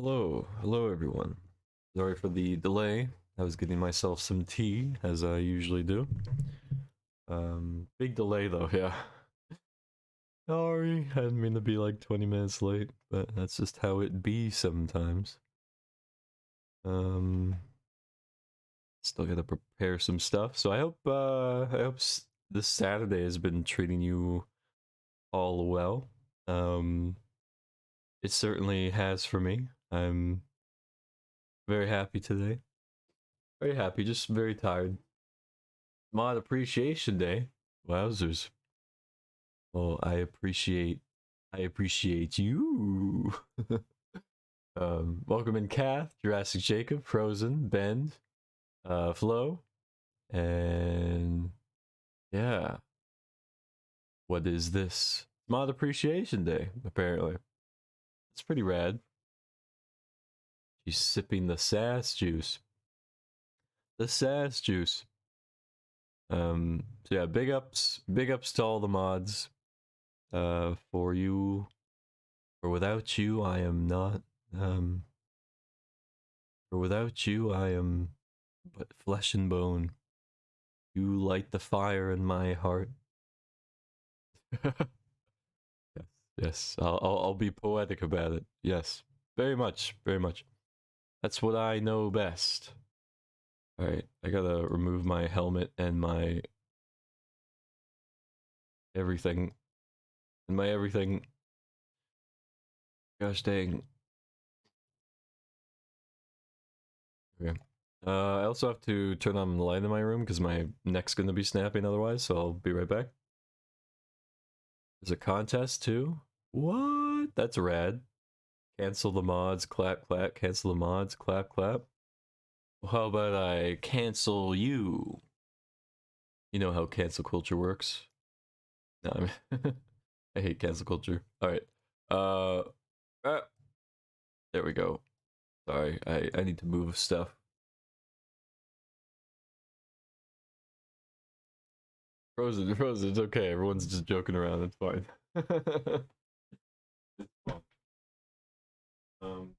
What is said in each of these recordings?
Hello everyone. Sorry for the delay. I was getting myself some tea, as I usually do. Big delay though, yeah. Sorry, I didn't mean to be like 20 minutes late, but that's just how it be sometimes. Um, Still gotta prepare some stuff. So I hope this Saturday has been treating you all well. Um, it certainly has for me. I'm very happy today. Very happy, just very tired. Mod Appreciation Day. Wowzers. Well, I appreciate you. Welcome in Kath, Jurassic Jacob, Frozen, Bend, Flo, and yeah. What is this? Mod Appreciation Day, apparently. It's pretty rad. She's sipping the sass juice. The sass juice. So yeah, big ups to all the mods. For you, or without you, I am not. Um, For without you, I am but flesh and bone. You light the fire in my heart. Yes, yes. I'll be poetic about it. Yes, very much, very much. That's what I know best. All right, I gotta remove my helmet and my everything, and my everything. Gosh dang. Okay. I also have to turn on the light in my room because my neck's gonna be snapping otherwise. So I'll be right back. There's a contest too. What? That's rad. Cancel the mods, clap, clap. Cancel the mods, clap, clap. Well, how about I cancel you? You know how cancel culture works. No, I mean, I hate cancel culture. All right. Uh, there we go. Sorry, I need to move stuff. Frozen, Frozen. It's okay. Everyone's just joking around. It's fine. um.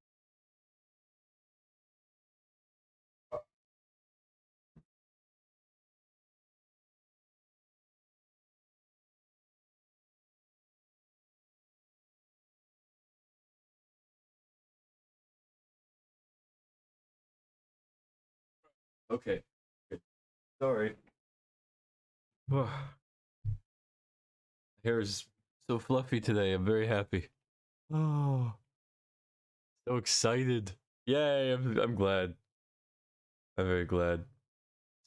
Okay. Good. Sorry. Hair is so fluffy today. I'm very happy. Oh, so excited. Yay, I'm glad. I'm very glad.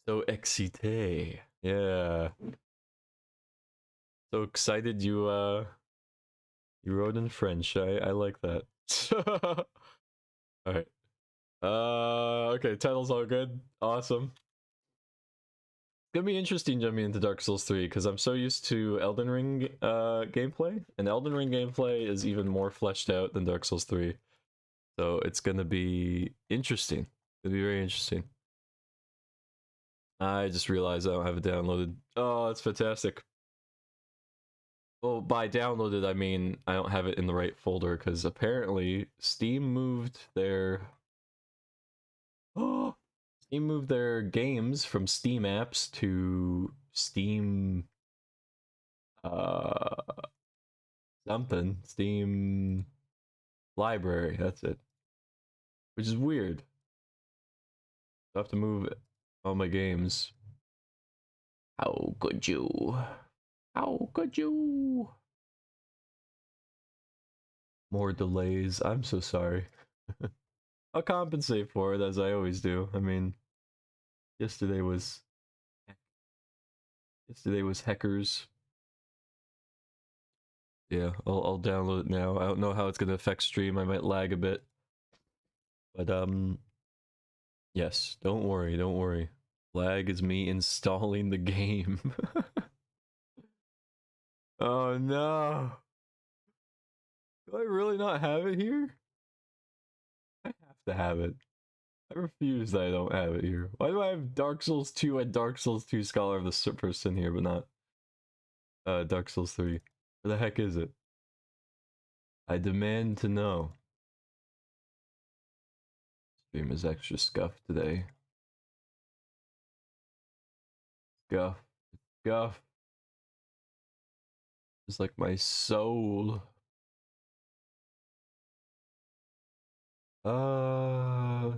So excité. Yeah. So excited you wrote in French. I like that. Alright. Okay, title's all good. Awesome. Gonna be interesting jumping into Dark Souls 3 because I'm so used to Elden Ring gameplay, and Elden Ring gameplay is even more fleshed out than Dark Souls 3. So it's gonna be interesting. It's gonna be very interesting. I just realized I don't have it downloaded. Oh, that's fantastic. Well, by downloaded, I mean I don't have it in the right folder because apparently Steam moved their oh, Steam moved their games from Steam apps to Steam uh something Steam library. That's it, which is weird. I have to move all my games. How could you? How could you? More delays. I'm so sorry. I'll compensate for it as I always do. I mean, yesterday was Heckers. Yeah, I'll download it now. I don't know how it's gonna affect stream. I might lag a bit, but yes. Don't worry, don't worry. Lag is me installing the game. Oh no! Do I really not have it here? I have to have it. I refuse that I don't have it here. Why do I have Dark Souls 2 and Dark Souls 2 Scholar of the Person here, but not Dark Souls 3? Where the heck is it? I demand to know. Stream is extra scuffed today. Scuff. Scuff. It's like my soul.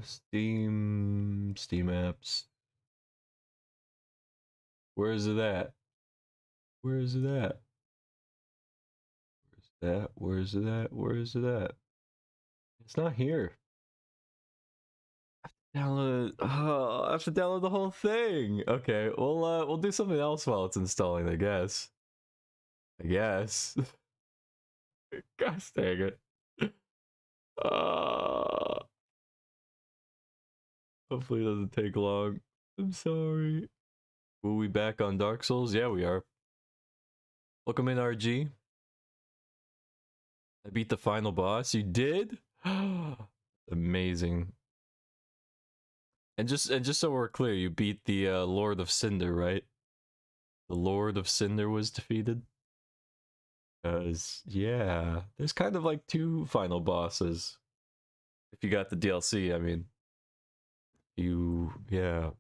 Steam apps. Where is it at? Where is it at? Where's that? Where is it at? Where is it at? It's not here. Download. Oh, I have to download the whole thing. Okay, we'll do something else while it's installing. I guess. Gosh dang it. Hopefully it doesn't take long. I'm sorry. Will we back on Dark Souls? Yeah, we are. Welcome in, RG. I beat the final boss. You did? Amazing. And just so we're clear, you beat the Lord of Cinder, right? The Lord of Cinder was defeated? Because, yeah, there's kind of like 2 final bosses. If you got the DLC, I mean. Yeah.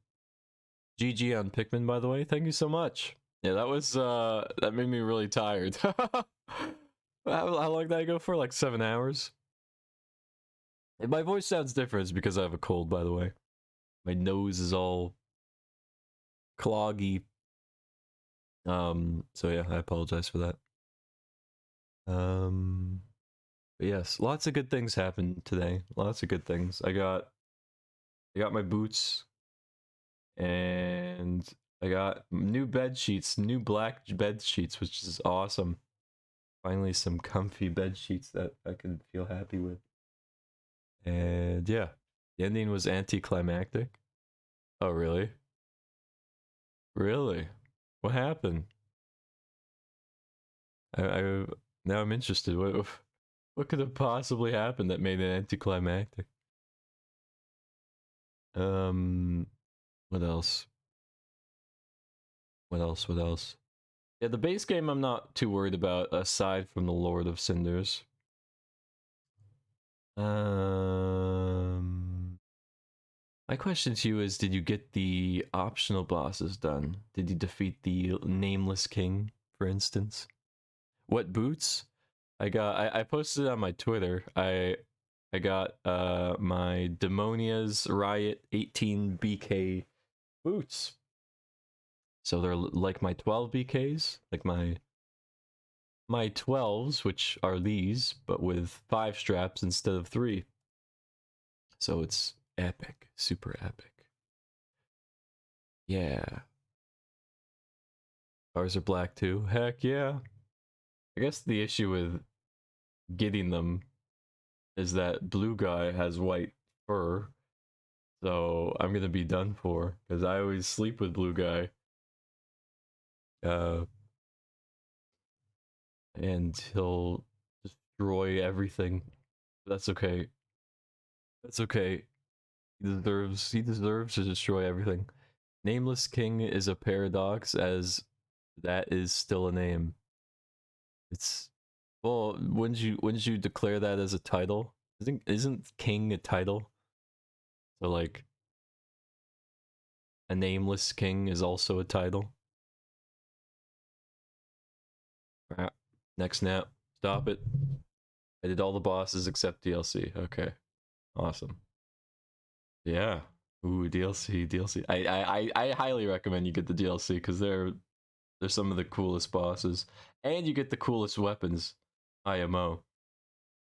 GG on Pikmin, by the way. Thank you so much. Yeah, that was, that made me really tired. How long did I go for? Like 7 hours? If my voice sounds different, it's because I have a cold, by the way. My nose is all cloggy. So yeah, I apologize for that. But yes, lots of good things happened today. Lots of good things. I got my boots, and I got new bed sheets, new black bed sheets, which is awesome. Finally, some comfy bed sheets that I can feel happy with. And yeah, the ending was anticlimactic. Oh, really? Really? What happened? I now I'm interested. What could have possibly happened that made it anticlimactic? What else? What else? What else? Yeah, the base game I'm not too worried about, aside from the Lord of Cinders. My question to you is, did you get the optional bosses done? Did you defeat the Nameless King, for instance? What boots? I posted on my Twitter. I got my Demonia's Riot 18 BK boots. So they're like my 12 BKs, like my 12s, which are these, but with 5 straps instead of 3. So it's epic, super epic. Yeah. Ours are black too. Heck yeah. I guess the issue with getting them is that blue guy has white fur. So I'm gonna be done for, because I always sleep with blue guy. And he'll destroy everything. That's okay. That's okay. He deserves to destroy everything. Nameless King is a paradox, as that is still a name. It's, well, wouldn't you declare that as a title? Isn't King a title? So like a nameless king is also a title. Ah, next nap. Stop it. I did all the bosses except DLC. Okay. Awesome. Yeah. Ooh, DLC. I highly recommend you get the DLC, because they're some of the coolest bosses. And you get the coolest weapons. IMO.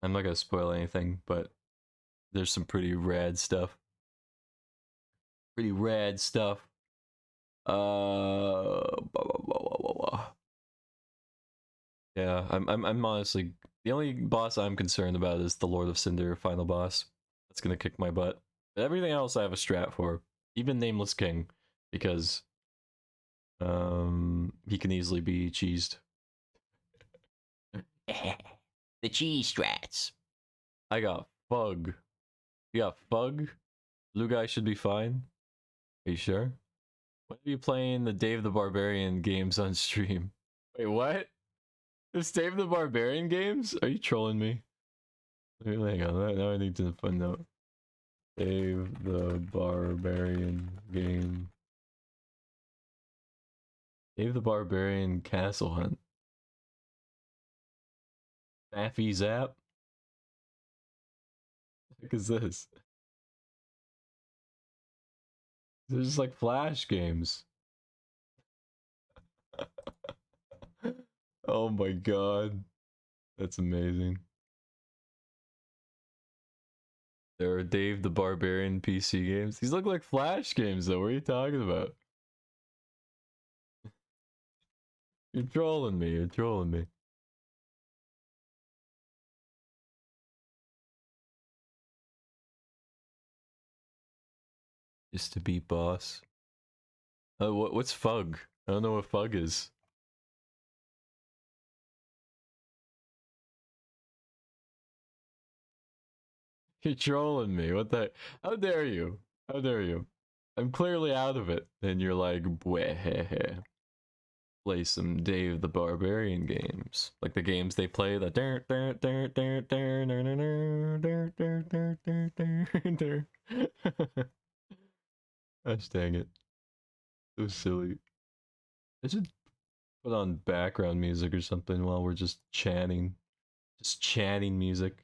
I'm not gonna spoil anything, but there's some pretty rad stuff. Pretty rad stuff. Yeah, I'm honestly, the only boss I'm concerned about is the Lord of Cinder final boss. That's gonna kick my butt. But everything else I have a strat for. Even Nameless King, because he can easily be cheesed. The cheese strats. I got Fug. You got Fug? Blue guy should be fine. Are you sure? When are you playing the Dave the Barbarian games on stream? Wait, what? There's Dave the Barbarian games? Are you trolling me? Hang on, now I need to find out. Dave the Barbarian game. Dave the Barbarian Castle Hunt. Daffy Zap? What is this? They're just like Flash games. Oh my god. That's amazing. There are Dave the Barbarian PC games. These look like Flash games though. What are you talking about? You're trolling me. You're trolling me. Just to beat boss. What's Fug? I don't know what Fug is. You're trolling me. What the? How dare you? How dare you? I'm clearly out of it. And you're like, bleh. Play some Dave the Barbarian games. Like the games they play. The gosh dang it. So silly. I should put on background music or something while we're just chatting. Just chatting music.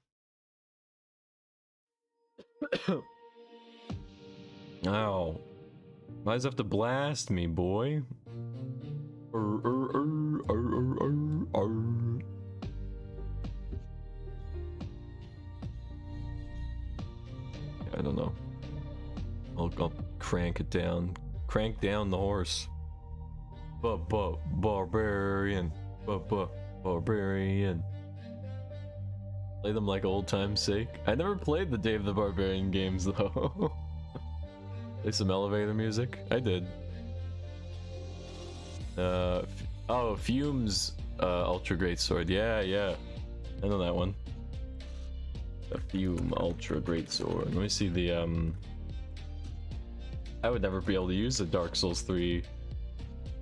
Ow. Why does it have to blast me, boy? I don't know. I'll crank it down. Crank down the horse. Barbarian. Barbarian. Play them like old time's sake. I never played the Dave the Barbarian games though. Play some elevator music? I did. Oh, Fume's Ultra Great Sword. Yeah. I know that one. The Fume Ultra Great Sword. Let me see the I would never be able to use the Dark Souls 3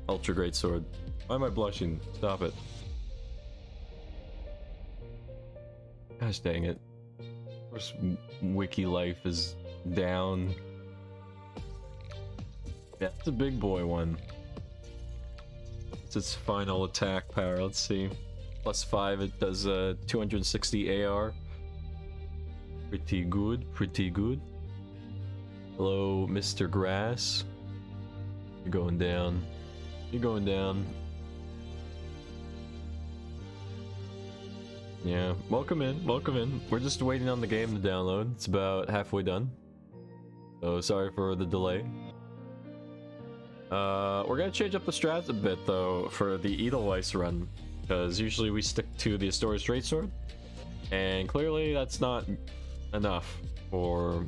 Ultra Great Sword. Why am I blushing? Stop it. Gosh dang it. Of course, Wiki Life is down. Yeah, it's a big boy one. It's its final attack power. Let's see. +5, it does 260 AR. Pretty good, pretty good. Hello, Mr. Grass. You're going down. You're going down. Yeah, welcome in, welcome in. We're just waiting on the game to download. It's about halfway done. So sorry for the delay. We're gonna change up the strats a bit though for the Edelweiss run, because usually we stick to the Astoria Straight Sword, and clearly that's not enough for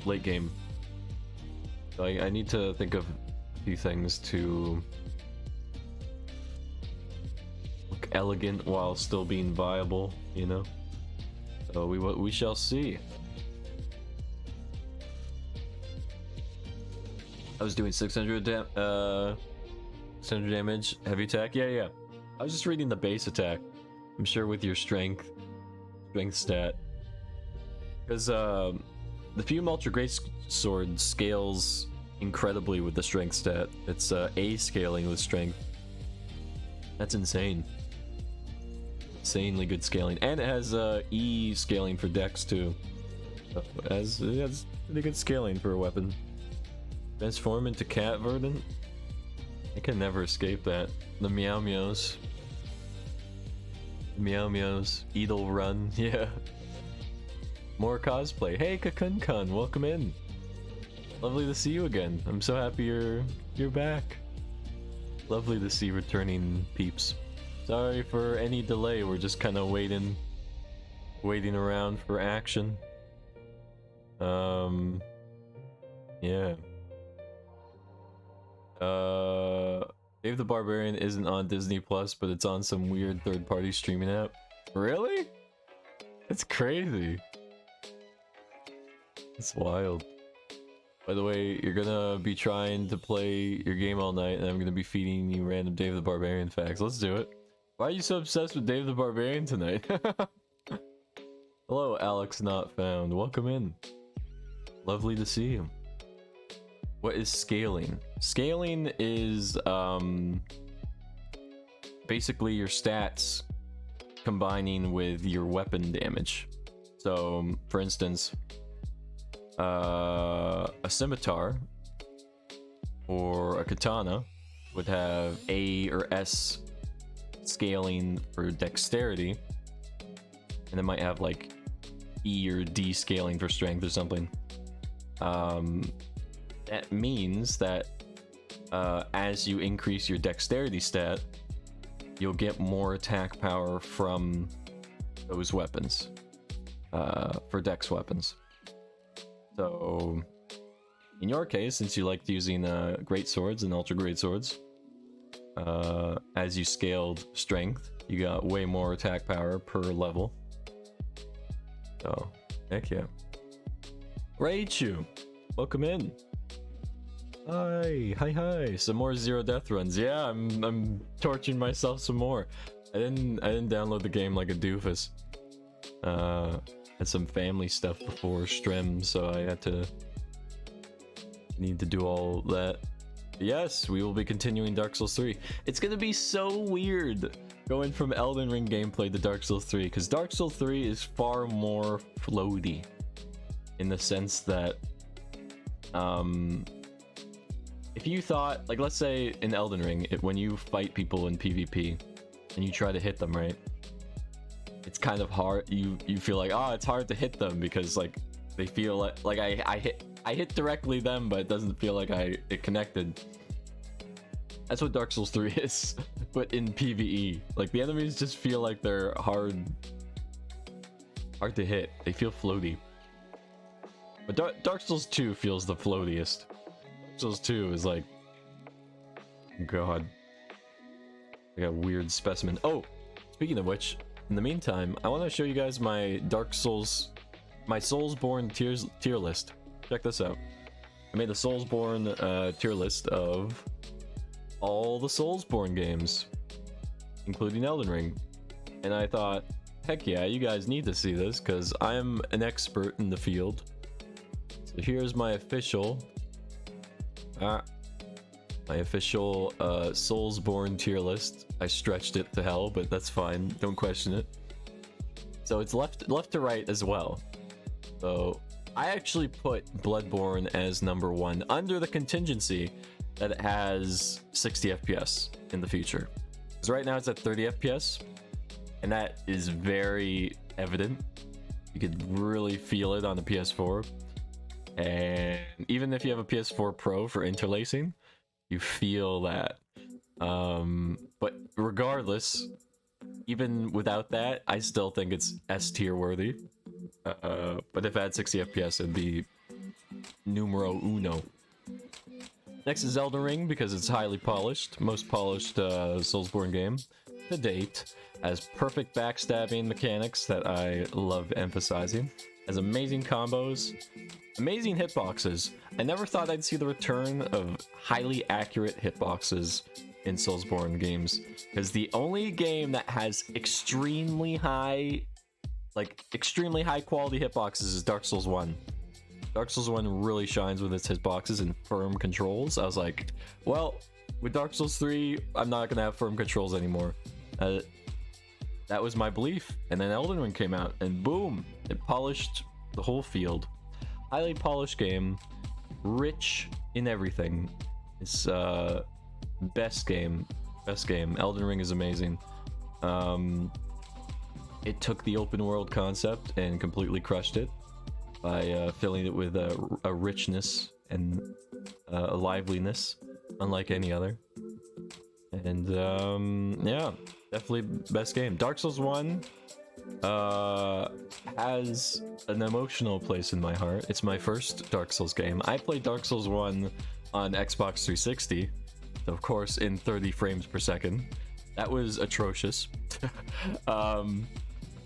late game. So I need to think of a few things to look elegant while still being viable, you know? So we shall see. I was doing 600 damage, heavy attack. Yeah. I was just reading the base attack. I'm sure with your strength stat, because the Fume Ultra Great Sword scales incredibly with the strength stat. It's A scaling with strength. That's insane. Insanely good scaling, and it has E scaling for dex too. So it has pretty good scaling for a weapon. Transform into Cat Verdant. I can never escape that. The Meow Meows. Meow Meows. Edel Run. Yeah. More cosplay. Hey, Kakun-kun, welcome in. Lovely to see you again. I'm so happy you're back. Lovely to see returning peeps. Sorry for any delay. We're just kind of waiting around for action. Yeah. Dave the Barbarian isn't on Disney Plus, but it's on some weird third-party streaming app. Really? It's crazy. It's wild. By the way, you're gonna be trying to play your game all night, and I'm gonna be feeding you random Dave the Barbarian facts. Let's do it. Why are you so obsessed with Dave the Barbarian tonight? Hello, Alex Not Found. Welcome in. Lovely to see you. What is scaling? Scaling is basically your stats combining with your weapon damage. So, for instance, a scimitar or a katana would have A or S scaling for dexterity, and it might have like E or D scaling for strength or something. That means that as you increase your dexterity stat, you'll get more attack power from those weapons, for dex weapons. So in your case, since you liked using great swords and ultra great swords, as you scaled strength, you got way more attack power per level. So heck yeah. Raichu, welcome in. Hi. Some more zero death runs. Yeah, I'm torturing myself some more. I didn't download the game like a doofus. Had some family stuff before stream, so I need to do all that. Yes, we will be continuing Dark Souls 3. It's gonna be so weird going from Elden Ring gameplay to Dark Souls 3, because Dark Souls 3 is far more floaty in the sense that if you thought, like, let's say in Elden Ring, when you fight people in PvP and you try to hit them, right, it's kind of hard. You feel like, oh, it's hard to hit them because like they feel like I hit directly them, but it doesn't feel like it connected. That's what Dark Souls 3 is, but in PvE. Like the enemies just feel like they're hard to hit. They feel floaty. But Dark Souls 2 feels the floatiest. Dark Souls 2 is like, God, like a weird specimen. Oh, speaking of which, in the meantime, I want to show you guys my Dark Souls, my Soulsborne tier list. Check this out. I made a Soulsborne tier list of all the Soulsborne games, including Elden Ring. And I thought, heck yeah, you guys need to see this because I'm an expert in the field. So here's my official Soulsborne tier list. I stretched it to hell, but that's fine. Don't question it. So it's left to right as well. So I actually put Bloodborne as number 1 under the contingency that it has 60 FPS in the future. Because right now it's at 30 FPS, and that is very evident. You could really feel it on the PS4. And even if you have a PS4 Pro for interlacing, you feel that. But regardless, even without that, I still think it's S tier worthy. But if I had 60 FPS, it'd be numero uno. Next is Elden Ring, because it's highly polished, most polished Soulsborne game to date. Has perfect backstabbing mechanics that I love emphasizing. Has amazing combos, amazing hitboxes. I never thought I'd see the return of highly accurate hitboxes in Soulsborne games, because the only game that has extremely high quality hitboxes is Dark Souls 1. Dark Souls 1 really shines with its hitboxes and firm controls. I was like, well, with Dark Souls 3, I'm not gonna have firm controls anymore. That was my belief. And then Elden Ring came out, and boom, it polished the whole field. Highly polished game, rich in everything. It's best game. Elden Ring is amazing. It took the open world concept and completely crushed it by filling it with a richness and a liveliness unlike any other. And yeah, definitely best game. Dark Souls 1 has an emotional place in my heart. It's my first Dark Souls game. I played Dark Souls 1 on Xbox 360, of course, in 30 frames per second. That was atrocious.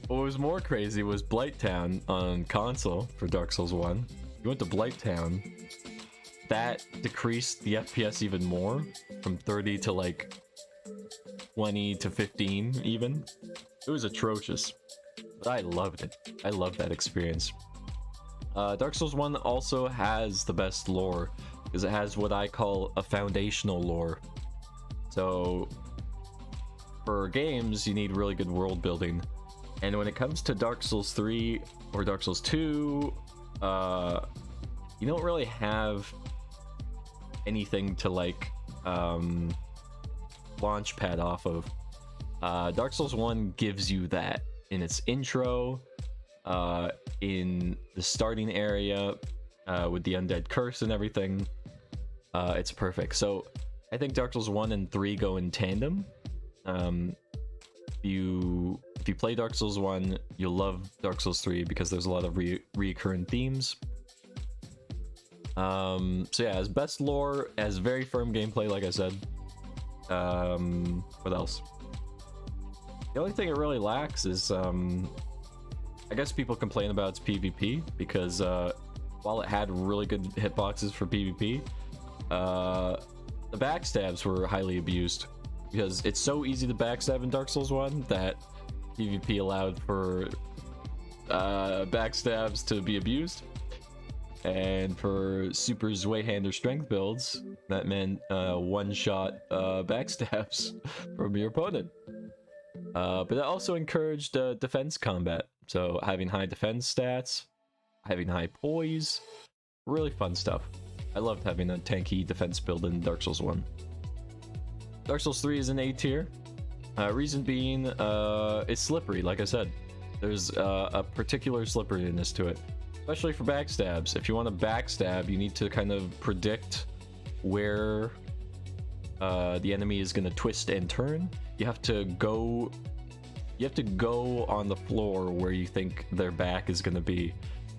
What was more crazy was Blighttown on console for Dark Souls 1. You went to Blighttown, that decreased the FPS even more, from 30 to like 20 to 15 even. It was atrocious, but I loved it. I loved that experience. Dark Souls 1 also has the best lore because it has what I call a foundational lore. So for games, you need really good world building. And when it comes to Dark Souls 3 or Dark Souls 2, you don't really have anything to like launch pad off of. Dark Souls 1 gives you that in its intro, in the starting area, with the undead curse and everything. It's perfect. So I think Dark Souls 1 and 3 go in tandem. If you play Dark Souls 1, you'll love Dark Souls 3 because there's a lot of recurrent themes. So yeah, as best lore, as very firm gameplay, like I said. What else? The only thing it really lacks is, I guess people complain about its PvP because while it had really good hitboxes for PvP, the backstabs were highly abused because it's so easy to backstab in Dark Souls 1 that PvP allowed for backstabs to be abused. And for super Zweihander strength builds, that meant one-shot backstabs from your opponent. But it also encouraged defense combat. So having high defense stats, having high poise, really fun stuff. I loved having a tanky defense build in Dark Souls 1. Dark Souls 3 is an A tier. Reason being, it's slippery, like I said. There's a particular slipperiness to it. Especially for backstabs. If you want to backstab, you need to kind of predict where the enemy is going to twist and turn. You have to go on the floor where you think their back is going to be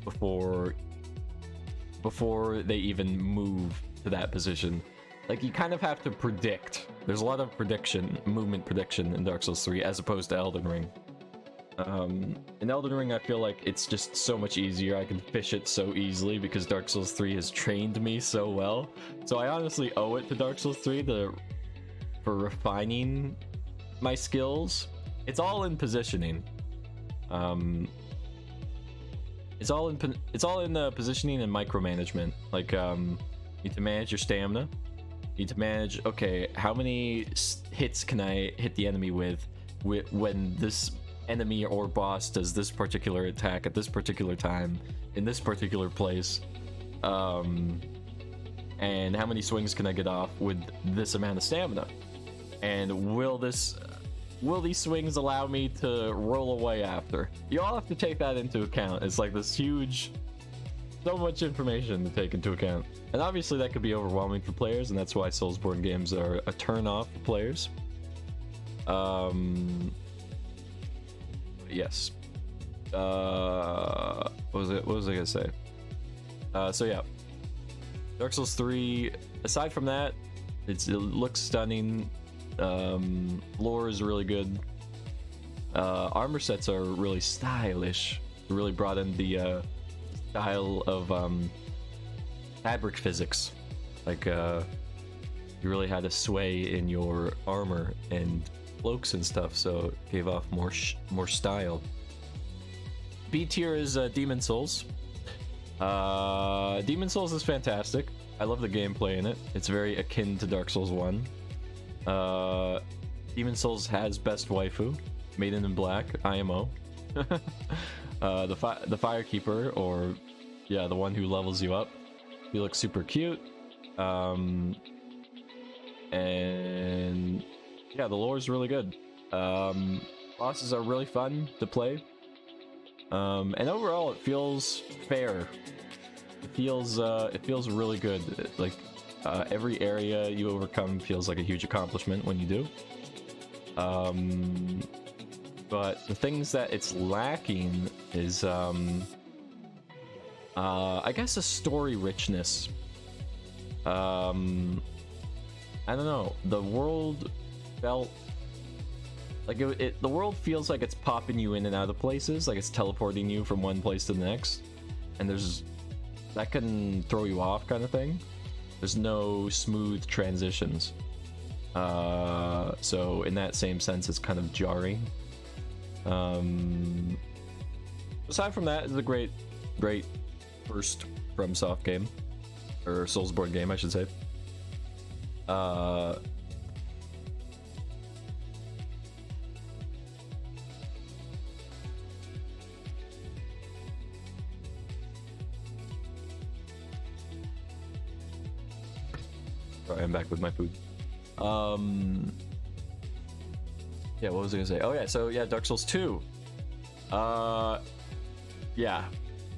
before they even move to that position. Like, you kind of have to predict. There's a lot of movement prediction in Dark Souls 3 as opposed to Elden Ring. In Elden Ring, I feel like it's just so much easier. I can fish it so easily because Dark Souls 3 has trained me so well. So I honestly owe it to Dark Souls 3 for refining my skills. It's all in positioning. It's all in positioning and micromanagement. Like, you need to manage your stamina. You need to manage, okay, how many hits can I hit the enemy with when this enemy or boss does this particular attack at this particular time in this particular place, and how many swings can I get off with this amount of stamina, and will these swings allow me to roll away after? You all have to take that into account. It's like this huge, so much information to take into account, and obviously that could be overwhelming for players, and that's why Soulsborne games are a turn off for players. Yes. What was I gonna say? So yeah, Dark Souls 3. Aside from that, it looks stunning. Lore is really good. Armor sets are really stylish. It really brought in the style of fabric physics. Like, you really had a sway in your armor and cloaks and stuff, so it gave off more style. B tier is Demon Souls. Demon Souls is fantastic. I love the gameplay in it. It's very akin to Dark Souls 1. Demon Souls has best waifu, Maiden in Black, IMO. The Firekeeper, or yeah, the one who levels you up. He looks super cute. And yeah, the lore is really good. Bosses are really fun to play. And overall, it feels fair. It feels really good. Like, every area you overcome feels like a huge accomplishment when you do. But the things that it's lacking is, I guess, a story richness. I don't know. The world felt like the world feels like it's popping you in and out of places, like it's teleporting you from one place to the next, and that can throw you off, kind of thing. There's no smooth transitions, so in that same sense, it's kind of jarring. Aside from that, it's a great first FromSoft game, or Soulsborne game, I should say. Sorry, I'm back with my food. Yeah, what was I gonna say? Oh yeah, so yeah, Dark Souls 2. Yeah,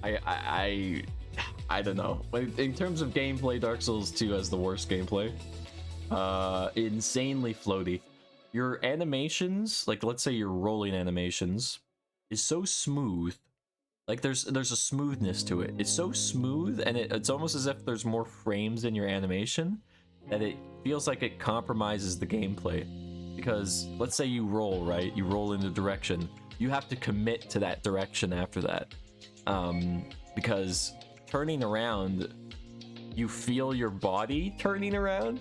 I don't know. In terms of gameplay, Dark Souls 2 has the worst gameplay. Insanely floaty. Your animations, like let's say your rolling animations, is so smooth. Like there's a smoothness to it. It's so smooth, and it's almost as if there's more frames in your animation, that it feels like it compromises the gameplay. Because let's say you roll, right? You roll in a direction. You have to commit to that direction after that. Because turning around, you feel your body turning around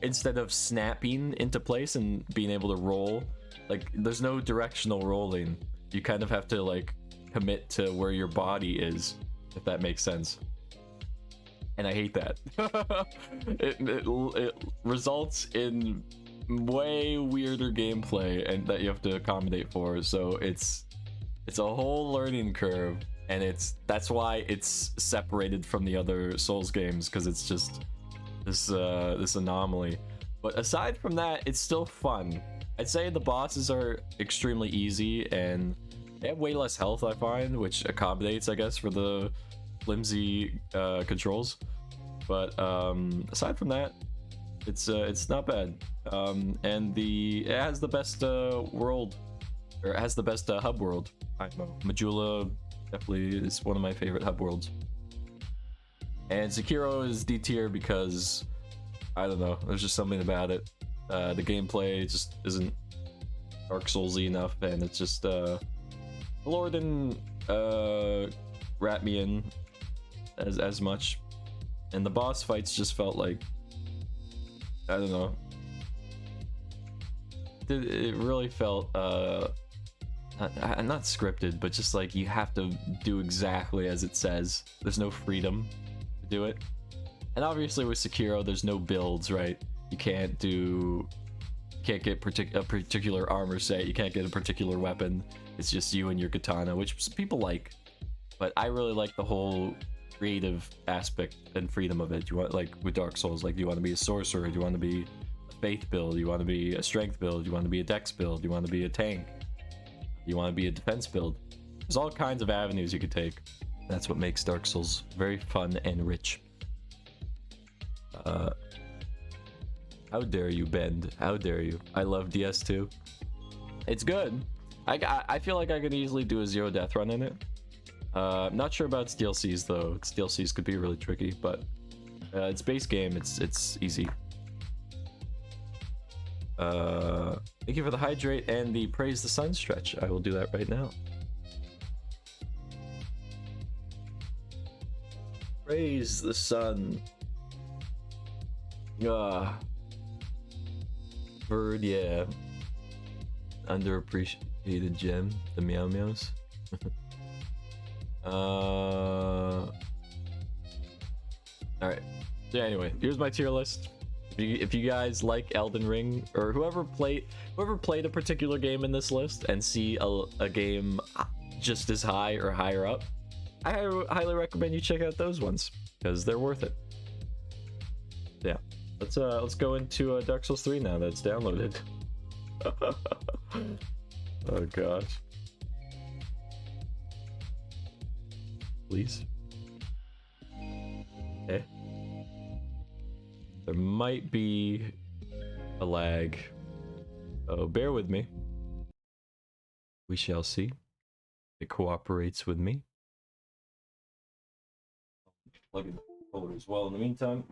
instead of snapping into place and being able to roll. Like there's no directional rolling. You kind of have to like commit to where your body is, if that makes sense. And I hate that. it results in way weirder gameplay and that you have to accommodate for. So it's a whole learning curve, and that's why it's separated from the other Souls games, because it's just this anomaly. But aside from that, it's still fun. I'd say the bosses are extremely easy, and they have way less health, I find, which accommodates, I guess, for the flimsy controls. But aside from that, it's not bad. And it has the best world, or it has the best hub world. Majula definitely is one of my favorite hub worlds. And Sekiro is D tier because I don't know, there's just something about it. The gameplay just isn't Dark Soulsy enough, and it's just Lord didn't wrap me in as much, and the boss fights just felt like, I don't know, it really felt not scripted, but just like you have to do exactly as it says. There's no freedom to do it. And obviously with Sekiro, there's no builds, right? You can't get a particular armor set, you can't get a particular weapon. It's just you and your katana, which people like, but I really like the whole creative aspect and freedom of it. You want, like with Dark Souls, like, do you want to be a sorcerer? Do you want to be a faith build? Do you want to be a strength build? Do you want to be a dex build? Do you want to be a tank? Do you want to be a defense build? There's all kinds of avenues you could take. That's what makes Dark Souls very fun and rich. How dare you, Bend? How dare you? I love DS2. It's good. I feel like I could easily do a zero death run in it. Not sure about its DLCs though. Its DLCs could be really tricky, but its base game, it's easy. Thank you for the hydrate and the praise the sun stretch. I will do that right now. Praise the sun. Bird, yeah. Underappreciated gem, the meow meows. All right. So anyway, here's my tier list. If you guys like Elden Ring, or whoever played a particular game in this list and see a game just as high or higher up, I highly recommend you check out those ones because they're worth it. Yeah, let's go into Dark Souls 3 now that it's downloaded. Oh gosh. Please. Okay. There might be a lag. Oh, bear with me. We shall see. It cooperates with me. Plug in the controller as well in the meantime.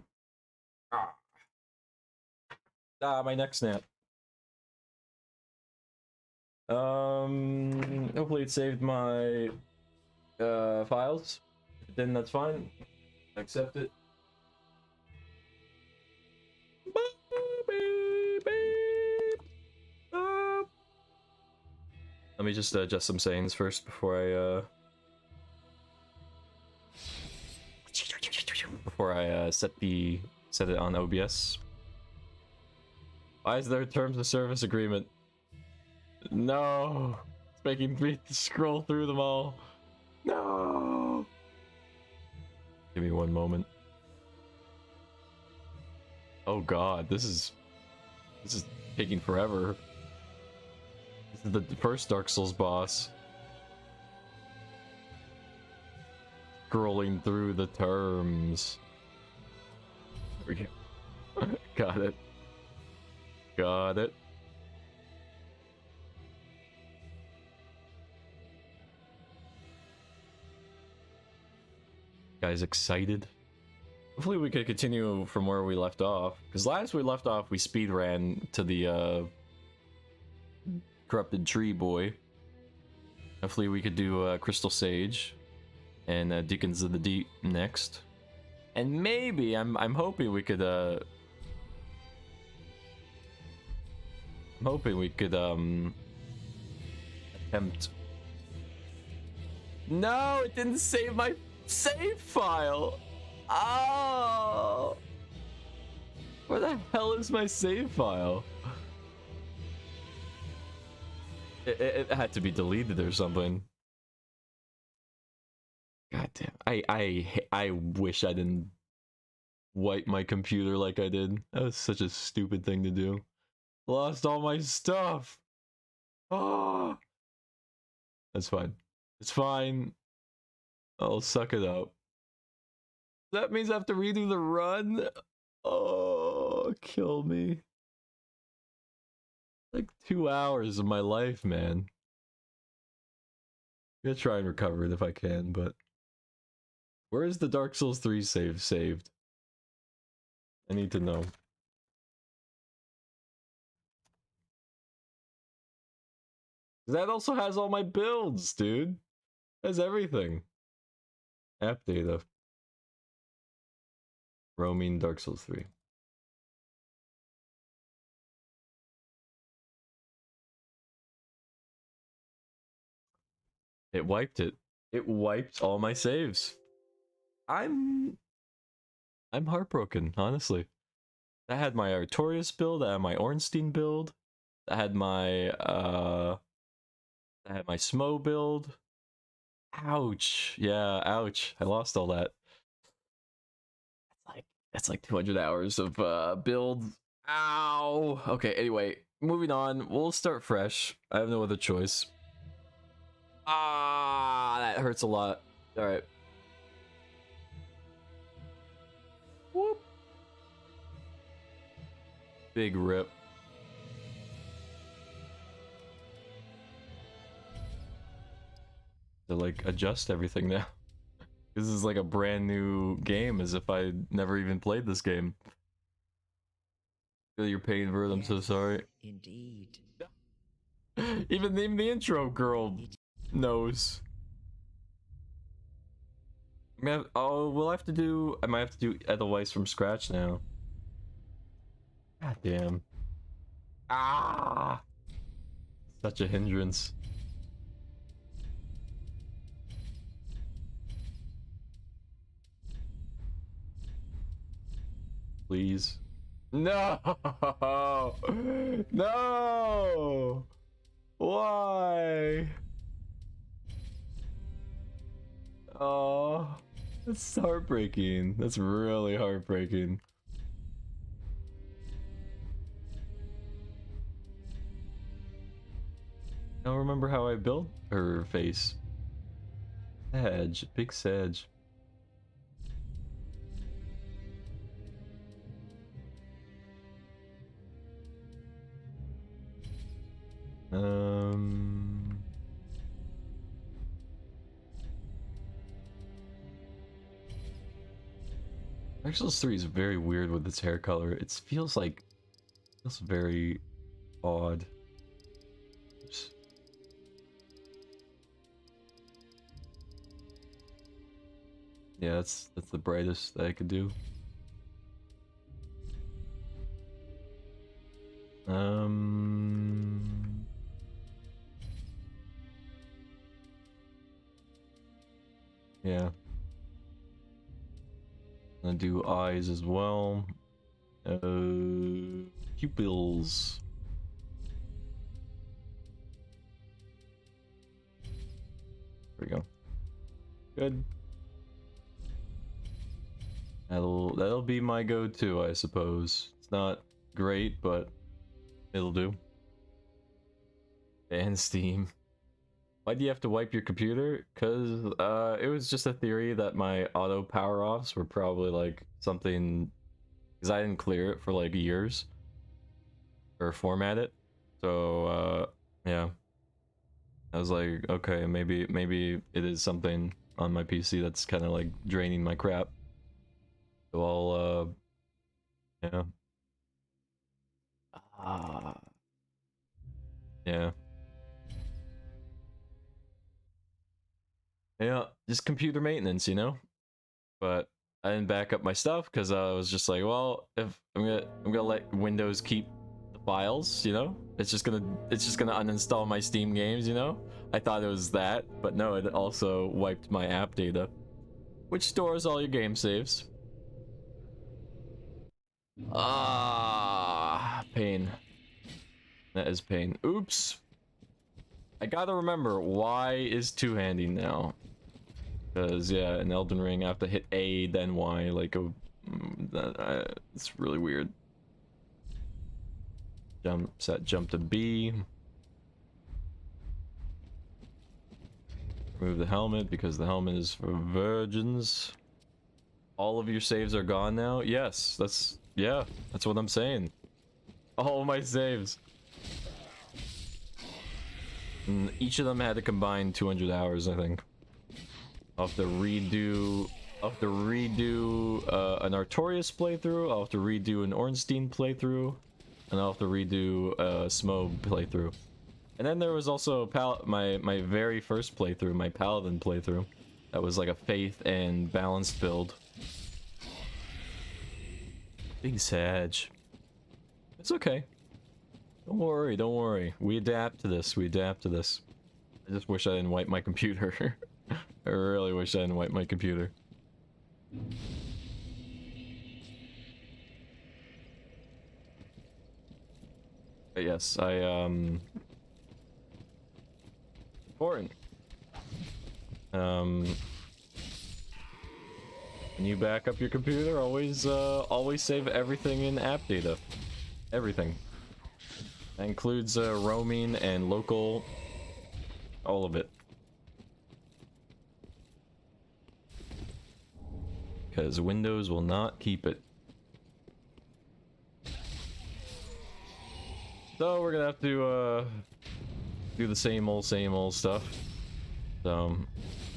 My neck snap. Hopefully it saved my files. If it didn't, that's fine. Accept it. Let me just adjust some settings first before I before I set it on OBS. Why is there a terms of service agreement? No, it's making me scroll through them all. No. Give me one moment. Oh God, this is taking forever. This is the first Dark Souls boss. Scrolling through the terms. There we go. Got it. Got it. Guys excited? Hopefully we can continue from where we left off. Because last we left off, we speed ran to the corrupted tree boy. Hopefully we could do Crystal Sage and Deacons of the Deep next. And maybe I'm hoping we could attempt. No, it didn't save my save file. Oh, where the hell is my save file? It had to be deleted or something. God damn! I wish I didn't wipe my computer like I did. That was such a stupid thing to do. Lost all my stuff. Oh, that's fine. It's fine. I'll suck it up. That means I have to redo the run? Oh, kill me. Like 2 hours of my life, man. I'm gonna try and recover it if I can, but... Where is the Dark Souls 3 save saved? I need to know. That also has all my builds, dude. It has everything. App data. Roaming Dark Souls 3. It wiped it. It wiped all my saves. I'm heartbroken, honestly. I had my Artorias build, I had my Ornstein build, I had my Smo build. Ouch. Yeah, ouch. I lost all that. That's like 200 hours of build. Ow. Okay, anyway, moving on. We'll start fresh. I have no other choice. Ah, that hurts a lot. All right. Whoop. Big rip. To like adjust everything now. This is like a brand new game, as if I never even played this game. Feel your pain, Verd. I'm so sorry. Indeed. Even the intro girl knows. Oh, we'll have to do. I might have to do Edelweiss from scratch now. God damn. Ah! Such a hindrance. Please. No! No! Why? Oh, that's heartbreaking. That's really heartbreaking. I don't remember how I built her face. Sedge, big sedge. Dark Souls 3 is very weird with its hair color. It feels very odd. Oops. Yeah, that's the brightest that I could do. Yeah. Gonna do eyes as well. Pupils. There we go. Good. That'll be my go-to, I suppose. It's not great, but it'll do. And Steam. Why do you have to wipe your computer? Cause it was just a theory that my auto power-offs were probably like something, because I didn't clear it for like years or format it. So yeah, I was like, okay, maybe it is something on my PC that's kind of like draining my crap. So I'll yeah. Yeah. Yeah, just computer maintenance, you know? But I didn't back up my stuff because I was just like, well, if I'm gonna let Windows keep the files, you know? It's just gonna uninstall my Steam games, you know? I thought it was that, but no, it also wiped my app data, which stores all your game saves. Pain. That is pain. Oops. I gotta remember, why is two-handing now? Because, yeah, in Elden Ring, I have to hit A, then Y, like it's really weird. Jump to B. Remove the helmet, because the helmet is for virgins. All of your saves are gone now? Yes, that's what I'm saying. All of my saves. And each of them had to combine 200 hours, I think. I'll have to redo an Artorias playthrough, I'll have to redo an Ornstein playthrough, and I'll have to redo a Smobe playthrough. And then there was also my very first playthrough, my Paladin playthrough. That was like a faith and balanced build. Big Sag. It's okay. Don't worry. We adapt to this. I just wish I didn't wipe my computer. I really wish I didn't wipe my computer. But yes, important. When you back up your computer, always save everything in app data. Everything. That includes roaming and local, all of it. Because Windows will not keep it. So we're gonna have to do the same old stuff. So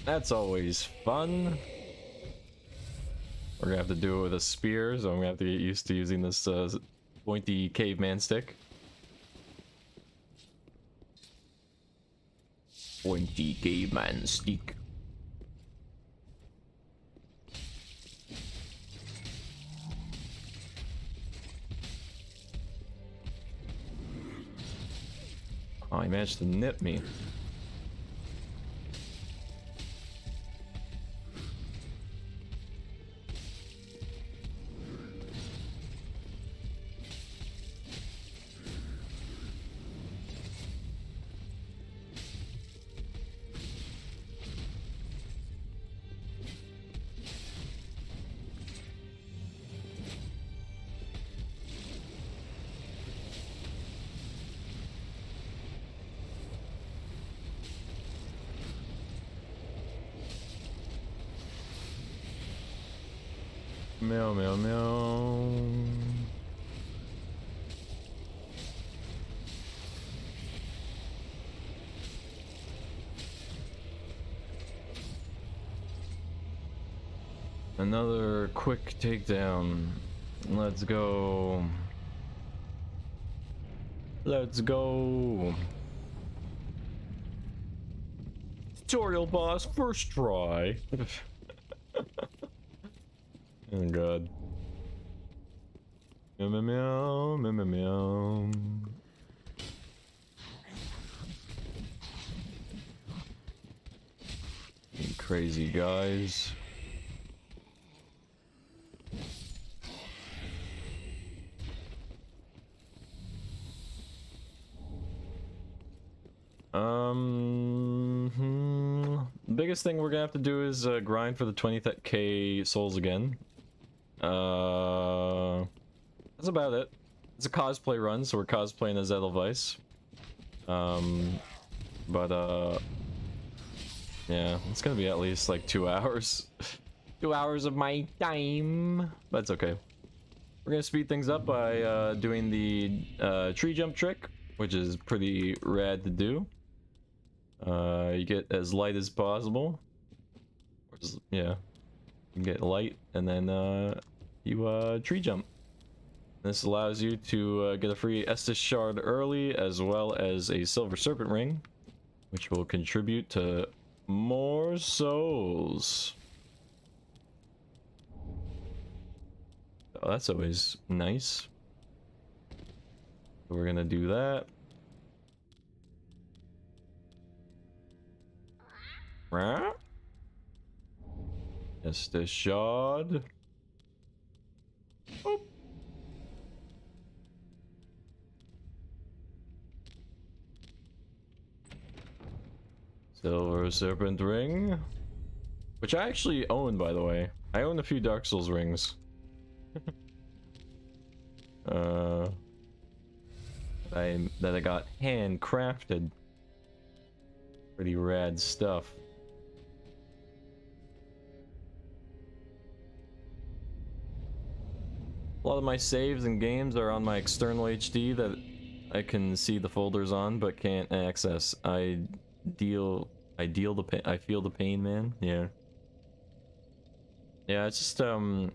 that's always fun. We're gonna have to do it with a spear, so I'm gonna have to get used to using this pointy caveman stick. Pointy caveman stick. Oh, he managed to nip me. Meow, meow, meow. Another quick takedown. Let's go. Let's go. Tutorial boss, first try. Oh god. Meow, meow, meow, meow, meow, meow. You crazy guys. The biggest thing we're gonna have to do is grind for the 20k souls again. That's about it. It's a cosplay run, so we're cosplaying as Edelweiss. Yeah, it's gonna be at least like 2 hours. 2 hours of my time. But it's okay. We're gonna speed things up by doing the tree jump trick, which is pretty rad to do. You get as light as possible. Yeah, you get light, and then you tree jump. This allows you to get a free Estus shard early, as well as a silver serpent ring, which will contribute to more souls. Oh, that's always nice. So we're gonna do that. Estus shard. Boop. Silver serpent ring, which I actually own, by the way. I own a few Dark Souls rings. That I got handcrafted. Pretty rad stuff. A lot of my saves and games are on my external HD that I can see the folders on but can't access. I feel the pain, man. Yeah. Yeah, it's just I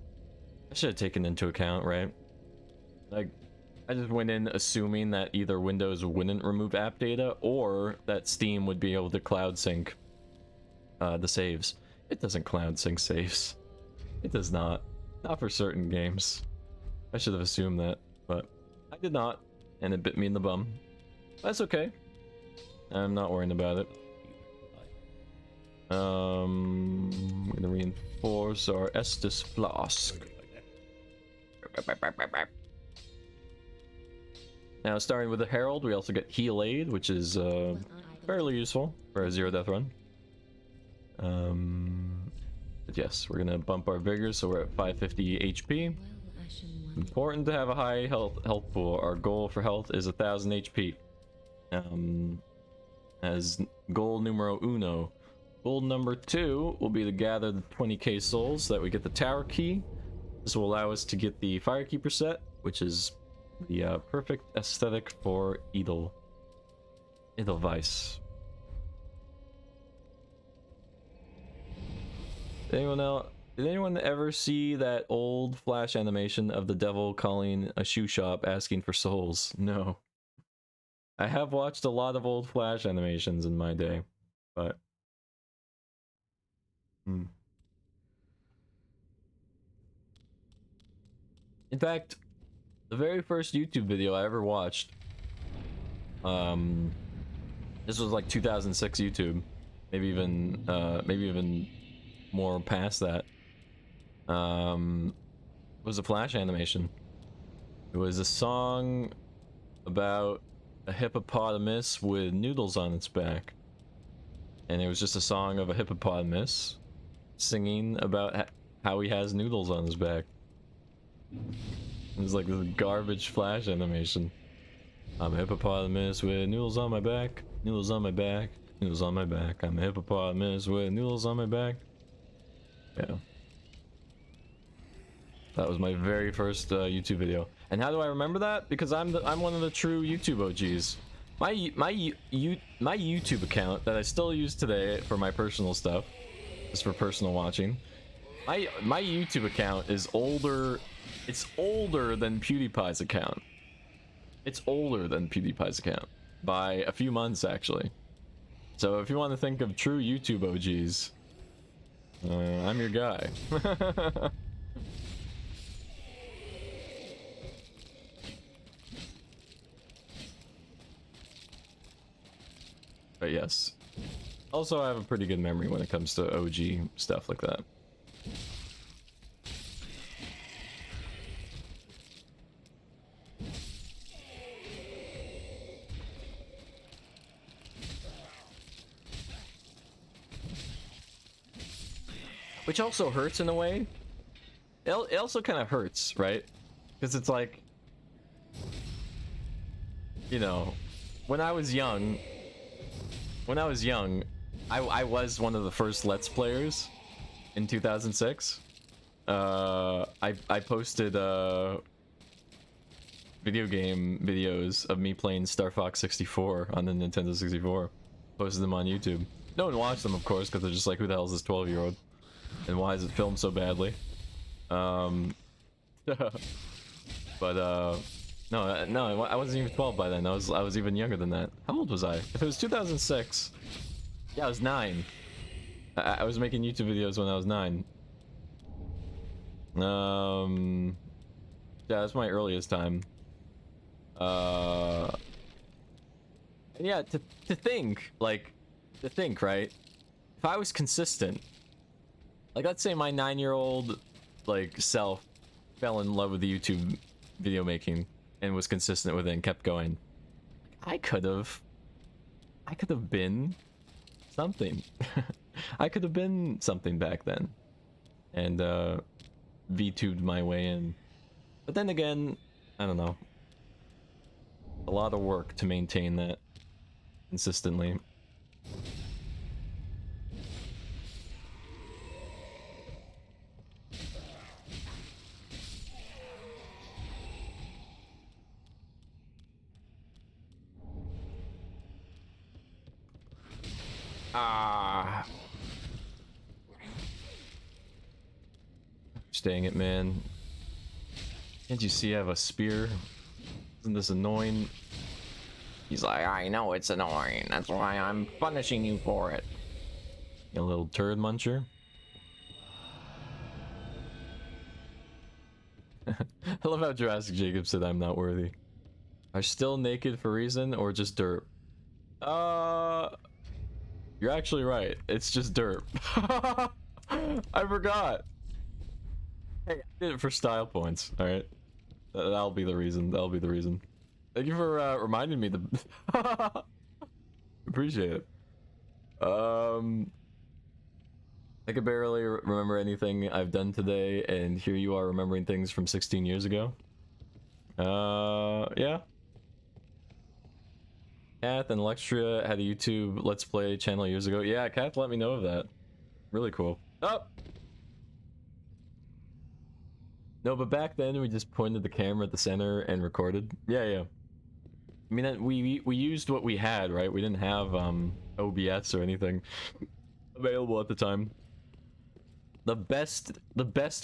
should have taken into account, right? Like, I just went in assuming that either Windows wouldn't remove app data or that Steam would be able to cloud sync the saves. It doesn't cloud sync saves. It does not. Not for certain games. I should have assumed that, but I did not, and it bit me in the bum. That's okay. I'm not worrying about it. I'm gonna reinforce our Estus flask. Now, starting with the Herald, we also get Heal Aid, which is fairly useful for a zero death run. But yes, we're gonna bump our vigor, so we're at 550 HP. Important to have a high health pool. Our goal for health is 1000 HP. As goal numero uno. Goal number 2 will be to gather the 20k souls so that we get the tower key. This will allow us to get the Firekeeper set, which is the perfect aesthetic for Edelweiss. Did anyone ever see that old Flash animation of the devil calling a shoe shop asking for souls? No. I have watched a lot of old Flash animations in my day, but... In fact, the very first YouTube video I ever watched, this was like 2006 YouTube, maybe even more past that, was a Flash animation. It was a song about a hippopotamus with noodles on its back, and it was just a song of a hippopotamus singing about how he has noodles on his back. It was like this garbage Flash animation. I'm a hippopotamus with noodles on my back, noodles on my back, noodles on my back. I'm a hippopotamus with noodles on my back. Yeah. That was my very first YouTube video. And how do I remember that? Because I'm one of the true YouTube OGs. My YouTube account that I still use today for my personal stuff, just for personal watching. My YouTube account is older. It's older than PewDiePie's account. It's older than PewDiePie's account by a few months, actually. So if you want to think of true YouTube OGs, I'm your guy. But yes. Also, I have a pretty good memory when it comes to OG stuff like that. which also hurts in a way. It also kind of hurts, right? Because it's like, you know, when I was young, I was one of the first Let's Players in 2006. I posted video game videos of me playing Star Fox 64 on the Nintendo 64. Posted them on YouTube. No one watched them, of course, because they're just like, who the hell is this 12-year-old? And why is it filmed so badly? But no, I wasn't even 12 by then. I was even younger than that. How old was I? If it was 2006, yeah, I was 9. I was making YouTube videos when I was 9. Yeah, that's my earliest time. Yeah, to think, right? If I was consistent, like, let's say my 9-year-old, like, self fell in love with the YouTube video making and was consistent with it and kept going, I could have been something. I could have been something back then, and VTubed my way in. But then again, I don't know. A lot of work to maintain that consistently. Ah. Dang it, man. Can't you see I have a spear? Isn't this annoying? He's like, I know it's annoying. That's why I'm punishing you for it. You little turd muncher. I love how Jurassic Jacob said I'm not worthy. Are still naked for reason or just dirt? You're actually right. It's just dirt. I forgot. Hey, I did it for style points. All right, that'll be the reason. That'll be the reason. Thank you for reminding me. Appreciate it. I could barely remember anything I've done today, and here you are remembering things from 16 years ago. Yeah. Kath and Lextria had a YouTube Let's Play channel years ago. Yeah, Kath let me know of that. Really cool. Oh! No, but back then we just pointed the camera at the center and recorded. Yeah, yeah. I mean, we used what we had, right? We didn't have OBS or anything available at the time. The best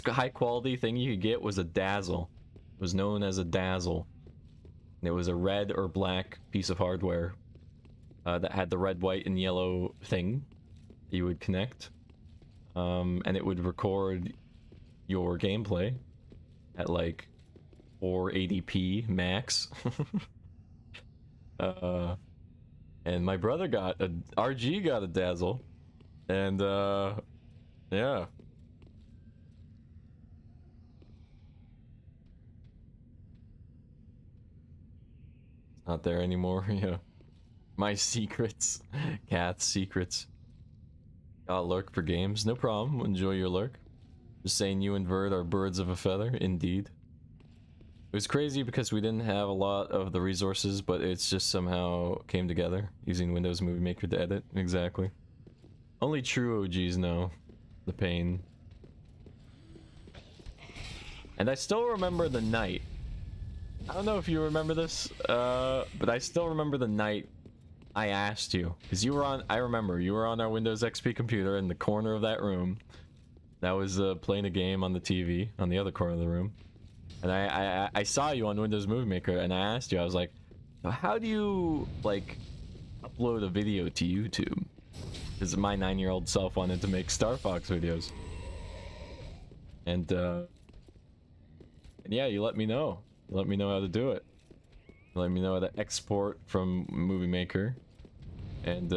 high quality thing you could get was a dazzle. It was known as a dazzle. And it was a red or black piece of hardware that had the red, white, and yellow thing that you would connect. And it would record your gameplay at like 480p max. And my brother got a RG got a dazzle, and yeah. Not there anymore. Yeah. My secrets. Kath's secrets. Gotta lurk for games. No problem. Enjoy your lurk. Just saying you and Verd are birds of a feather. Indeed. It was crazy because we didn't have a lot of the resources, but it's just somehow came together using Windows Movie Maker to edit. Exactly. Only true OGs know the pain. And I still remember the night. I don't know if you remember this, but I still remember the night I asked you, because you were on, I remember, you were on our Windows XP computer in the corner of that room. That was playing a game on the TV, on the other corner of the room. And I saw you on Windows Movie Maker, and I asked you, I was like, how do you, like, upload a video to YouTube? Because my 9-year-old self wanted to make Star Fox videos. And yeah, you let me know. You let me know how to do it. You let me know how to export from Movie Maker. And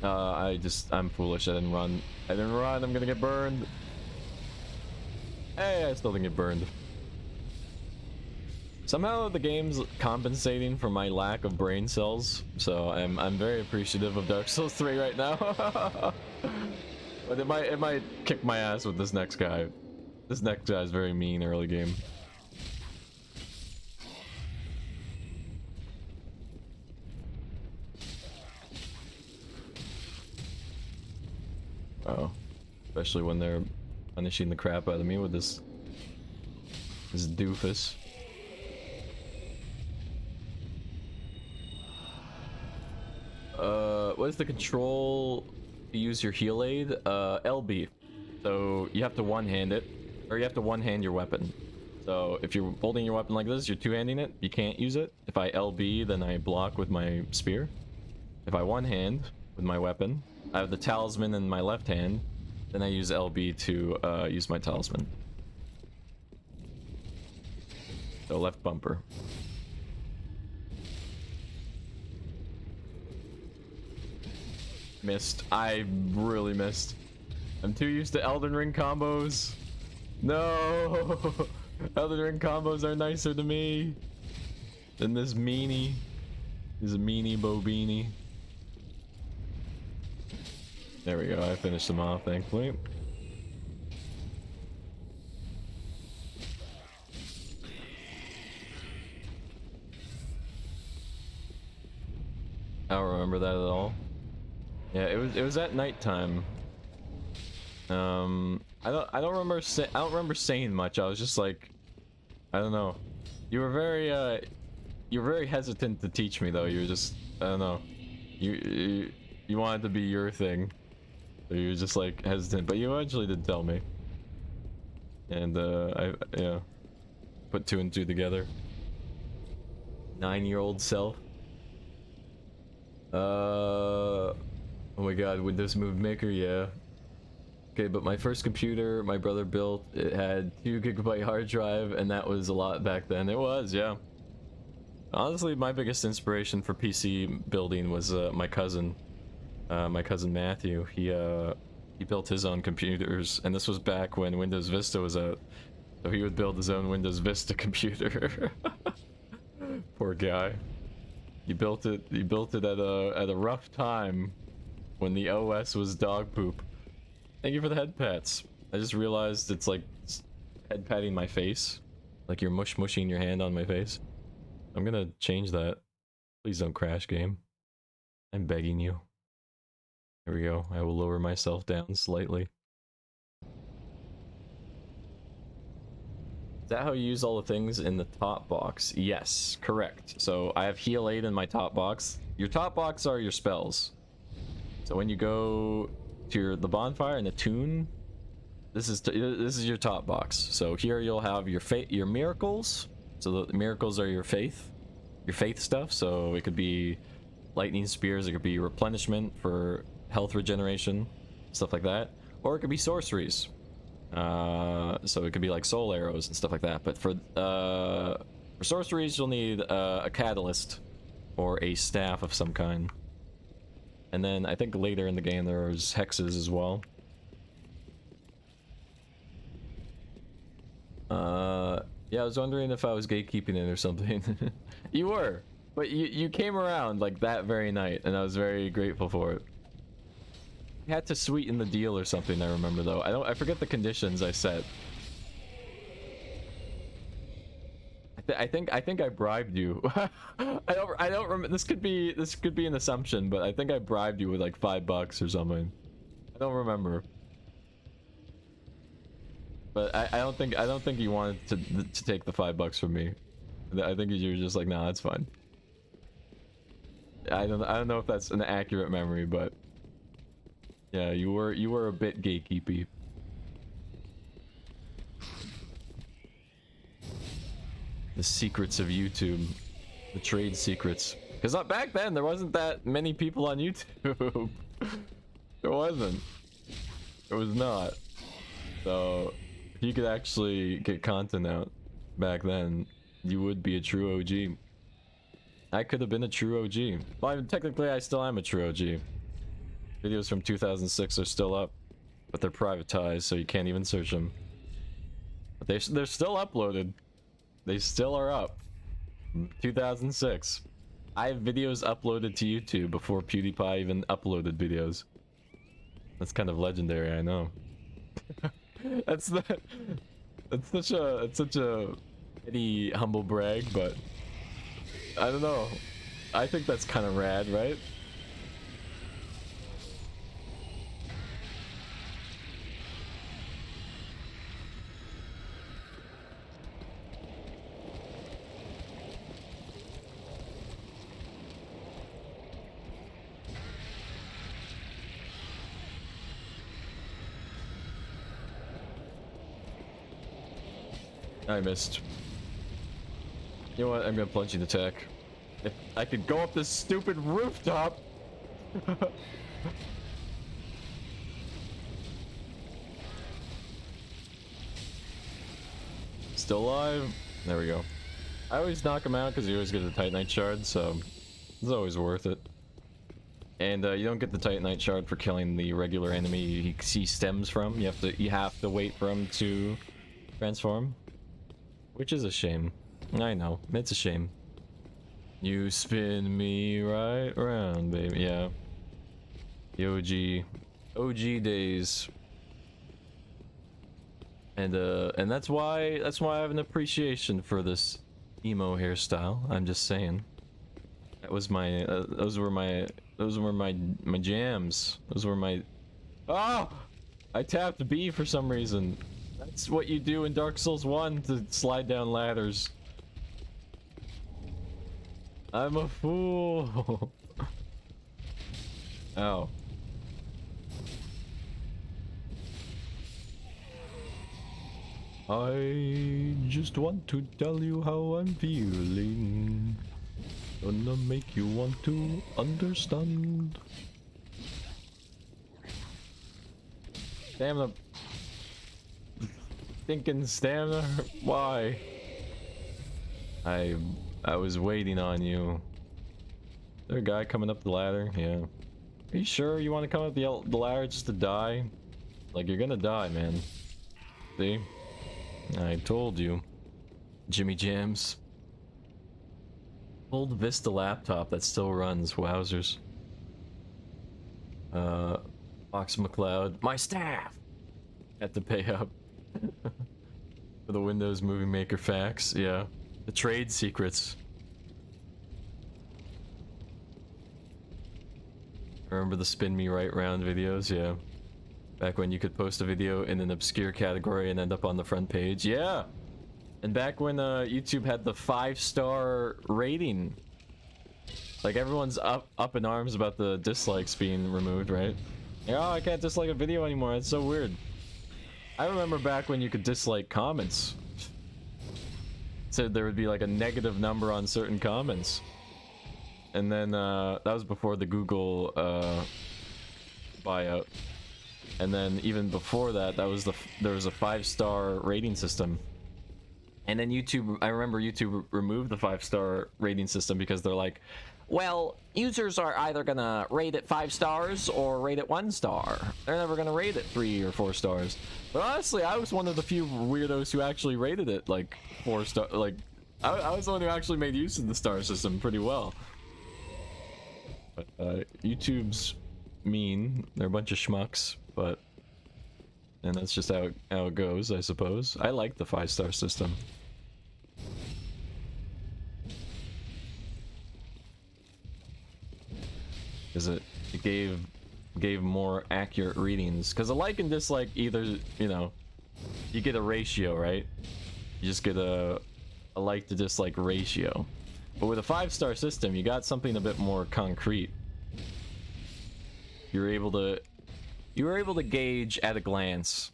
I'm foolish. I didn't run. I'm gonna get burned. Hey, I still didn't get burned. Somehow the game's compensating for my lack of brain cells, so I'm very appreciative of Dark Souls 3 right now. But it might kick my ass with this next guy. This next guy is very mean early game. Oh, especially when they're punishing the crap out of me with this doofus. What is the control to use your heal aid? LB. So you have to one-hand it, or you have to one-hand your weapon. So if you're holding your weapon like this, you're two-handing it, you can't use it. If I LB, then I block with my spear. If I one-hand with my weapon, I have the talisman in my left hand, then I use LB to use my talisman. So left bumper. Missed. I really missed. I'm too used to Elden Ring combos. No! Elden Ring combos are nicer to me than this meanie. This meanie bobini. There we go. I finished them off, thankfully. I don't remember that at all. Yeah, it was at nighttime. I don't remember saying much. I was just like, I don't know. You were very hesitant to teach me though. You were just, I don't know. You wanted to be your thing. So you were just like hesitant, but you eventually did tell me. And yeah, put two and two together. 9-year-old self. Oh my god, Windows Movie Maker, yeah. Okay, but my first computer my brother built, it had 2 GB hard drive, and that was a lot back then. It was, yeah. Honestly, my biggest inspiration for PC building was my cousin Matthew. He built his own computers, and this was back when Windows Vista was out. So he would build his own Windows Vista computer. Poor guy. He built it at a rough time when the OS was dog poop. Thank you for the head pats. I just realized it's like head patting my face. Like you're mushing your hand on my face. I'm gonna change that. Please don't crash, game. I'm begging you. There we go. I will lower myself down slightly. Is that how you use all the things in the top box? Yes, correct. So I have heal aid in my top box. Your top box are your spells. So when you go to the bonfire and the tune, this is your top box. So here you'll have your miracles. So the miracles are your faith stuff. So it could be lightning spears, it could be replenishment for health regeneration, stuff like that, or it could be sorceries. So it could be like soul arrows and stuff like that. But for sorceries, you'll need a catalyst or a staff of some kind. And then I think later in the game there's hexes as well. Yeah, I was wondering if I was gatekeeping it or something. You were, but you came around like that very night, and I was very grateful for it. I had to sweeten the deal or something, I remember though. I forget the conditions I set. I think I bribed you. I don't remember. This could be an assumption, but I think I bribed you with like $5 or something. I don't remember. But I don't think you wanted to take the $5 from me. I think you were just like, nah, that's fine. I don't know if that's an accurate memory, but yeah, you were a bit gatekeepy. The secrets of YouTube, the trade secrets. Because back then there wasn't that many people on YouTube. There wasn't. There was not. So if you could actually get content out back then, you would be a true OG. I could have been a true OG. Well, technically I still am a true OG. Videos from 2006 are still up, but they're privatized, so you can't even search them. But they're still uploaded. They still are up. 2006. I have videos uploaded to YouTube before PewDiePie even uploaded videos. That's kind of legendary, I know. That's the it's such a petty humble brag, but I don't know. I think that's kind of rad, right? I missed. You know what? I'm gonna plunge into attack. If I could go up this stupid rooftop. Still alive. There we go. I always knock him out because you always get the Titanite shard, so it's always worth it. And you don't get the Titanite shard for killing the regular enemy he stems from. You have to wait for him to transform, which is a shame. I know, it's a shame. You spin me right round, baby. Yeah. The OG days. And that's why I have an appreciation for this emo hairstyle. I'm just saying. That was my those were my jams. Those were my. Oh! I tapped B for some reason. That's what you do in Dark Souls 1 to slide down ladders. I'm a fool. Ow. I just want to tell you how I'm feeling. Gonna make you want to understand. Stamina. Thinking stamina? Why? I was waiting on you. Is there a guy coming up the ladder? Yeah. Are you sure you want to come up the ladder just to die? Like, you're gonna die, man. See? I told you. Jimmy Jams. Old Vista laptop that still runs. Wowzers. Fox McCloud. My staff! Had to pay up. For the Windows Movie Maker facts. Yeah. The trade secrets. Remember the spin me right round videos? Yeah. Back when you could post a video in an obscure category and end up on the front page. Yeah! And back when YouTube had the 5-star rating. Like, everyone's up in arms about the dislikes being removed, right? Yeah, oh, I can't dislike a video anymore. It's so weird. I remember back when you could dislike comments. Said there would be like a negative number on certain comments. And then that was before the Google buyout. And then even before that, there was a 5-star rating system. And then YouTube, I remember YouTube removed the 5-star rating system because they're like, well, users are either gonna rate it 5 stars or rate it 1 star. They're never gonna rate it 3 or 4 stars. But honestly, I was one of the few weirdos who actually rated it like 4 star. Like, I was the one who actually made use of the star system pretty well. But YouTube's mean. They're a bunch of schmucks, but and that's just how it goes, I suppose. I like the 5-star system. Because it gave more accurate readings. Because a like and dislike either, you know, you get a ratio, right? You just get a like to dislike ratio. But with a 5-star system, you got something a bit more concrete. You were able to gauge at a glance,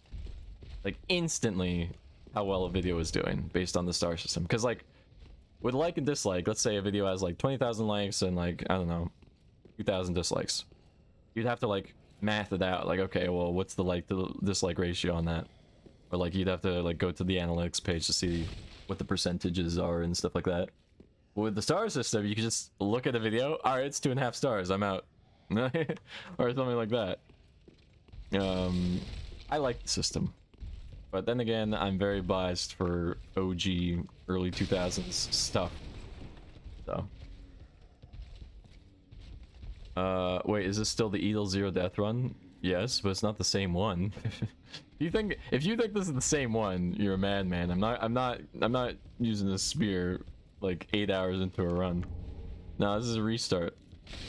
like instantly, how well a video is doing based on the star system. Because like with like and dislike, let's say a video has like 20,000 likes and like, I don't know, 2,000 dislikes. You'd have to like math it out. Like, okay, well, what's the like to dislike ratio on that? Or like you'd have to like go to the analytics page to see what the percentages are and stuff like that. With the star system, you can just look at a video. All right, it's 2.5 stars. I'm out. Or something like that. I like the system, but then again, I'm very biased for OG early 2000s stuff. So, wait, is this still the Edel Zero Death Run? Yes, but it's not the same one. If you think this is the same one, you're a madman. I'm not using this spear like 8 hours into a run. No, this is a restart.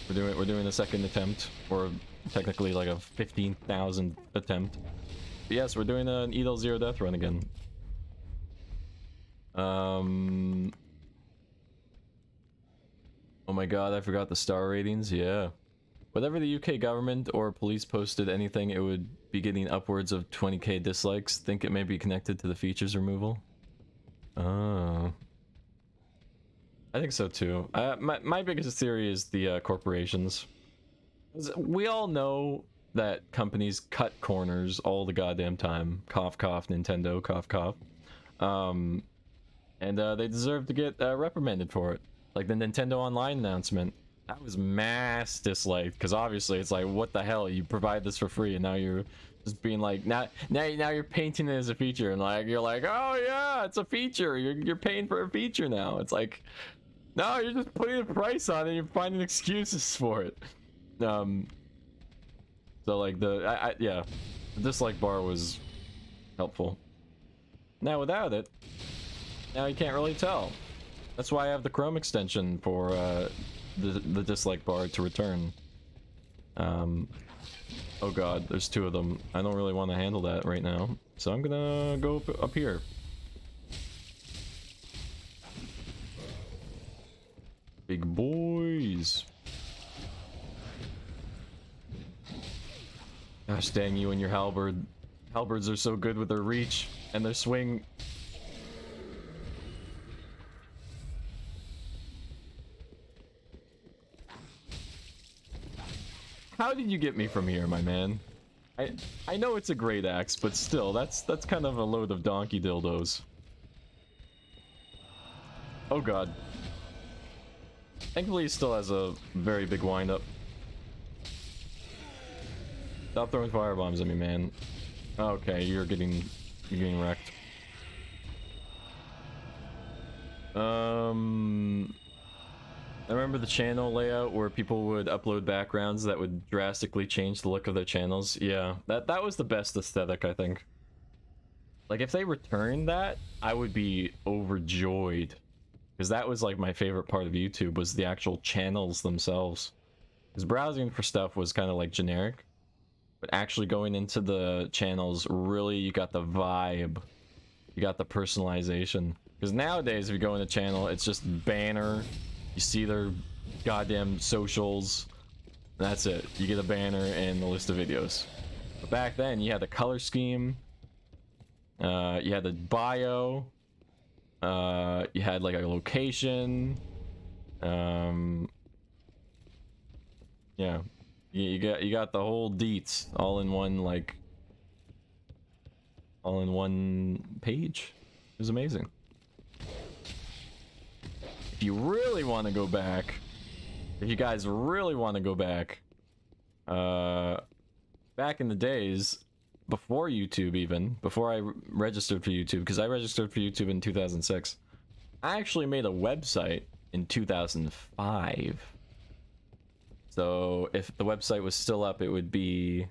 We're doing a second attempt, or technically like a 15,000 attempt. But yes, we're doing an Edel Zero Death run again. Oh my god, I forgot the star ratings. Yeah. Whatever the UK government or police posted anything, it would be getting upwards of 20k dislikes. Think it may be connected to the features removal. Oh. I think so too. My biggest theory is the corporations. We all know that companies cut corners all the goddamn time. Cough, cough, Nintendo, cough, cough. And they deserve to get reprimanded for it. Like the Nintendo Online announcement. That was mass disliked, because obviously it's like, what the hell, you provide this for free and now you're just being like, now you're painting it as a feature, and like you're like, oh yeah, it's a feature, you're paying for a feature now. It's like, no, you're just putting a price on it and you're finding excuses for it. So like yeah, the dislike bar was helpful. Now without it, now you can't really tell. That's why I have the Chrome extension for the dislike bar to return. Oh god, there's two of them. I don't really want to handle that right now, so I'm gonna go up here. Big boys. Gosh dang, you and your halberd. Halberds are so good with their reach and their swing. How did you get me from here, my man? I know it's a great axe, but still, that's kind of a load of donkey dildos. Oh god. Thankfully, he still has a very big windup. Stop throwing firebombs at me, man. Okay, you're getting wrecked. I remember the channel layout where people would upload backgrounds that would drastically change the look of their channels. Yeah, that was the best aesthetic, I think. Like, if they returned that, I would be overjoyed. Because that was, like, my favorite part of YouTube, was the actual channels themselves. Because browsing for stuff was kind of, like, generic. But actually going into the channels, really, you got the vibe. You got the personalization. Because nowadays, if you go in a channel, it's just banner. You see their goddamn socials. That's it. You get a banner and a list of videos. But back then, you had the color scheme. You had the bio. You had like a location. Yeah. You got the whole deets all in one, like, all in one page. It was amazing. If you really want to go back, if you guys really want to go back, back in the days, before YouTube even, before I registered for YouTube, because I registered for YouTube in 2006, I actually made a website in 2005. So if the website was still up, it would be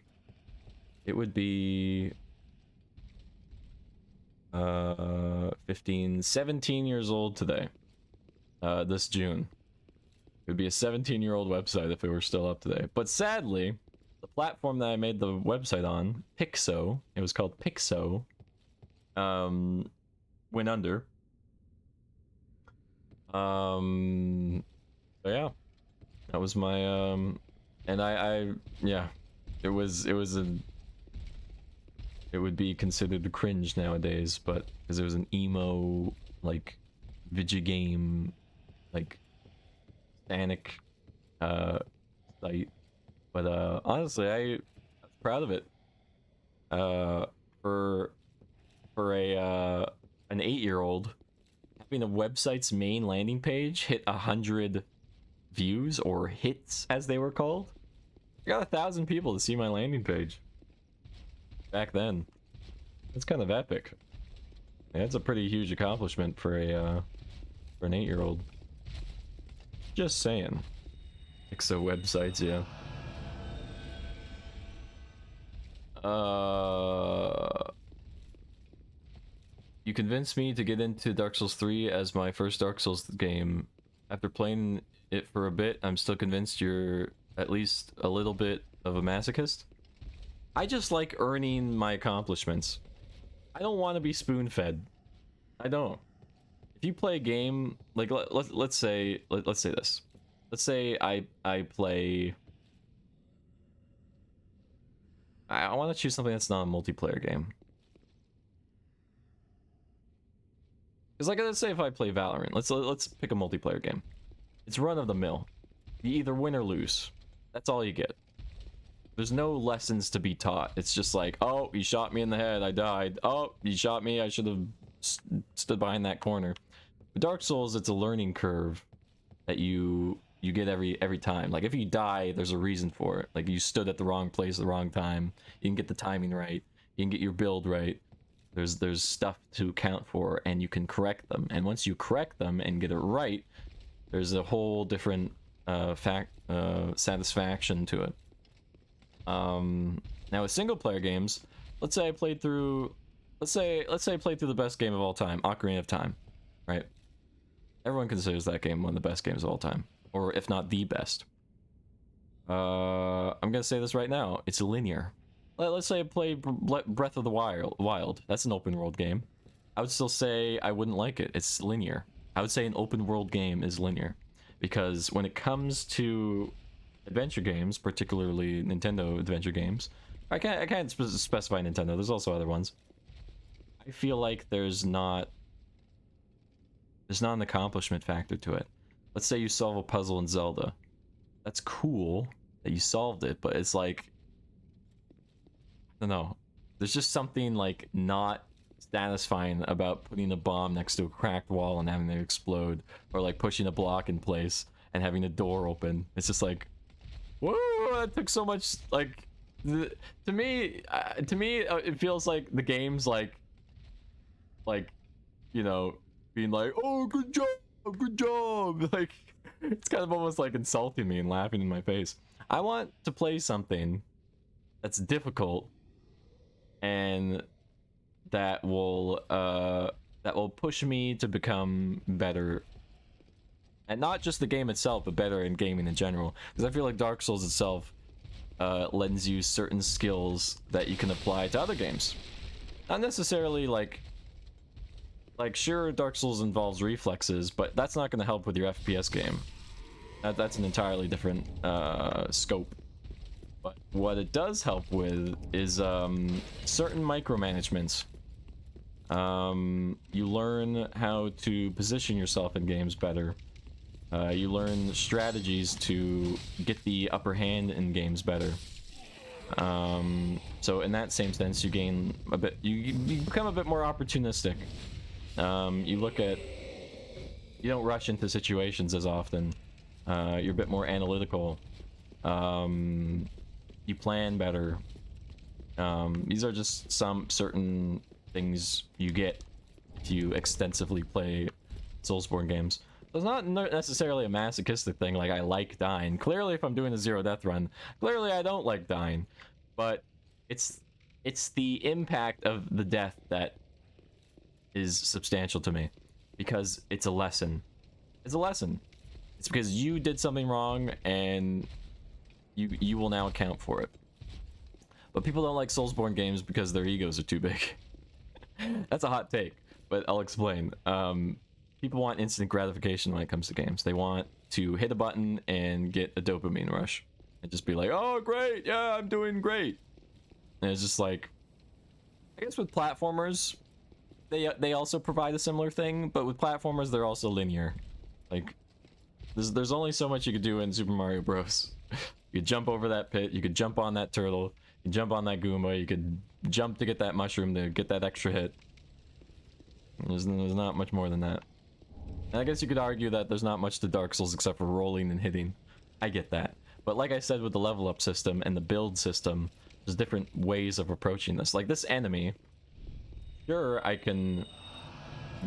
17 years old today. This June. It would be a 17-year-old website if it were still up today. But sadly, the platform that I made the website on, Pixo, it was called Pixo, went under. So yeah, that was my and yeah, it would be considered cringe nowadays, but because it was an emo, like, video game, like, Sanic site. But honestly, I'm proud of it. For a an 8-year-old, having a website's main landing page hit 100 views, or hits as they were called. I got 1,000 people to see my landing page back then. It's kind of epic. That's a pretty huge accomplishment for an 8-year-old. Just saying. Pixo websites, yeah. You convinced me to get into Dark Souls 3 as my first Dark Souls game. After playing it for a bit, I'm still convinced you're at least a little bit of a masochist. I just like earning my accomplishments. I don't want to be spoon-fed. I don't. If you play a game, like let's say this. Let's say I play. I want to choose something that's not a multiplayer game. Because like let's say if I play Valorant, let's pick a multiplayer game. It's run of the mill. You either win or lose. That's all you get. There's no lessons to be taught. It's just like, oh, you shot me in the head, I died. Oh, you shot me, I should have stood behind that corner. With Dark Souls, it's a learning curve that you get every time. Like if you die, there's a reason for it. Like you stood at the wrong place at the wrong time. You can get the timing right. You can get your build right. There's stuff to account for, and you can correct them. And once you correct them and get it right, there's a whole different satisfaction to it. Now with single player games, let's say I played through the best game of all time, Ocarina of Time, right? Everyone considers that game one of the best games of all time, or if not the best. I'm gonna say this right now, it's linear. Let's say I played Breath of the Wild. That's an open world game. I would still say I wouldn't like it. It's linear. I would say an open world game is linear, because when it comes to adventure games, particularly Nintendo adventure games, I can't specify Nintendo. There's also other ones. I feel like there's not an accomplishment factor to it. Let's say you solve a puzzle in Zelda. That's cool that you solved it, but it's like, I don't know. There's just something like not satisfying about putting a bomb next to a cracked wall and having it explode, or like pushing a block in place and having a door open. It's just like, whoa, that took so much. Like, to me, it feels like the game's like, you know, being like, oh, good job. Like, it's kind of almost like insulting me and laughing in my face. I want to play something that's difficult and that will push me to become better, and not just the game itself, but better in gaming in general. Because I feel like Dark Souls itself lends you certain skills that you can apply to other games. Not necessarily like sure, Dark Souls involves reflexes, but that's not going to help with your FPS game. That's an entirely different scope. But what it does help with is certain micromanagements. You learn how to position yourself in games better. You learn strategies to get the upper hand in games better. So in that same sense, you gain a bit. You become a bit more opportunistic. You don't rush into situations as often. You're a bit more analytical. You plan better. These are just some certain things you get if you extensively play Soulsborne games. So it's not necessarily a masochistic thing, like I like dying. Clearly, if I'm doing a zero death run, clearly I don't like dying. But it's the impact of the death that is substantial to me, because it's a lesson. It's a lesson. It's because you did something wrong, and you will now account for it. But people don't like Soulsborne games because their egos are too big. That's a hot take, but I'll explain. People want instant gratification when it comes to games. They want to hit a button and get a dopamine rush and just be like, oh great, yeah, I'm doing great. And it's just like, I guess with platformers, they also provide a similar thing, but with platformers they're also linear. Like, there's only so much you could do in Super Mario Bros. You could jump over that pit, you could jump on that turtle, you could jump on that Goomba, you could jump to get that mushroom to get that extra hit. There's not much more than that. And I guess you could argue that there's not much to Dark Souls except for rolling and hitting. I get that. But like I said, with the level up system and the build system, there's different ways of approaching this. Like this enemy, sure, I can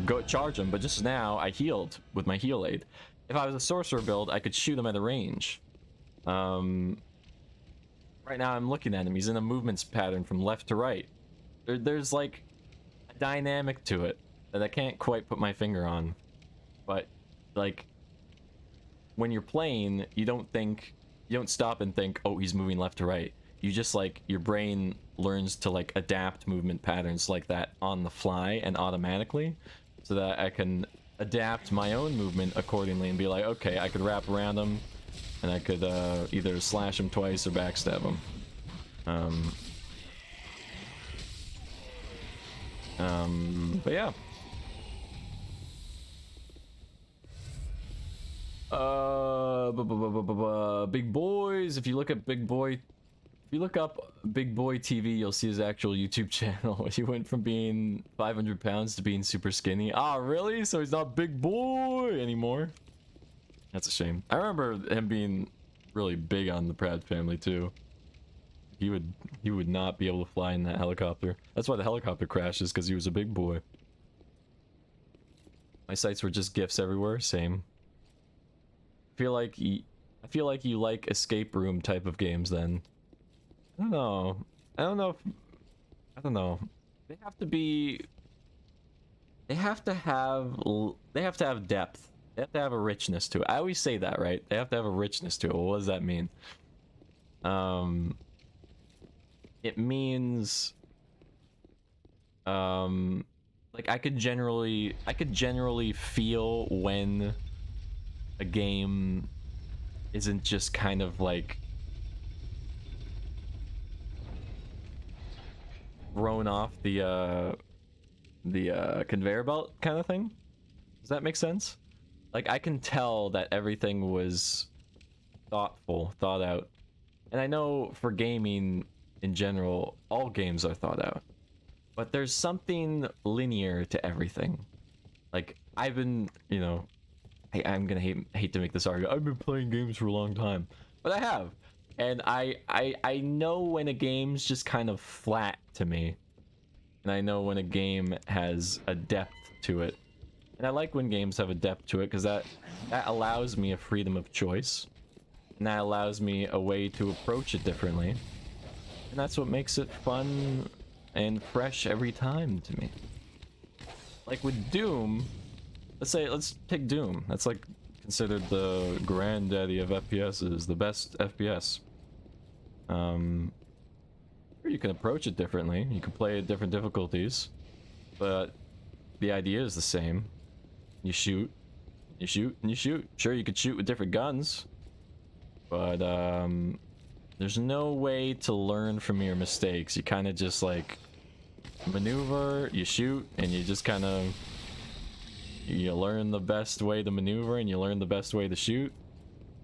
go charge him, but just now I healed with my heal aid. If I was a sorcerer build, I could shoot him at a range. Right now I'm looking at him. He's in a movements pattern from left to right. There's like a dynamic to it that I can't quite put my finger on. But like when you're playing, you don't stop and think, oh, he's moving left to right. You just like, your brain learns to like adapt movement patterns like that on the fly and automatically, so that I can adapt my own movement accordingly and be like, okay, I could wrap around him and I could either slash him twice or backstab him. But yeah. Big boys. If you look at Big Boy, if you look up Big Boy TV, you'll see his actual YouTube channel. He went from being 500 pounds to being super skinny. Ah, really? So he's not Big Boy anymore. That's a shame. I remember him being really big on the Pratt family too. He would not be able to fly in that helicopter. That's why the helicopter crashes, because he was a big boy. My sights were just GIFs everywhere. Same. I feel like you like escape room type of games then. I don't know. I don't know. They have to be. They have to have depth. They have to have a richness to it. I always say that, right? They have to have a richness to it. Well, what does that mean? It means, like I could generally feel when a game isn't just kind of like thrown off the conveyor belt kind of thing. Does that make sense? Like I can tell that everything was thoughtful, thought out. And I know for gaming in general, all games are thought out. But there's something linear to everything. Like I've been, you know, I'm gonna hate to make this argument. I've been playing games for a long time, but I have, and I know when a game's just kind of flat to me, and I know when a game has a depth to it, and I like when games have a depth to it because that allows me a freedom of choice, and that allows me a way to approach it differently, and that's what makes it fun and fresh every time to me. Like with Doom. Let's take Doom. That's like considered the granddaddy of FPSs, the best FPS. You can approach it differently. You can play at different difficulties, but the idea is the same. You shoot, you shoot, and you shoot. Sure, you could shoot with different guns, but there's no way to learn from your mistakes. You kind of just like maneuver, you shoot, and you just kind of. You learn the best way to maneuver and you learn the best way to shoot.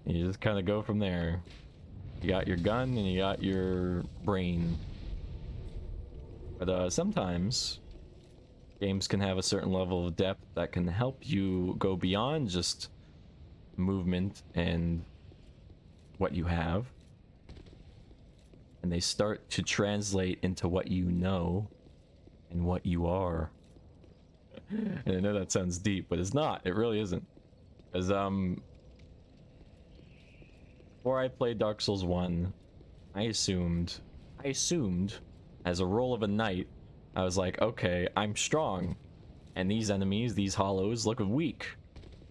And you just kind of go from there. You got your gun and you got your brain. But sometimes games can have a certain level of depth that can help you go beyond just movement and what you have. And they start to translate into what you know and what you are. And I know that sounds deep, but it's not. It really isn't. Because before I played Dark Souls 1, I assumed as a role of a knight, I was like, okay, I'm strong, and these enemies, these hollows, look weak.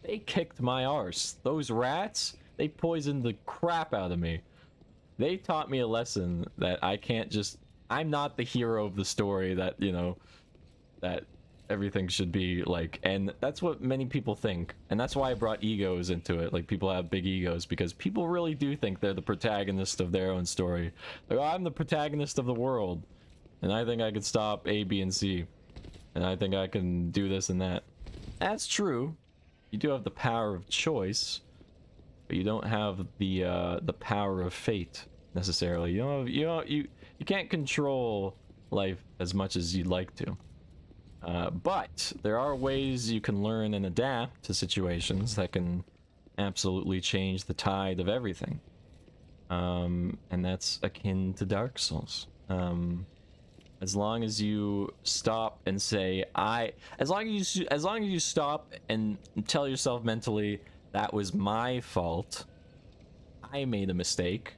They kicked my arse. Those rats, they poisoned the crap out of me. They taught me a lesson that I can't just. I'm not the hero of the story that, you know, that everything should be like, and that's what many people think, and that's why I brought egos into it. Like, people have big egos because people really do think they're the protagonist of their own story. Like, oh, I'm the protagonist of the world, and I think I could stop A, B, and C, and I think I can do this and that. That's true. You do have the power of choice, but you don't have the power of fate necessarily. You can't control life as much as you'd like to. But there are ways you can learn and adapt to situations that can absolutely change the tide of everything. And that's akin to Dark Souls. As long as you stop and say, as long as you stop and tell yourself mentally, that was my fault, I made a mistake,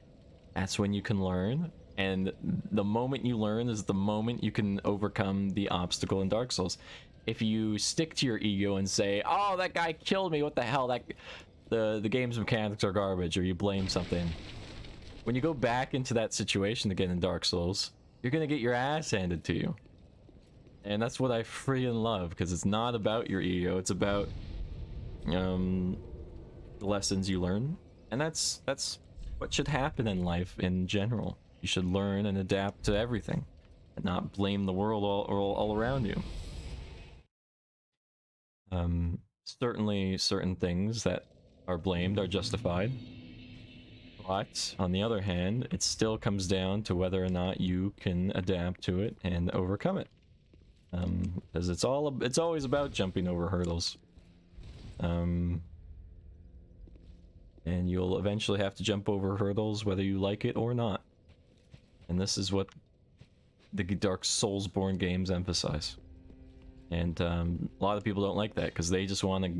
that's when you can learn. And the moment you learn is the moment you can overcome the obstacle in Dark Souls. If you stick to your ego and say, oh, that guy killed me, what the hell, the game's mechanics are garbage, or you blame something, when you go back into that situation again in Dark Souls, you're gonna get your ass handed to you. And that's what I freaking love, because it's not about your ego, it's about the lessons you learn. And that's what should happen in life in general. You should learn and adapt to everything and not blame the world all around you. Certainly certain things that are blamed are justified, but on the other hand, it still comes down to whether or not you can adapt to it and overcome it. Because it's always about jumping over hurdles. And you'll eventually have to jump over hurdles whether you like it or not. And this is what the Dark Soulsborne games emphasize. And a lot of people don't like that because they just want to...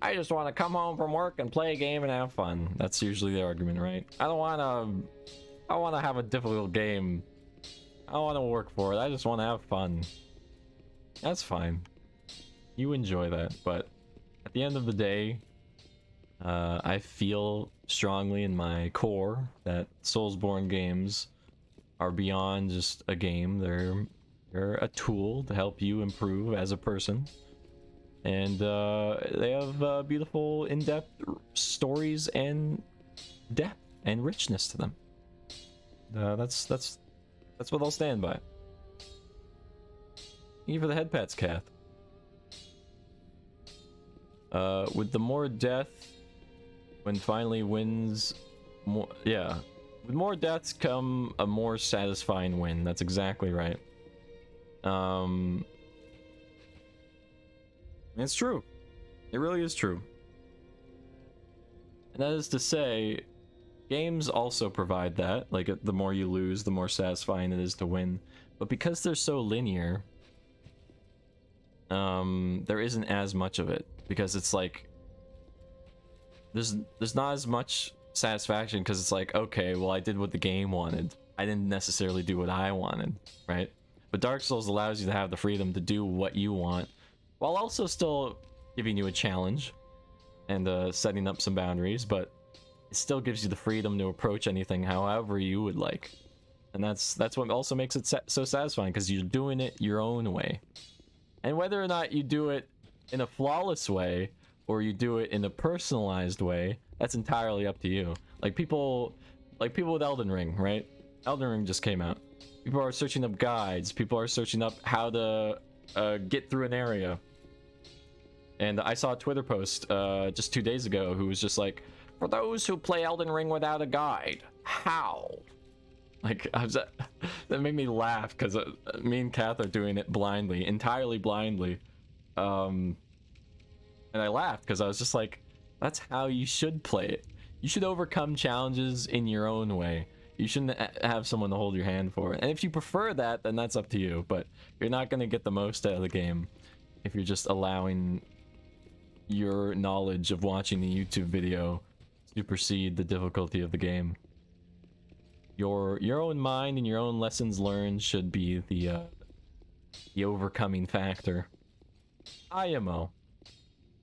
I just want to come home from work and play a game and have fun. That's usually the argument, right? I want to have a difficult game. I don't want to work for it. I just want to have fun. That's fine. You enjoy that, but at the end of the day, I feel strongly in my core that Soulsborne games are beyond just a game. They're a tool to help you improve as a person, and they have beautiful, in-depth stories and depth and richness to them. That's what I'll stand by. Thank you for the head pats, Kath. With the more death, when finally wins, more, yeah. With more deaths come a more satisfying win. That's exactly right. It's true. It really is true. And that is to say, games also provide that. Like, the more you lose, the more satisfying it is to win. But because they're so linear, there isn't as much of it. Because it's like, there's not as much satisfaction because it's like, okay, well, I did what the game wanted. I didn't necessarily do what I wanted, right? But Dark Souls allows you to have the freedom to do what you want, while also still giving you a challenge and setting up some boundaries, but it still gives you the freedom to approach anything however you would like. And that's what also makes it so satisfying, because you're doing it your own way. And whether or not you do it in a flawless way, or you do it in a personalized way, that's entirely up to you. Like people with Elden Ring, right? Elden Ring just came out. People are searching up guides. People are searching up how to get through an area. And I saw a Twitter post just 2 days ago who was just like, for those who play Elden Ring without a guide, how? Like, that made me laugh because me and Kath are doing it blindly, entirely blindly. And I laughed because I was just like, that's how you should play it. You should overcome challenges in your own way. You shouldn't have someone to hold your hand for it. And if you prefer that, then that's up to you. But you're not going to get the most out of the game if you're just allowing your knowledge of watching the YouTube video supersede the difficulty of the game. Your own mind and your own lessons learned should be the overcoming factor. IMO.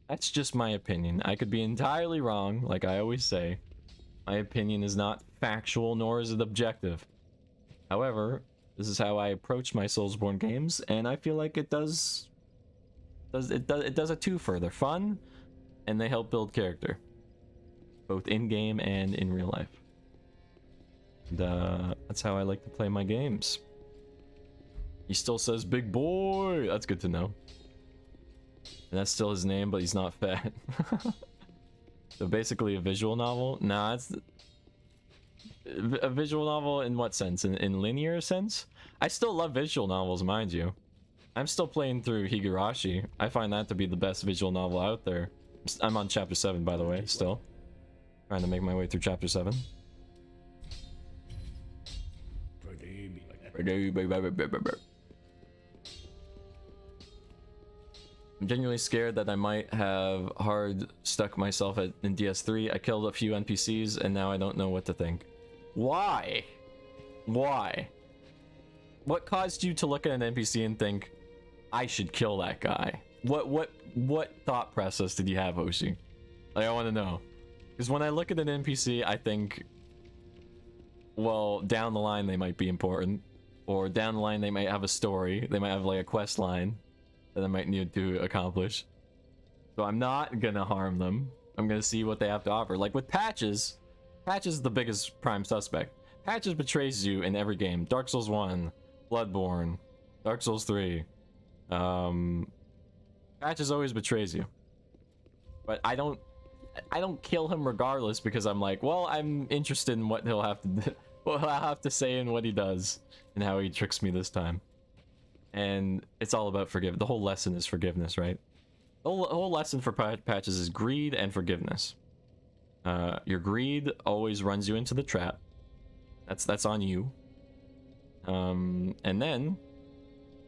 That's just my opinion. I could be entirely wrong, like I always say. My opinion is not factual, nor is it objective. However, this is how I approach my Soulsborne games, and I feel like it does a twofer. They're fun, and they help build character, both in game and in real life. And that's how I like to play my games. He still says "big boy." That's good to know. And that's still his name, but he's not fat. So basically a visual novel? Nah, it's a visual novel in what sense? In linear sense? I still love visual novels, mind you. I'm still playing through Higurashi. I find that to be the best visual novel out there. I'm on chapter 7, by the way, still. Trying to make my way through chapter 7. I'm genuinely scared that I might have hard stuck myself in DS3. I killed a few NPCs and now I don't know what to think. Why? Why? What caused you to look at an NPC and think, I should kill that guy? What thought process did you have, Hoshi? Like, I want to know. Because when I look at an NPC, I think, well, down the line they might be important. Or down the line they might have a story. They might have like a quest line that I might need to accomplish. So I'm not gonna harm them. I'm gonna see what they have to offer. Like with Patches, Patches is the biggest prime suspect. Patches betrays you in every game. Dark Souls 1, Bloodborne, Dark Souls 3. Patches always betrays you. But I don't kill him regardless because I'm like, well, I'm interested in what he'll have to do, what he'll have to say and what he does and how he tricks me this time. And it's all about forgiveness. The whole lesson is forgiveness, right? The whole lesson for Patches is greed and forgiveness. Your greed always runs you into the trap. That's on you. And then,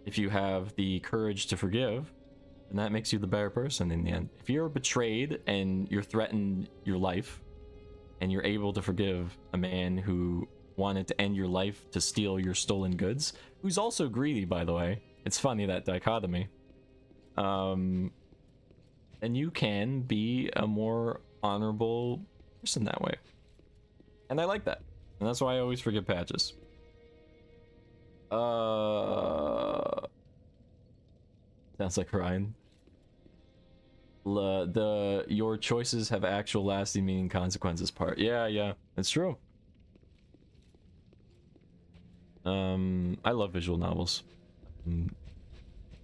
if you have the courage to forgive, then that makes you the better person in the end. If you're betrayed and you're threatened your life, and you're able to forgive a man who wanted to end your life to steal your stolen goods, who's also greedy, by the way. It's funny, that dichotomy. Then you can be a more honorable person that way. And I like that. And that's why I always forgive Patches. Sounds like Ryan. Your choices have actual lasting meaning consequences part. Yeah, it's true. I love visual novels.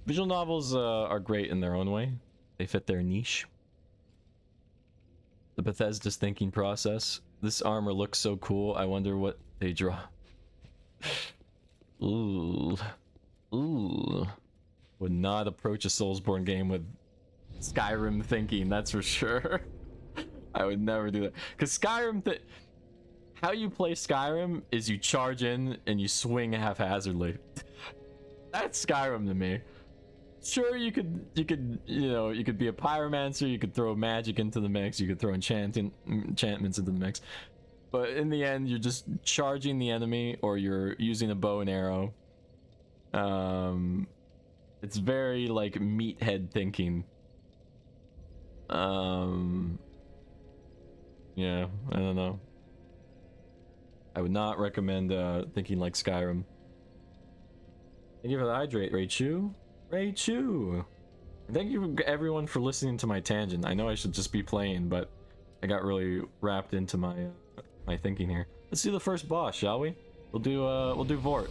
Visual novels are great in their own way. They fit their niche. The Bethesda's thinking process. This armor looks so cool. I wonder what they draw. Ooh. Would not approach a Soulsborne game with Skyrim thinking, that's for sure. I would never do that. Because Skyrim, how you play Skyrim is you charge in and you swing haphazardly. That's Skyrim to me. Sure, you could be a pyromancer, you could throw magic into the mix, you could throw enchantments into the mix. But in the end, you're just charging the enemy or you're using a bow and arrow. It's very like meathead thinking. Yeah, I don't know. I would not recommend thinking like Skyrim. Thank you for the hydrate, Raichu. Raichu! Thank you everyone for listening to my tangent. I know I should just be playing, but I got really wrapped into my my thinking here. Let's do the first boss, shall we? We'll do Vort.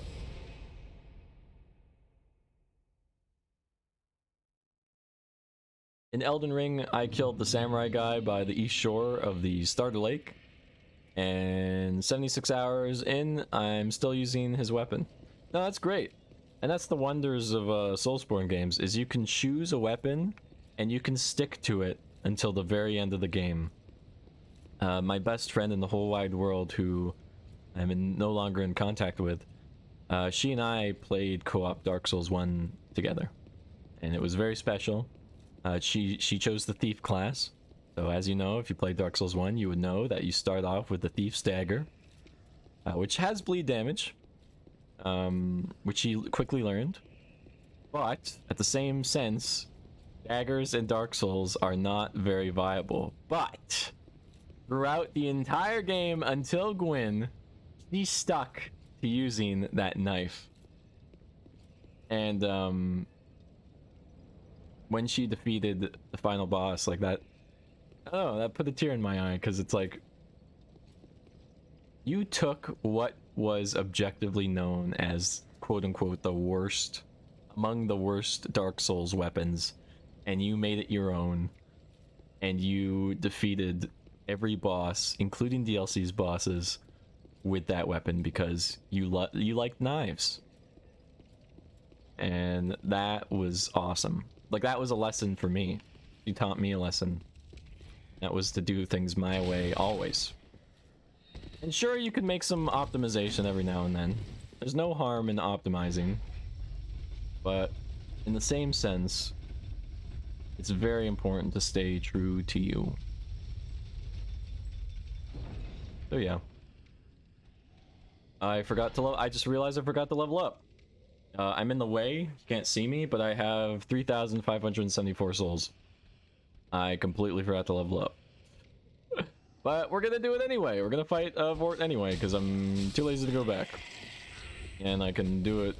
In Elden Ring, I killed the samurai guy by the east shore of the Starter Lake, and 76 hours in, I'm still using his weapon. No, that's great. And that's the wonders of Soulsborne games, is you can choose a weapon and you can stick to it until the very end of the game. My best friend in the whole wide world, who I'm no longer in contact with, she and I played co-op Dark Souls 1 together, and it was very special. She chose the Thief class, so as you know, if you play Dark Souls 1, you would know that you start off with the Thief's Dagger, which has bleed damage, which she quickly learned. But at the same sense, daggers in Dark Souls are not very viable. But throughout the entire game until Gwyn, she stuck to using that knife. And when she defeated the final boss, like that, oh, that put a tear in my eye, because it's like, you took what was objectively known as quote-unquote the worst, among the worst Dark Souls weapons, and you made it your own, and you defeated every boss, including DLC's bosses, with that weapon because you liked knives. And that was awesome. Like, that was a lesson for me. You taught me a lesson. That was to do things my way, always. And sure, you could make some optimization every now and then. There's no harm in optimizing. But in the same sense, it's very important to stay true to you. So yeah. I just realized I forgot to level up. I'm in the way, you can't see me, but I have 3,574 souls. I completely forgot to level up. But we're gonna do it anyway. We're gonna fight Vort anyway, because I'm too lazy to go back. And I can do it.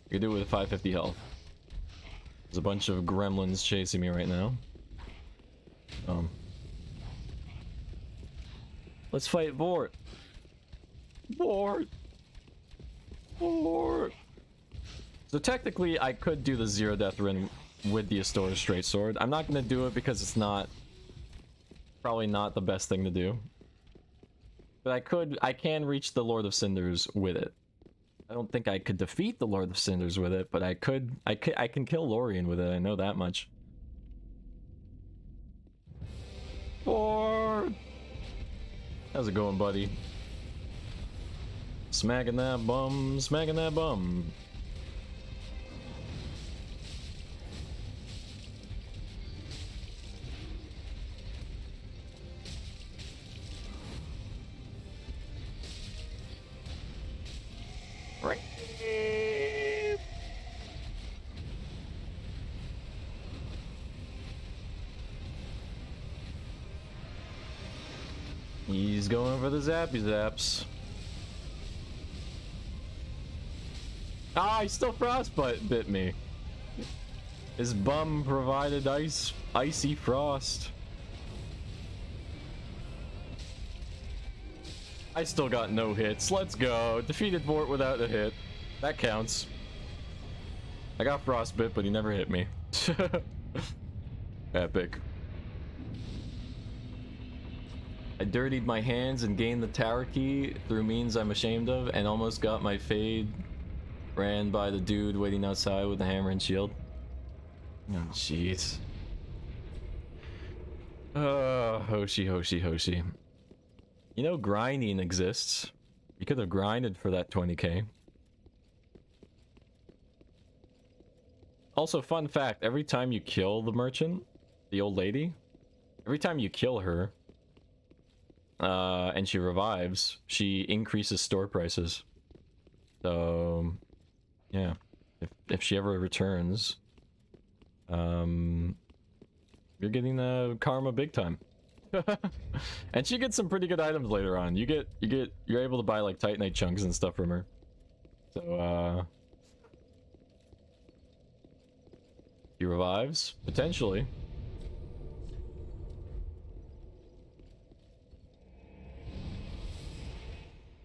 I can do it with 550 health. There's a bunch of gremlins chasing me right now. Let's fight Vort. Vort. Vort. So technically, I could do the 0 death run with the Astora straight sword. I'm not gonna do it because it's probably not the best thing to do. But I can reach the Lord of Cinders with it. I don't think I could defeat the Lord of Cinders with it, but I can kill Lorien with it, I know that much. Vort! How's it going, buddy? Smacking that bum, smacking that bum. He's going for the zappy zaps. Ah, he still frostbite bit me. His bum provided icy frost. I still got no hits. Let's go. Defeated Vort without a hit. That counts. I got frostbit, but he never hit me. Epic. I dirtied my hands and gained the tower key through means I'm ashamed of, and almost got my fade. Ran by the dude waiting outside with the hammer and shield. Oh, jeez. Hoshi, Hoshi, Hoshi. You know grinding exists. You could have grinded for that 20k. Also, fun fact, every time you kill the merchant, the old lady, every time you kill her, and she revives, she increases store prices. So, yeah. If she ever returns, you're getting the karma big time. And she gets some pretty good items later on. You're able to buy like Titanite chunks and stuff from her. So he revives potentially.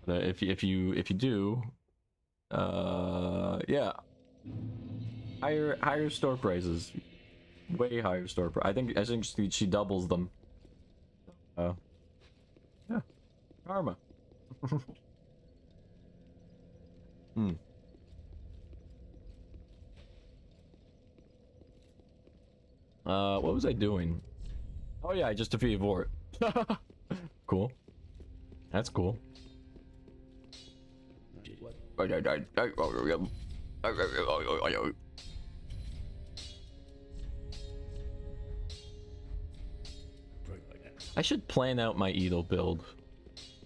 If you do, yeah, higher store prices, way higher store price. I think she doubles them. Yeah, karma. What was I doing? Oh yeah, I just defeated Vort. Cool. That's cool. I should plan out my Edo build.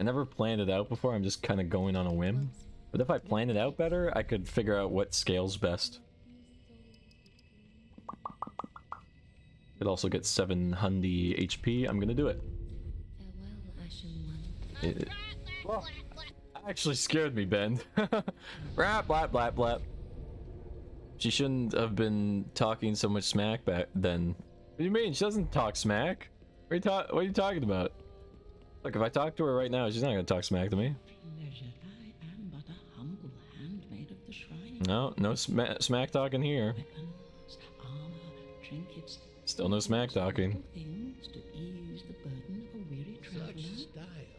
I never planned it out before, I'm just kind of going on a whim. But if I plan it out better, I could figure out what scales best. It also gets 700 HP, I'm gonna do it. Well, actually scared me, Ben. Rap, blap, blap, blap. She shouldn't have been talking so much smack back then. What do you mean? She doesn't talk smack. What are you talking about? Look, if I talk to her right now, she's not gonna talk smack to me. No smack talking here. Still no smack talking.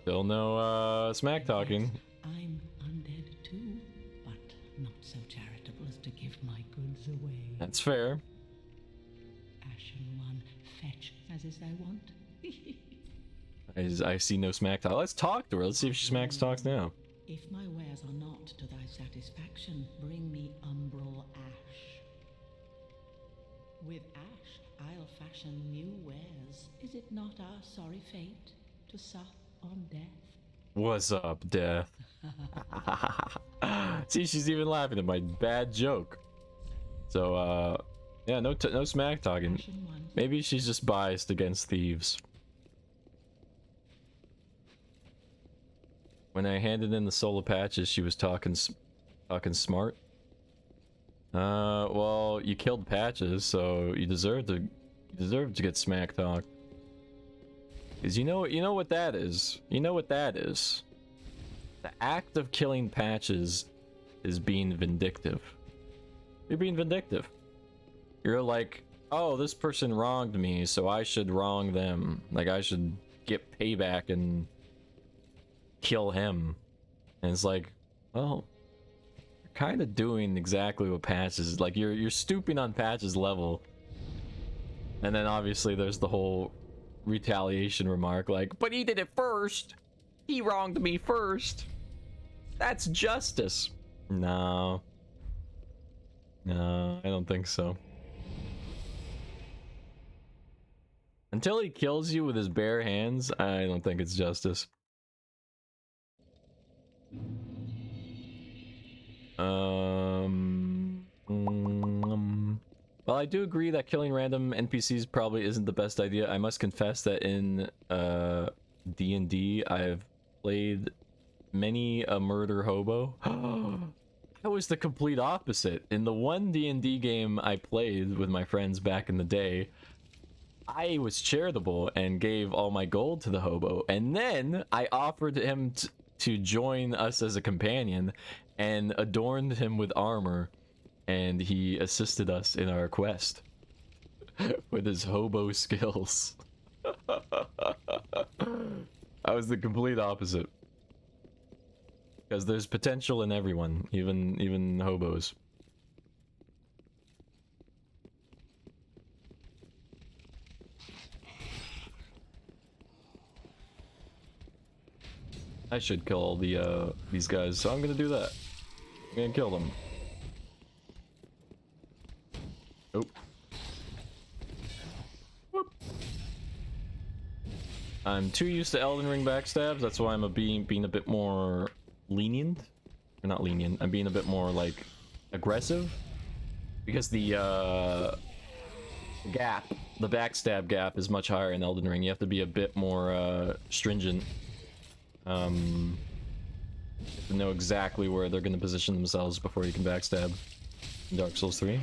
Still no smack talking. I'm undead too, but not so charitable as to give my goods away. That's fair. Ashen One, fetch as is thy want. I see no smack talk. Let's talk to her. Let's see if she smacks talks now. If my wares are not to thy satisfaction, bring me umbral ash. With ash, I'll fashion new wares. Is it not our sorry fate to sup on death? What's up, Death? See, she's even laughing at my bad joke. So, yeah, no smack talking. Maybe she's just biased against thieves. When I handed in the soul of patches, she was talking smart. Well, you killed patches, so you deserve to get smack talked. Cause you know what that is. You know what that is. The act of killing patches is being vindictive. You're being vindictive. You're like, oh, this person wronged me, so I should wrong them. Like, I should get payback and kill him. And it's like, well, you're kind of doing exactly what Patches, like, you're stooping on Patches' level. And then obviously there's the whole retaliation remark, like, but he did it first. He wronged me first. That's justice. No. No, I don't think so. Until he kills you with his bare hands, I don't think it's justice. Well, I do agree that killing random NPCs probably isn't the best idea. I must confess that in D&D, I've played many a murder hobo. That was the complete opposite. In the one D&D game I played with my friends back in the day, I was charitable and gave all my gold to the hobo, and then I offered him to join us as a companion and adorned him with armor, and he assisted us in our quest with his hobo skills. I was the complete opposite. Because there's potential in everyone, even hobos. I should kill all these guys, so I'm gonna do that. I'm gonna kill them. Oh. Whoop. I'm too used to Elden Ring backstabs, that's why I'm being a bit more lenient. Or not lenient, I'm being a bit more, like, aggressive. Because the gap, the backstab gap is much higher in Elden Ring. You have to be a bit more stringent. You have to know exactly where they're gonna position themselves before you can backstab in Dark Souls 3.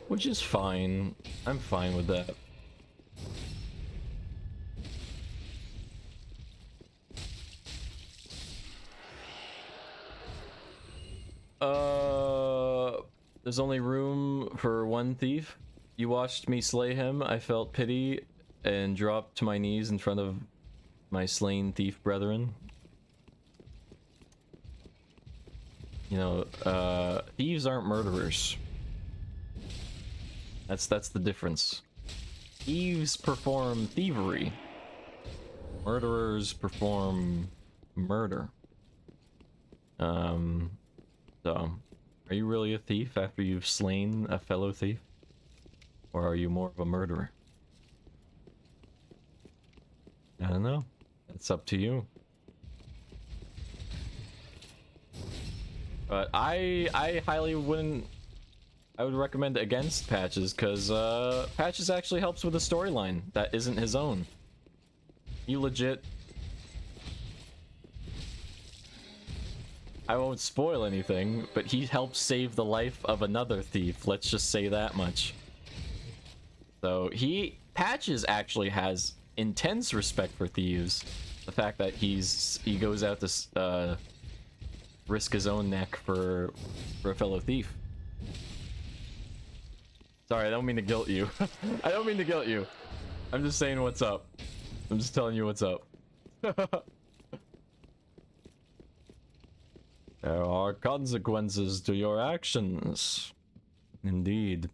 Which is fine. I'm fine with that. There's only room for one thief. You watched me slay him. I felt pity and dropped to my knees in front of my slain thief brethren. You know, thieves aren't murderers. That's the difference. Thieves perform thievery. Murderers perform murder. So, are you really a thief after you've slain a fellow thief? Or are you more of a murderer? I don't know. It's up to you. But I highly wouldn't... I would recommend against Patches, because Patches actually helps with a storyline that isn't his own. You legit... I won't spoil anything, but he helps save the life of another thief, let's just say that much. So Patches actually has intense respect for thieves. The fact that he goes out to risk his own neck for a fellow thief. Sorry, I don't mean to guilt you. I don't mean to guilt you. I'm just saying what's up. I'm just telling you what's up. There are consequences to your actions. Indeed.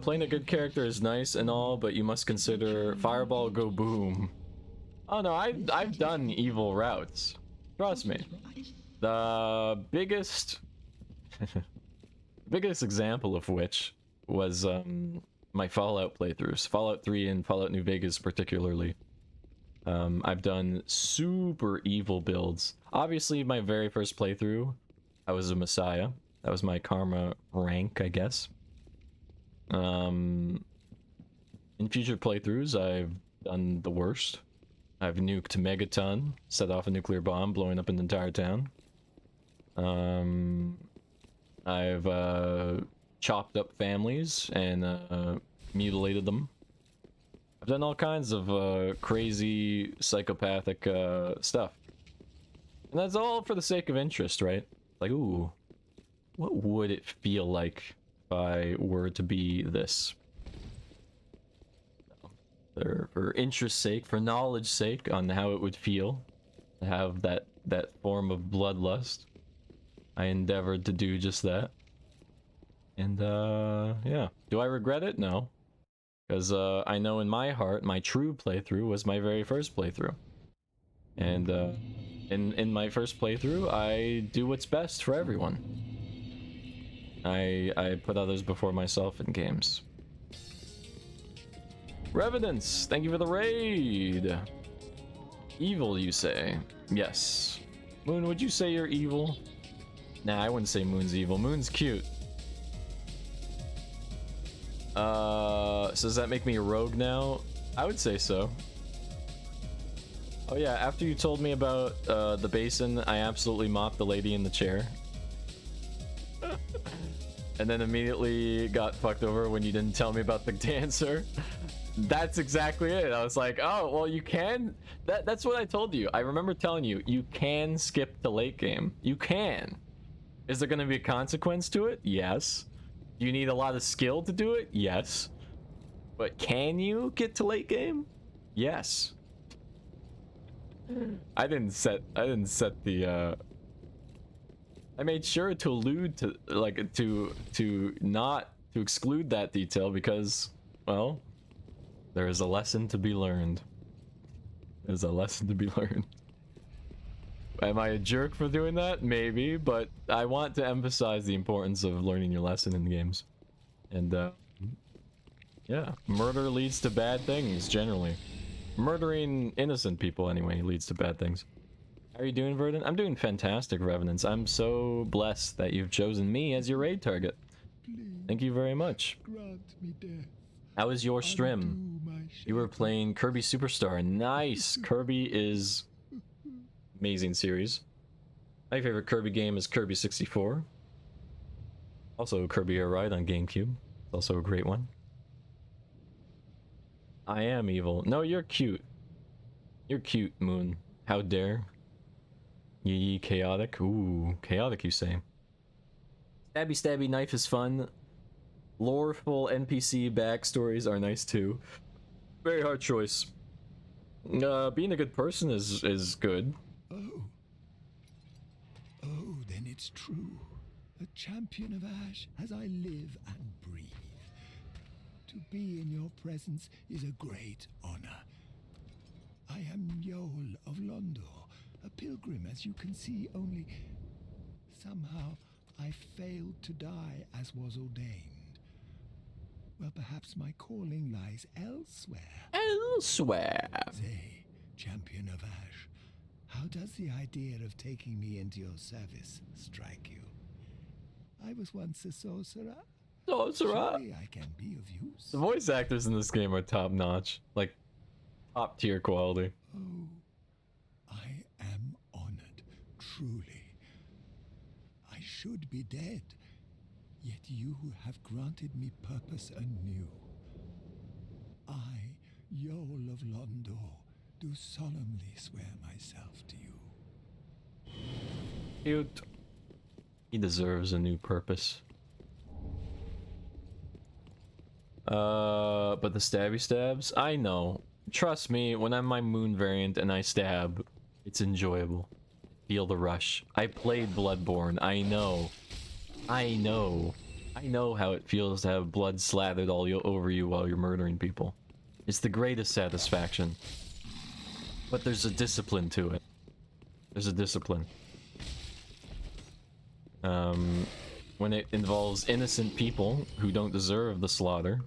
Playing a good character is nice and all, but you must consider fireball go boom. Oh no, I've done evil routes. Trust me. The biggest biggest example of which was my Fallout playthroughs, Fallout 3 and Fallout New Vegas particularly. I've done super evil builds. Obviously, my very first playthrough, I was a Messiah. That was my karma rank, I guess. In future playthroughs, I've done the worst. I've nuked Megaton, set off a nuclear bomb, blowing up an entire town. I've chopped up families and mutilated them. I've done all kinds of crazy psychopathic stuff. And that's all for the sake of interest, right? Like, ooh, what would it feel like if I were to be this? For interest's sake, for knowledge's sake, on how it would feel to have that form of bloodlust, I endeavored to do just that. And yeah, do I regret it? No, because I know in my heart my true playthrough was my very first playthrough, and in my first playthrough I do what's best for everyone. I put others before myself in games. Revenants, thank you for the raid. Evil, you say? Yes. Moon, would you say you're evil? Nah, I wouldn't say Moon's evil. Moon's cute. So does that make me a rogue now? I would say so. Oh yeah, after you told me about the basin, I absolutely mopped the lady in the chair. And then immediately got fucked over when you didn't tell me about the dancer. That's exactly it. I was like, oh, well, you can. That's what I told you. I remember telling you, you can skip the late game. You can. Is there going to be a consequence to it? Yes. Do you need a lot of skill to do it? Yes. But can you get to late game? Yes. I didn't set the I made sure to allude to, like, to not to exclude that detail because, well, there is a lesson to be learned. There's a lesson to be learned. Am I a jerk for doing that? Maybe, but I want to emphasize the importance of learning your lesson in games. And, yeah, murder leads to bad things, generally. Murdering innocent people, anyway, leads to bad things. How are you doing, Verdant? I'm doing fantastic, Revenants. I'm so blessed that you've chosen me as your raid target. Thank you very much. Grant me death. How was your stream? You were playing Kirby Superstar. Nice! Kirby is amazing series. My favorite Kirby game is Kirby 64. Also Kirby Air Ride on GameCube. It's also a great one. I am evil. No, you're cute. You're cute, Moon. How dare. Yee chaotic. Ooh, chaotic you say. Stabby stabby knife is fun. Loreful NPC backstories are nice too. Very hard choice. Being a good person is good. Oh, then it's true. A champion of Ash as I live and breathe. To be in your presence is a great honor. I am Yol of Londor, a pilgrim as you can see, only somehow I failed to die as was ordained. Well, perhaps my calling lies elsewhere. Elsewhere. Say, champion of Ash, how does the idea of taking me into your service strike you? I was once a sorcerer. Sorcerer. Surely I can be of use. The voice actors in this game are top notch, like top tier quality. Oh, I am honored, truly. I should be dead, yet you have granted me purpose anew. I, Yol of Londor, do solemnly swear myself to you. Cute. He deserves a new purpose. But the stabby stabs? I know. Trust me, when I'm my Moon variant and I stab, it's enjoyable. Feel the rush. I played Bloodborne. I know. I know how it feels to have blood slathered all over you while you're murdering people. It's the greatest satisfaction. But there's a discipline to it. There's a discipline. When it involves innocent people who don't deserve the slaughter,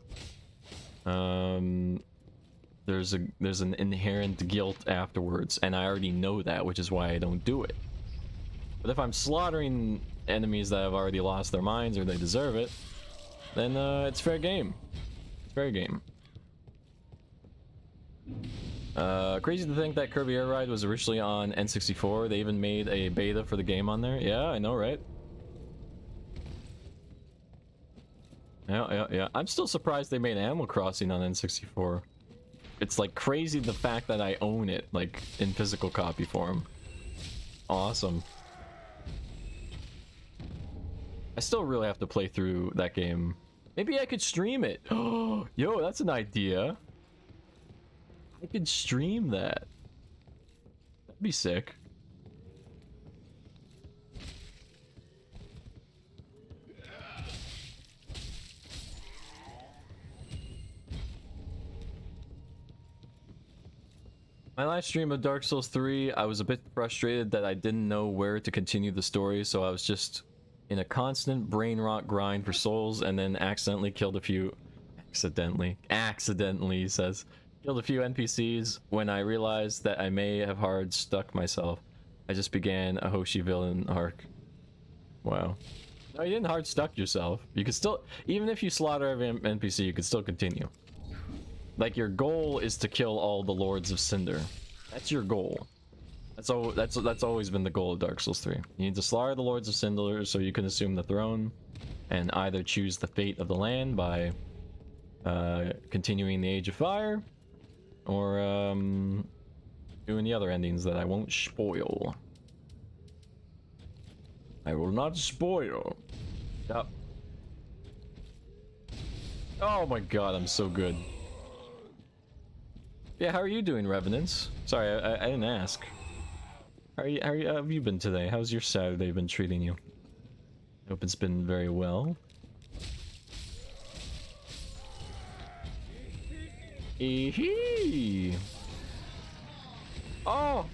there's an inherent guilt afterwards, and I already know that, which is why I don't do it. But if I'm slaughtering enemies that have already lost their minds or they deserve it, then it's fair game. It's fair game. Crazy to think that Kirby Air Ride was originally on N64. They even made a beta for the game on there. Yeah, I know, right? Yeah. I'm still surprised they made Animal Crossing on N64. It's like crazy the fact that I own it, like in physical copy form. Awesome. I still really have to play through that game. Maybe I could stream it. Oh, yo, that's an idea. I could stream that. That'd be sick. My last stream of Dark Souls 3, I was a bit frustrated that I didn't know where to continue the story, so I was just in a constant brain rot grind for souls, and then accidentally killed a few... Accidentally, he says. Killed a few NPCs. When I realized that I may have hard stuck myself, I just began a Hoshi villain arc. Wow. No, you didn't hard stuck yourself. You could still... Even if you slaughter every NPC, you could still continue. Like, your goal is to kill all the Lords of Cinder. That's your goal. That's always been the goal of Dark Souls 3. You need to slaughter the Lords of Cinder so you can assume the throne, and either choose the fate of the land by continuing the Age of Fire, or doing the other endings that I won't spoil. I will not spoil. Yep. Oh my god, I'm so good. Yeah, how are you doing, Revenants? Sorry, I didn't ask. How have you been today? How's your Saturday been treating you? Hope it's been very well. Eehee! Oh!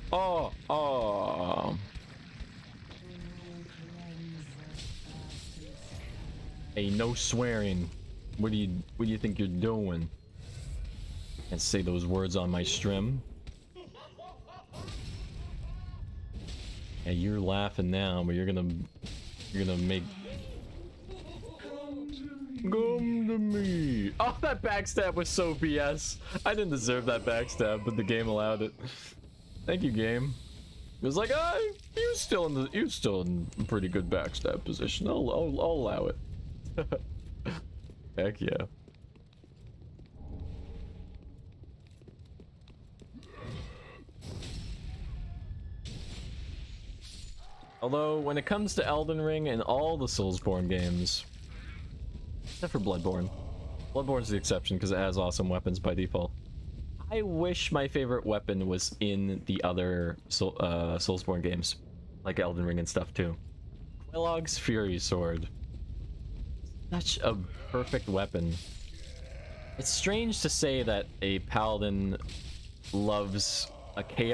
Hey, no swearing. What do you think you're doing? Can't say those words on my stream. Yeah, you're laughing now, but you're gonna make... Come to me. Oh, that backstab was so BS. I didn't deserve that backstab, but the game allowed it. Thank you, game. It was like, you're still in pretty good backstab position. I'll allow it. Heck yeah. Although, when it comes to Elden Ring and all the Soulsborne games, except for Bloodborne. Bloodborne's the exception because it has awesome weapons by default. I wish my favorite weapon was in the other Soulsborne games, like Elden Ring and stuff too. Quelog's Fury Sword. Such a perfect weapon. It's strange to say that a paladin loves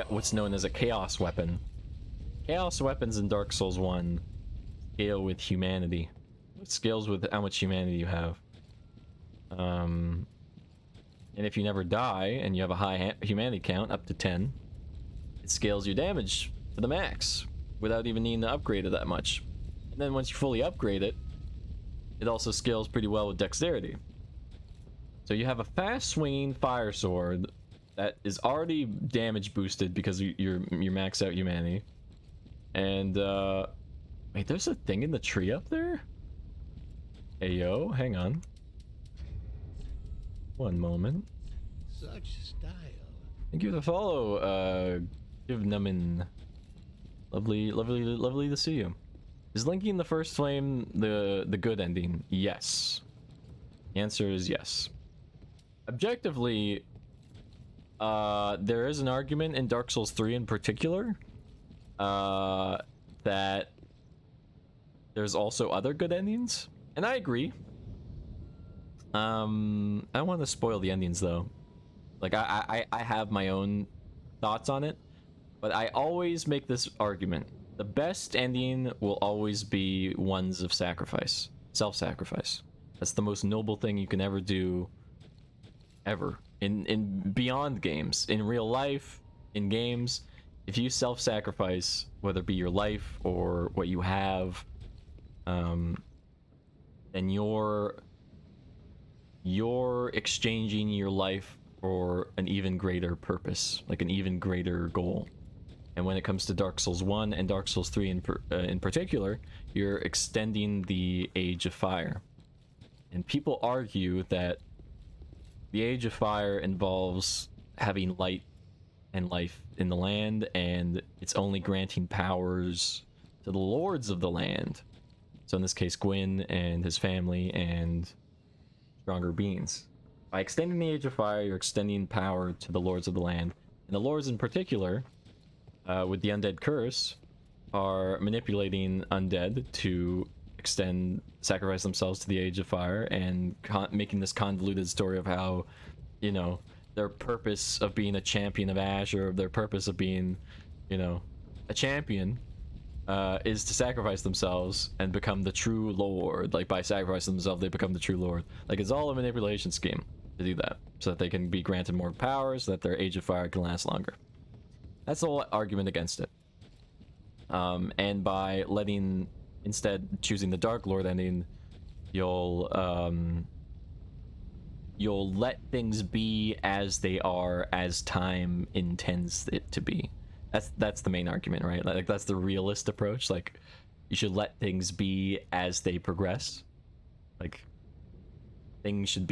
what's known as a chaos weapon. Chaos weapons in Dark Souls 1 scale with humanity. It scales with how much humanity you have. And if you never die and you have a high humanity count, up to 10, it scales your damage to the max without even needing to upgrade it that much. And then once you fully upgrade it, it also scales pretty well with dexterity. So you have a fast swinging fire sword that is already damage boosted because you're maxed out humanity. And wait, there's a thing in the tree up there? Hey yo, hang on. One moment. Such style. Thank you for the follow, Give Numin. Lovely to see you. Is linking the first flame the good ending? Yes. The answer is yes. Objectively, there is an argument in Dark Souls 3 in particular that there's also other good endings, and I agree. I don't want to spoil the endings though. Like I have my own thoughts on it, but I always make this argument: the best ending will always be ones of sacrifice, self-sacrifice. That's the most noble thing you can ever do ever in beyond games, in real life, in games. If you self-sacrifice, whether it be your life or what you have, then you're exchanging your life for an even greater purpose, like an even greater goal. And when it comes to Dark Souls 1 and Dark Souls 3 in particular, you're extending the Age of Fire. And people argue that the Age of Fire involves having light and life in the land, and it's only granting powers to the lords of the land. So in this case, Gwyn and his family and stronger beings. By extending the Age of Fire, you're extending power to the lords of the land. And the lords in particular, with the undead curse, are manipulating undead to sacrifice themselves to the Age of Fire, and making this convoluted story of how, you know, their purpose of being a champion of Ash, or their purpose of being, you know, a champion, is to sacrifice themselves and become the true lord. Like, by sacrificing themselves, they become the true lord. Like, it's all a manipulation scheme to do that, so that they can be granted more powers, so that their Age of Fire can last longer. That's the whole argument against it. And by instead choosing the Dark Lord ending, you'll let things be as they are, as time intends it to be. That's the main argument, right? Like, that's the realist approach. Like, you should let things be as they progress. Like, things should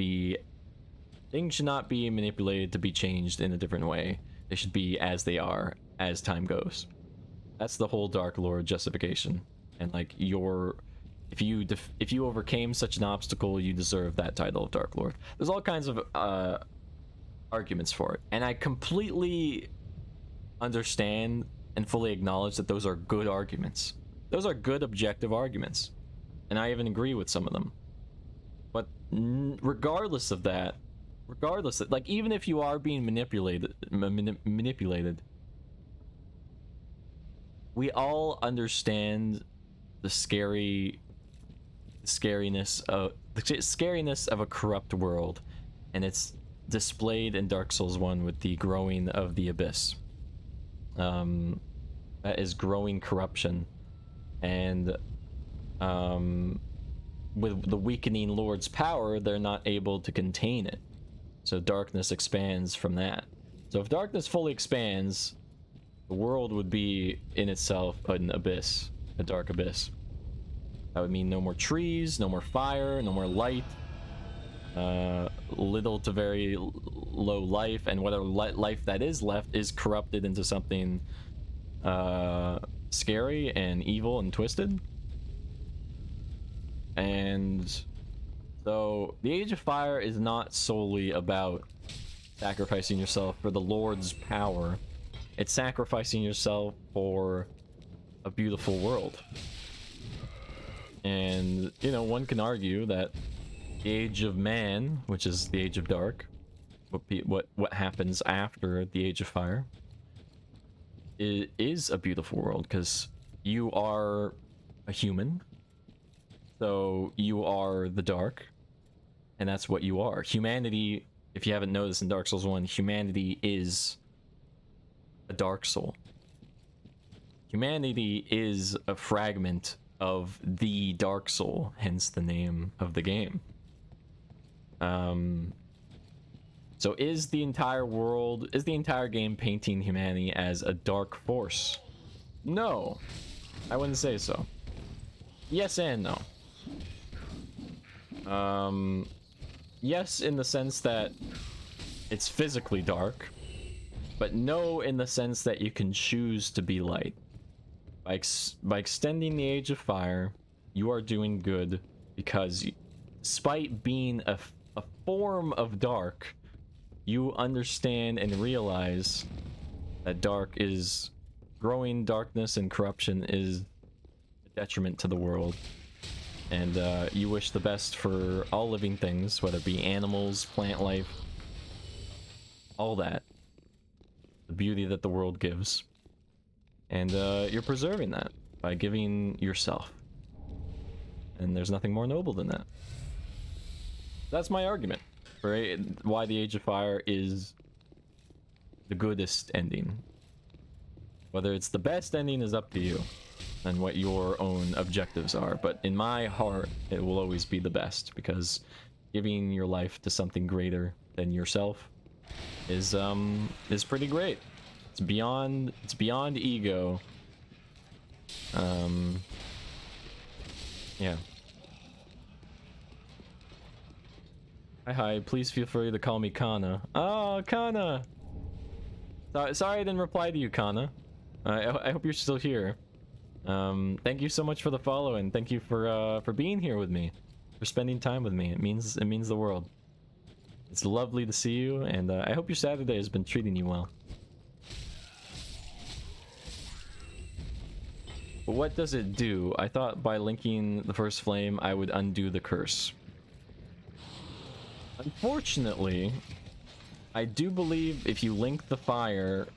not be manipulated to be changed in a different way. They should be as they are as time goes. That's the whole Dark Lord justification. And like, if you overcame such an obstacle, you deserve that title of Dark Lord. There's all kinds of arguments for it, and I completely understand and fully acknowledge that those are good arguments. Those are good objective arguments, and I even agree with some of them. But regardless of that, like, even if you are being manipulated, we all understand the scariness of a corrupt world, and it's displayed in Dark Souls 1 with the growing of the abyss. That is growing corruption, and with the weakening Lord's power, they're not able to contain it. So darkness expands from that. So if darkness fully expands, the world would be in itself an abyss, a dark abyss. That would mean no more trees, no more fire, no more light, little to very low life, and whatever life that is left is corrupted into something scary and evil and twisted. And so the Age of Fire is not solely about sacrificing yourself for the Lord's power. It's sacrificing yourself for a beautiful world. And, you know, one can argue that the Age of Man, which is the Age of Dark, what happens after the Age of Fire, is a beautiful world, because you are a human, so you are the dark, and that's what you are. Humanity, if you haven't noticed in Dark Souls 1, humanity is a dark soul. Humanity is a fragment of the Dark Soul, hence the name of the game. So is the entire game painting humanity as a dark force? No, I wouldn't say so. Yes and no. Yes, in the sense that it's physically dark, but no in the sense that you can choose to be light. By extending the Age of Fire, you are doing good, because despite being a form of dark, you understand and realize that growing darkness and corruption is a detriment to the world. And you wish the best for all living things, whether it be animals, plant life, all that. The beauty that the world gives. And you're preserving that by giving yourself. And there's nothing more noble than that. That's my argument. right? Why the Age of Fire is the goodest ending. Whether it's the best ending is up to you and what your own objectives are, but in my heart it will always be the best, because giving your life to something greater than yourself is pretty great. It's beyond ego. Yeah. Hi, please feel free to call me Kana. Oh, Kana! Sorry I didn't reply to you, Kana. I hope you're still here. Thank you so much for the follow, and thank you for being here with me, for spending time with me. It means the world. It's lovely to see you, and I hope your Saturday has been treating you well. But what does it do? I thought by linking the first flame, I would undo the curse. Unfortunately, I do believe if you link the fire,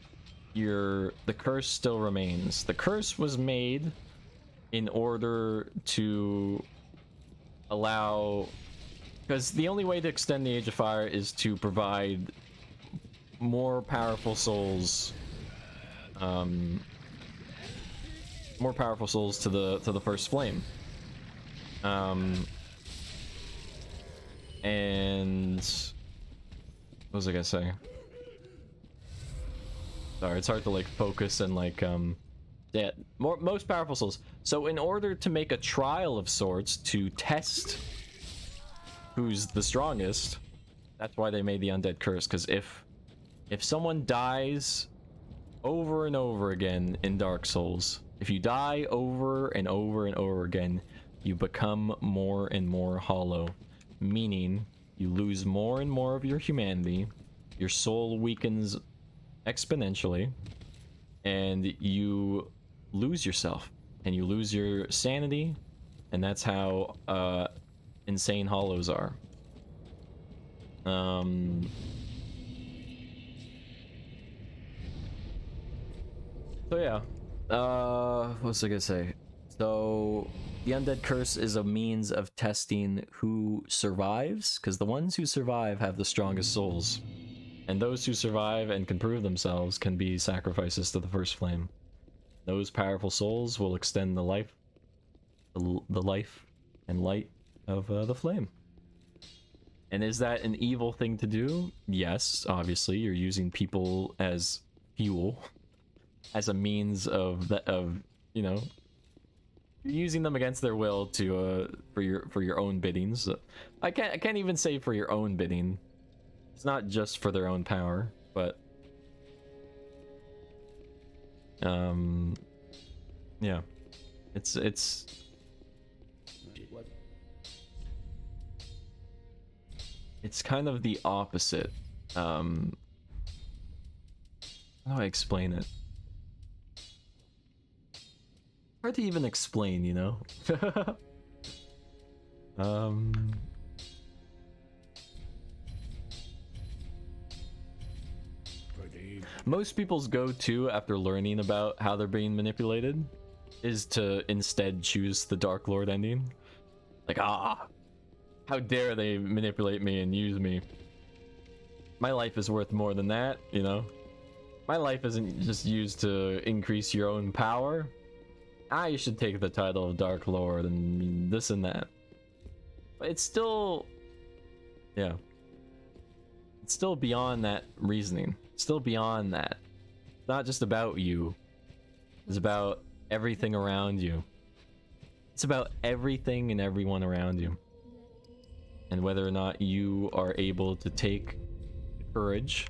the curse still remains. The curse was made in order to allow, because the only way to extend the Age of Fire is to provide more powerful souls, more powerful souls to the first flame. And what was I gonna say? Sorry, it's hard to like focus and like yeah, most powerful souls. So in order to make a trial of sorts to test who's the strongest, that's why they made the undead curse. Because if someone dies over and over again in Dark Souls, if you die over and over and over again, you become more and more hollow, meaning you lose more and more of your humanity, your soul weakens exponentially, and you lose yourself, and you lose your sanity, and that's how insane hollows are. So yeah, what was I gonna say? So the undead curse is a means of testing who survives, because the ones who survive have the strongest souls, and those who survive and can prove themselves can be sacrifices to the first flame. Those powerful souls will extend the life and light of the flame. And is that an evil thing to do? Yes, obviously. You're using people as fuel, as a means of you know, you're using them against their will to for your own biddings. I can't even say for your own bidding. It's not just for their own power, but yeah, it's kind of the opposite. How do I explain it? Hard to even explain, you know? Most people's go-to after learning about how they're being manipulated is to instead choose the Dark Lord ending. Like, how dare they manipulate me and use me? My life is worth more than that, you know? My life isn't just used to increase your own power. You should take the title of Dark Lord and this and that. But it's still, yeah. It's still beyond that reasoning. It's still beyond that. It's not just about you. It's about everything around you. It's about everything and everyone around you. And whether or not you are able to take the courage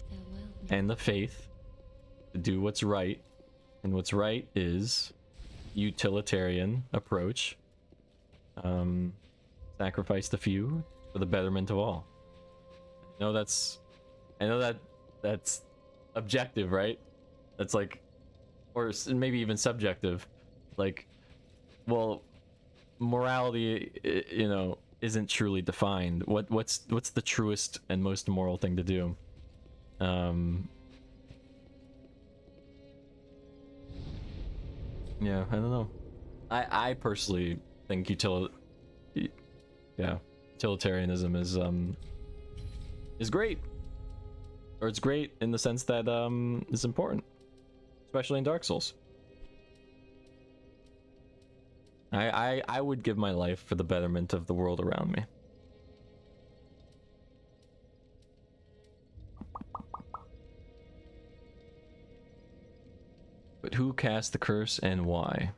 and the faith to do what's right. And what's right is utilitarian approach. Sacrifice the few for the betterment of all. I know that's objective, right? That's like, or maybe even subjective. Like, well, morality, you know, isn't truly defined. What's the truest and most moral thing to do? Yeah, I don't know. I personally think utilitarianism is is great. Or it's great in the sense that it's important, especially in Dark Souls. I would give my life for the betterment of the world around me. But who cast the curse and why?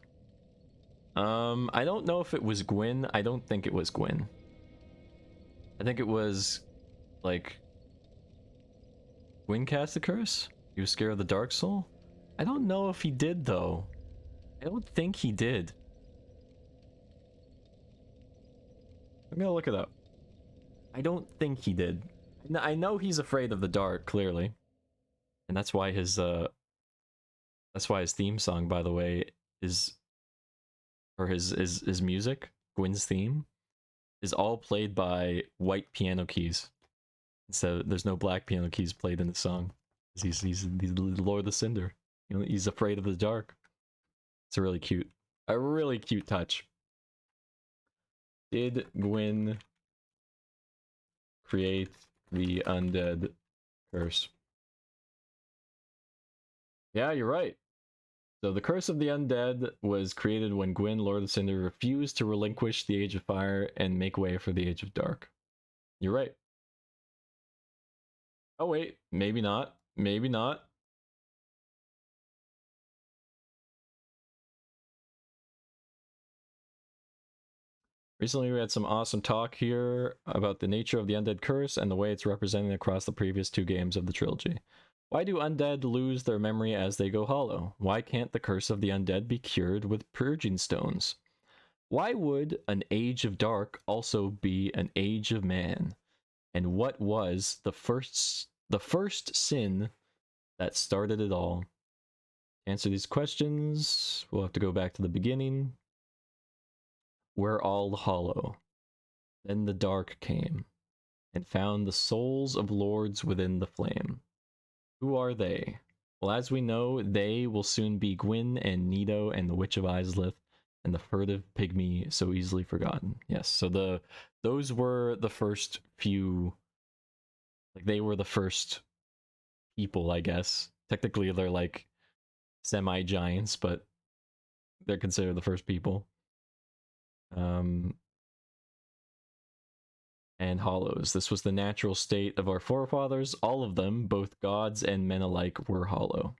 I don't know if it was Gwyn. I don't think it was Gwyn. I think it was, like, Gwyn cast the curse? He was scared of the Dark Soul? I don't know if he did, though. I don't think he did. I'm gonna look it up. I don't think he did. I know he's afraid of the dark, clearly. And that's why his theme song, by the way, is, or his music, Gwyn's theme, is all played by white piano keys. So there's no black piano keys played in the song. He's the Lord of the Cinder. You know, he's afraid of the dark. It's a really cute touch. Did Gwyn create the undead curse? Yeah, you're right. So the curse of the undead was created when Gwyn, Lord of the Cinder, refused to relinquish the Age of Fire and make way for the Age of Dark. You're right. Oh wait, maybe not. Maybe not. Recently we had some awesome talk here about the nature of the undead curse and the way it's represented across the previous 2 games of the trilogy. Why do undead lose their memory as they go hollow? Why can't the curse of the undead be cured with purging stones? Why would an Age of Dark also be an Age of Man? And what was the first sin that started it all? To answer these questions, we'll have to go back to the beginning. We're all hollow. Then the dark came, and found the souls of lords within the flame. Who are they? Well, as we know, they will soon be Gwyn and Nito and the Witch of Izalith and the furtive pygmy so easily forgotten. Yes, so those were the first few, like, they were the first people, I guess. Technically, they're like semi-giants, but they're considered the first people. And hollows. This was the natural state of our forefathers. All of them, both gods and men alike, were hollow.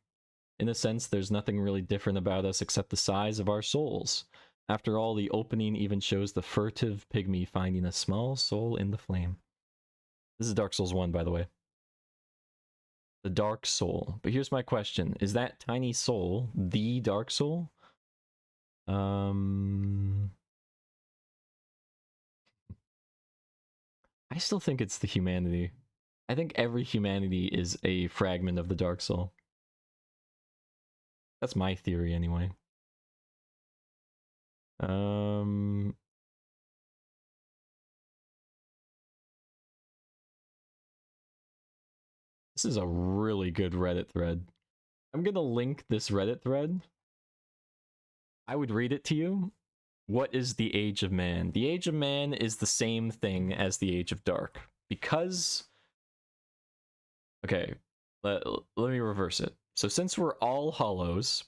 In a sense, there's nothing really different about us except the size of our souls. After all, the opening even shows the furtive pygmy finding a small soul in the flame. This is Dark Souls 1, by the way. The Dark Soul. But here's my question. Is that tiny soul the Dark Soul? I still think it's the humanity. I think every humanity is a fragment of the Dark Soul. That's my theory, anyway. This is a really good Reddit thread. I'm gonna link this Reddit thread. I would read it to you. What is the Age of Man? The Age of Man is the same thing as the Age of Dark. Because... Okay, let me reverse it. So since we're all hollows,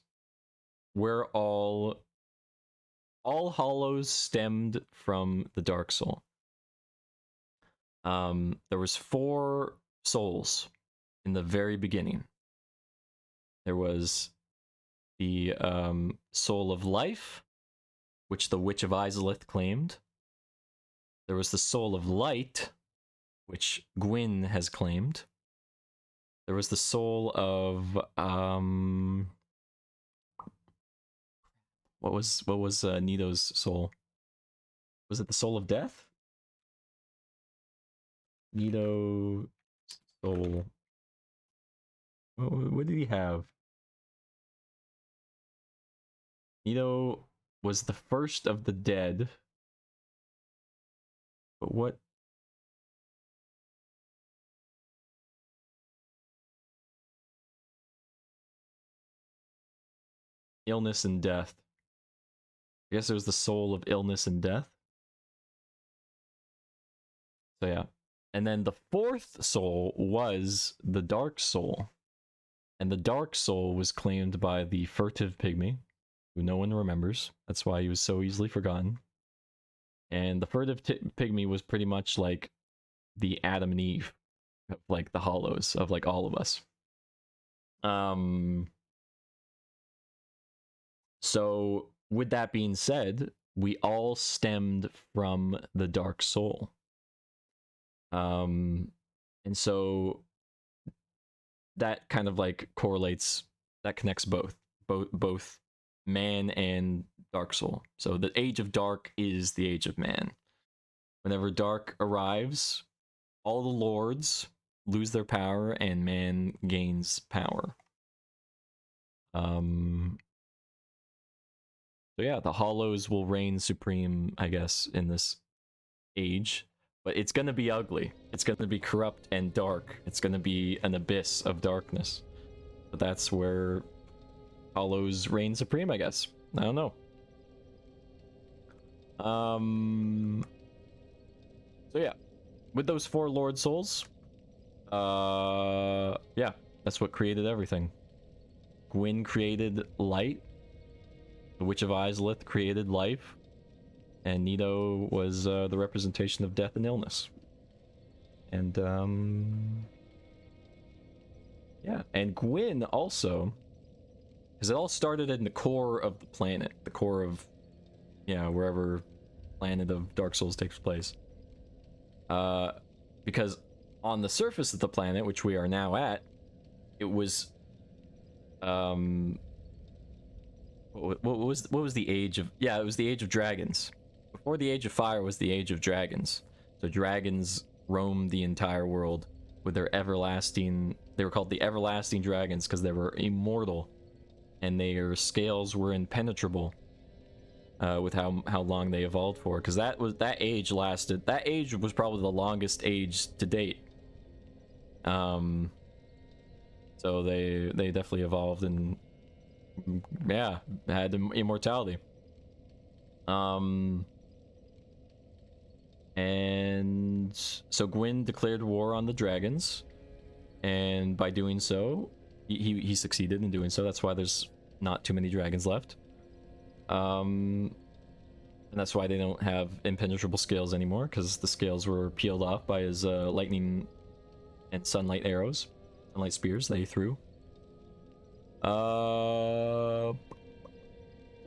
we're all hollows stemmed from the Dark Soul. There was 4 souls in the very beginning. There was the soul of life, which the Witch of Izalith claimed. There was the soul of light, which Gwyn has claimed. There was the soul of what was Nito's soul? Was it the soul of death? Nito soul. What did he have? Nito was the first of the dead. But what? Illness and death. I guess it was the soul of illness and death. So yeah. And then the fourth soul was the Dark Soul. And the Dark Soul was claimed by the furtive pygmy, who no one remembers. That's why he was so easily forgotten. And the furtive pygmy was pretty much like the Adam and Eve of like the hollows of like all of us. So with that being said, we all stemmed from the Dark Soul. And so that kind of like correlates, that connects both man and Dark Soul. So the Age of Dark is the Age of Man. Whenever Dark arrives, all the lords lose their power and man gains power. So yeah, the Hollows will reign supreme, I guess, in this age. But it's gonna be ugly. It's gonna be corrupt and dark. It's gonna be an abyss of darkness. But that's where Hollows reign supreme, I guess. I don't know. So yeah, with those 4 Lord Souls, yeah, that's what created everything. Gwyn created light. The Witch of Izalith created life. And Nito was the representation of death and illness. And, yeah. And Gwyn also, because it all started in the core of the planet. The core of, yeah, wherever planet of Dark Souls takes place. Because on the surface of the planet, which we are now at, it was, what was the age of, yeah, it was the Age of Dragons. Before the Age of Fire was the Age of Dragons. So dragons roamed the entire world with their everlasting, they were called the Everlasting Dragons because they were immortal and their scales were impenetrable with how long they evolved for, because that age was probably the longest age to date. So they definitely evolved and yeah, had immortality. And so Gwyn declared war on the dragons, and by doing so, he succeeded in doing so. That's why there's not too many dragons left. And that's why they don't have impenetrable scales anymore, because the scales were peeled off by his lightning and sunlight arrows, sunlight spears that he threw.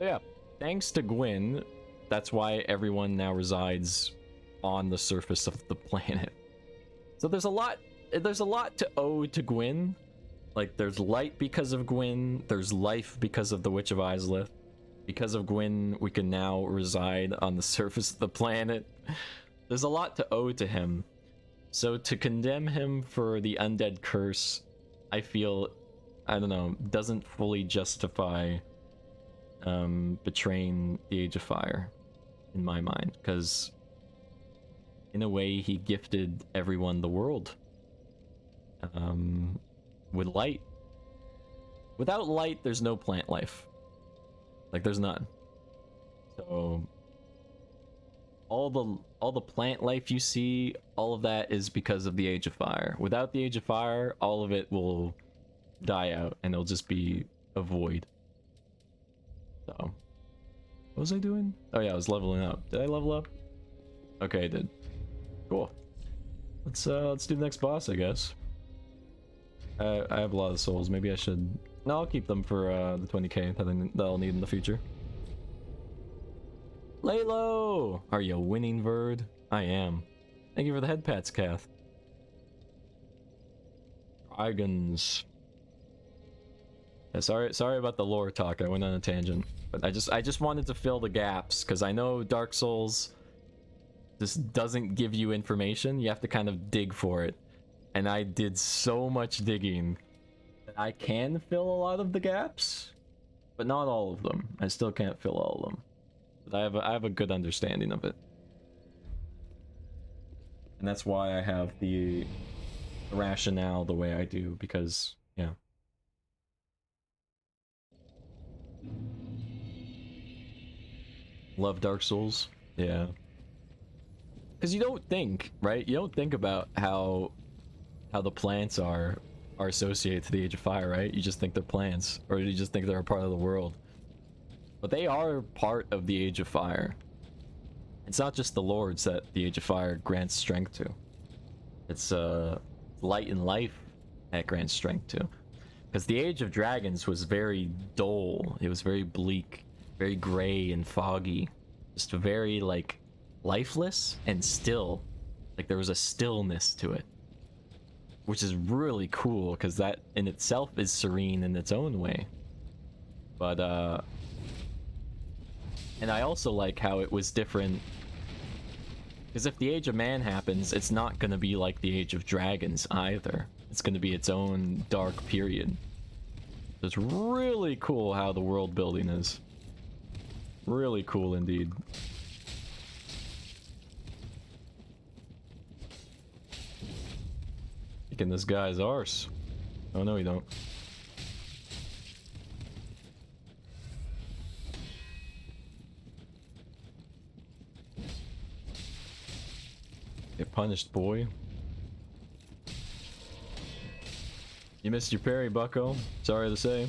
Yeah, thanks to Gwyn, that's why everyone now resides on the surface of the planet. So there's a lot to owe to Gwyn. Like, there's light because of Gwyn, there's life because of the Witch of Izalith. Because of Gwyn, we can now reside on the surface of the planet. There's a lot to owe to him. So to condemn him for the undead curse, I feel, I don't know, doesn't fully justify betraying the Age of Fire, in my mind, because in a way he gifted everyone the world with light. Without light, there's no plant life. Like, there's none. So all the plant life you see, all of that is because of the Age of Fire. Without the Age of Fire, all of it will die out and it'll just be a void. So what was I doing? Oh yeah, I was leveling up. Did I level up? Okay, I did. Cool. Let's do the next boss, I guess. I have a lot of souls. Maybe I should. No, I'll keep them for the 20k that I'll need in the future. Laylo! Are you winning, Verd? I am. Thank you for the head pats, Kath. Dragons. Yeah, sorry about the lore talk. I went on a tangent, but I just wanted to fill the gaps because I know Dark Souls just doesn't give you information. You have to kind of dig for it, and I did so much digging that I can fill a lot of the gaps, but not all of them. I still can't fill all of them, but I have a good understanding of it, and that's why I have the rationale the way I do, because yeah. Love Dark Souls. Yeah. because you don't think, right? You don't think about how the plants are associated to the Age of Fire, right? You just think they're plants, or you just think they're a part of the world. But they are part of the Age of Fire. It's not just the lords that the Age of Fire grants strength to. It's light and life that grants strength to. Because the Age of Dragons was very dull. It was very bleak, very gray and foggy. Just very, like, lifeless and still. Like, there was a stillness to it. Which is really cool, because that in itself is serene in its own way. But, and I also like how it was different. Because if the Age of Man happens, it's not going to be like the Age of Dragons either. It's going to be its own dark period. It's really cool how the world building is. Really cool indeed. Kicking this guy's arse. Oh no, you don't. Get punished, boy. You missed your parry, bucko. Sorry to say.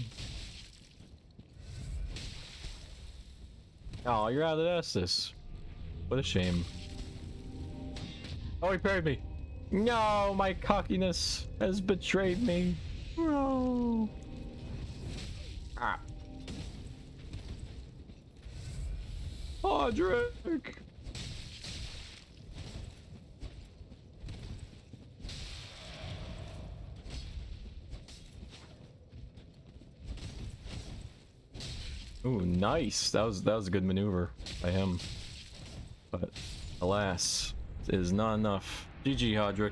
Oh, you're out of Estus. What a shame. Oh, he parried me. No, my cockiness has betrayed me. No. Ah. Podrick. Ooh, nice. That was a good maneuver by him. But alas, it is not enough. GG, Hodrick.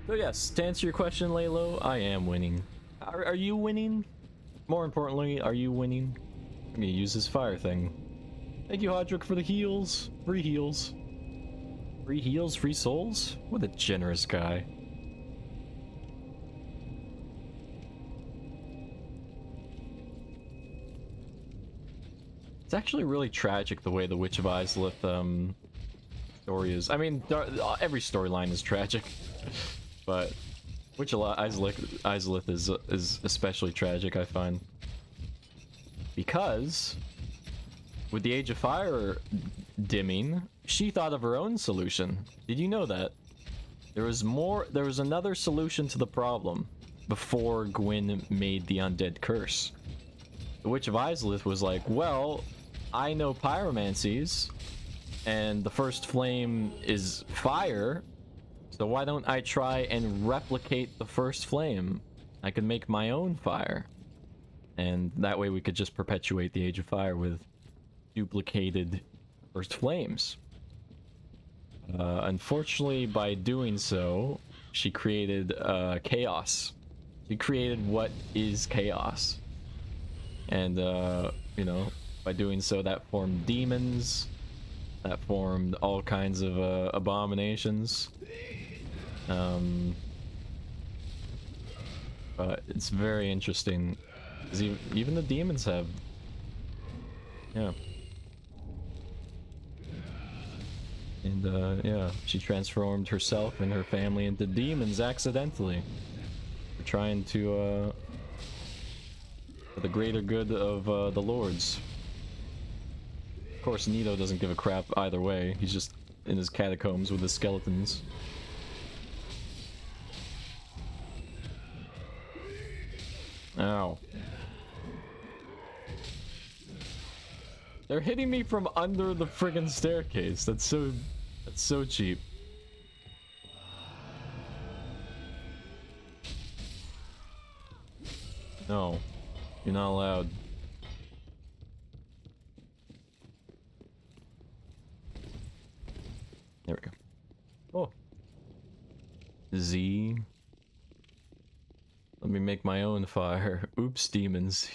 So yes, to answer your question, Laylo, I am winning. Are you winning? More importantly, are you winning? I'm gonna use this fire thing. Thank you, Hodrick, for the heals. Free heals. Free heals, free souls? What a generous guy. It's actually really tragic the way the Witch of Izalith story is. I mean, every storyline is tragic, but Witch of Izalith is especially tragic, I find, because with the Age of Fire dimming, she thought of her own solution. Did you know that? There was another solution to the problem before Gwyn made the undead curse. The Witch of Izalith was like, well, I know pyromancies, and the first flame is fire, so why don't I try and replicate the first flame? I could make my own fire, and that way we could just perpetuate the Age of Fire with duplicated first flames. Unfortunately, by doing so, she created chaos. She created what is chaos, and you know, by doing so, that formed demons, that formed all kinds of abominations. But it's very interesting, because even the demons have, yeah. And yeah, she transformed herself and her family into demons accidentally. We're trying to, for the greater good of the lords. Of course, Nito doesn't give a crap either way. He's just in his catacombs with his skeletons. Ow. They're hitting me from under the friggin' staircase. That's so cheap. No, you're not allowed. There we go. Oh. Z. Let me make my own fire. Oops, demons.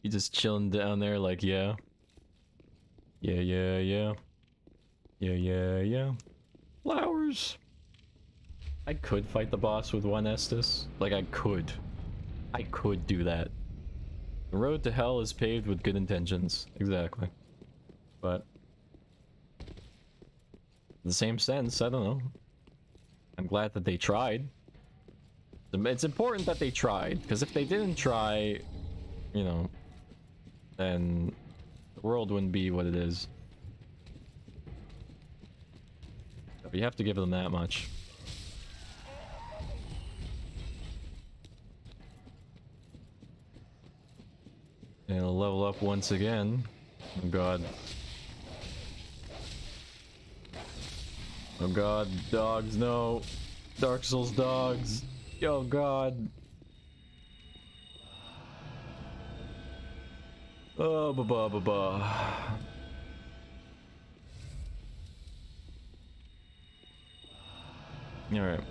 You just chilling down there like, yeah. Yeah, yeah, yeah. Yeah, yeah, yeah. Flowers. I could fight the boss with one Estus. Like, I could do that. The road to hell is paved with good intentions. Exactly. But In the same sense, I don't know. I'm glad that they tried. It's important that they tried, because if they didn't try, you know, then the world wouldn't be what it is. But you have to give them that much. And it'll level up once again. Oh god. Oh god, dogs, no. Dark Souls dogs. Oh god. Oh, ba ba ba ba. Alright.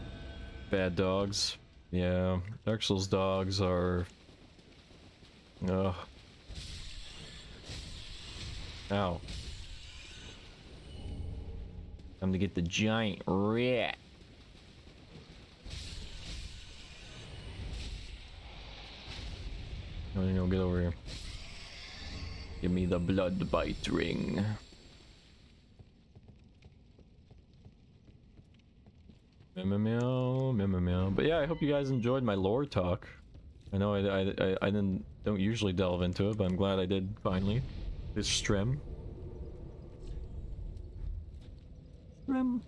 Bad dogs. Yeah, Dark Souls dogs are... Ugh. Ow. Time to get the giant rat. No, get over here. Give me the blood bite ring. Meow meow meow meow meow. But yeah, I hope you guys enjoyed my lore talk. I know I don't usually delve into it, but I'm glad I did finally. This stream. Stream.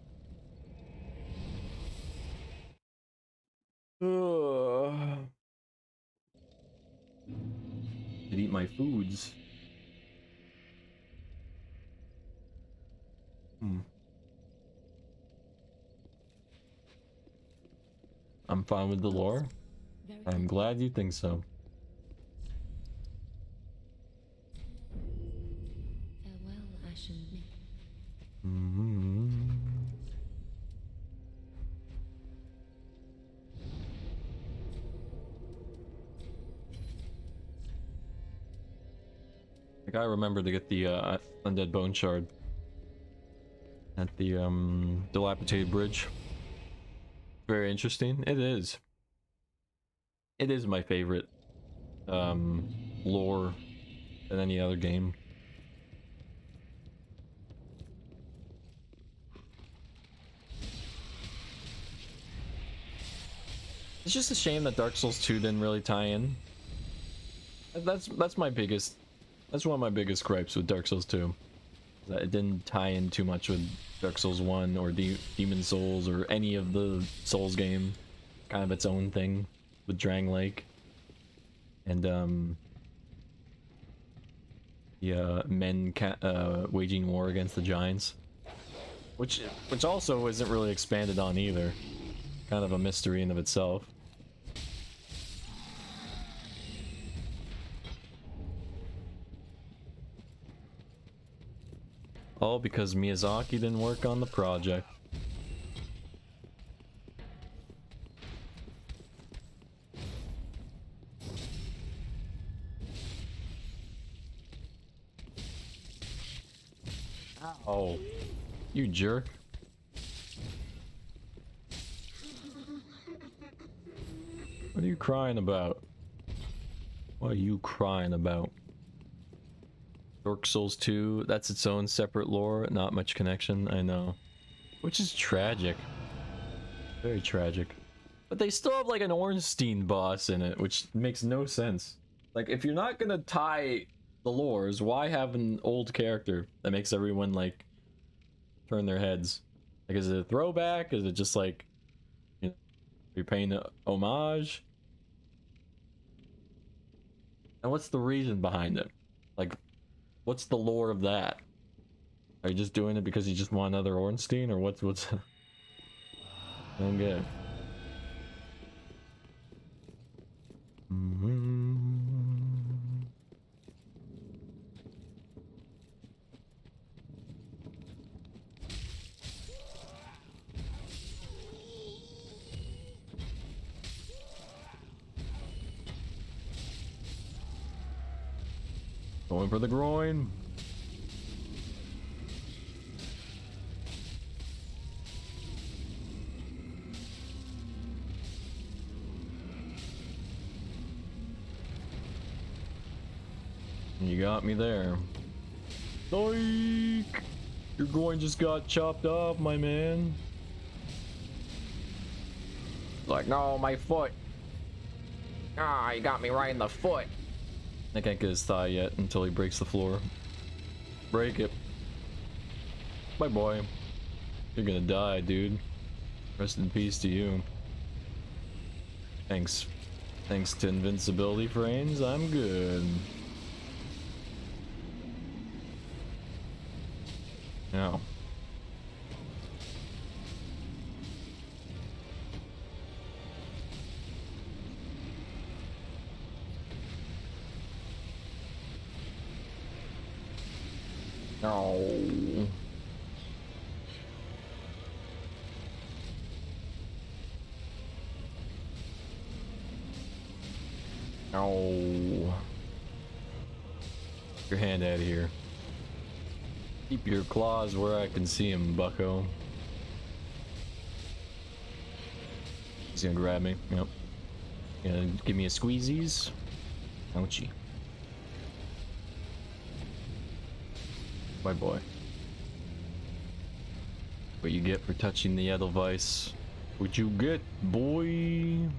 Should eat my foods. I'm fine with the lore. I'm glad you think so. Farewell, Ashen Myth. Like I remember to get the undead bone shard at the dilapidated bridge. Very interesting. It is. It is my favorite lore than any other game. It's just a shame that Dark Souls 2 didn't really tie in. That's my biggest. That's one of my biggest gripes with Dark Souls 2. That it didn't tie in too much with Dark Souls 1 or Demon Souls or any of the Souls game. Kind of its own thing with Drang Lake. And men waging war against the giants. Which also isn't really expanded on either. Kind of a mystery in of itself. All because Miyazaki didn't work on the project. Oh, you jerk. What are you crying about? What are you crying about? Dark Souls 2, that's its own separate lore, not much connection, I know. Which is tragic. Very tragic. But they still have like an Ornstein boss in it, which makes no sense. Like, if you're not gonna tie the lores, why have an old character that makes everyone like turn their heads? Like, is it a throwback? Is it just like, you know, you're paying a homage? And what's the reason behind it? Like, what's the lore of that? Are you just doing it because you just want another Ornstein, or what's I don't get it. Going for the groin. You got me there. Doink! Your groin just got chopped off, my man. Like, no, my foot. Ah, you got me right in the foot. I can't get his thigh yet until he breaks the floor. Break it. Bye, boy. You're gonna die, dude. Rest in peace to you. Thanks. Thanks to invincibility frames, I'm good. Now. No. No. Get your hand out of here. Keep your claws where I can see them, bucko. He's gonna grab me. Yep. Gonna give me a squeezies. Ouchie. My boy. What you get for touching the Edelweiss? What you get, boy?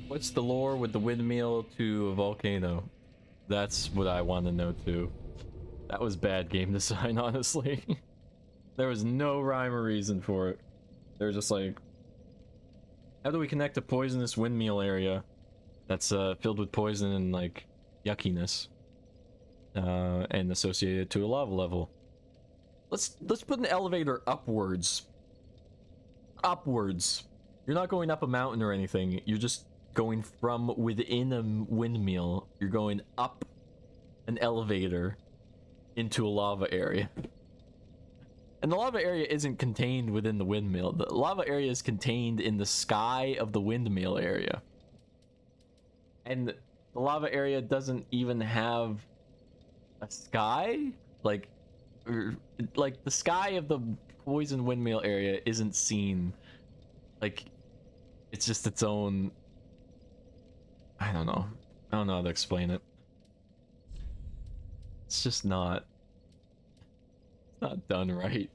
What's the lore with the windmill to a volcano? That's what I want to know too. That was bad game design, honestly. There was no rhyme or reason for it. They were just like, how do we connect a poisonous windmill area that's filled with poison and like yuckiness, and associate it to a lava level? Let's put an elevator upwards. Upwards. You're not going up a mountain or anything. You're just going from within a windmill. You're going up an elevator into a lava area. And the lava area isn't contained within the windmill. The lava area is contained in the sky of the windmill area. And the lava area doesn't even have a sky? Like the sky of the poison windmill area isn't seen. Like, it's just its own... I don't know how to explain it. It's just not... It's not done right.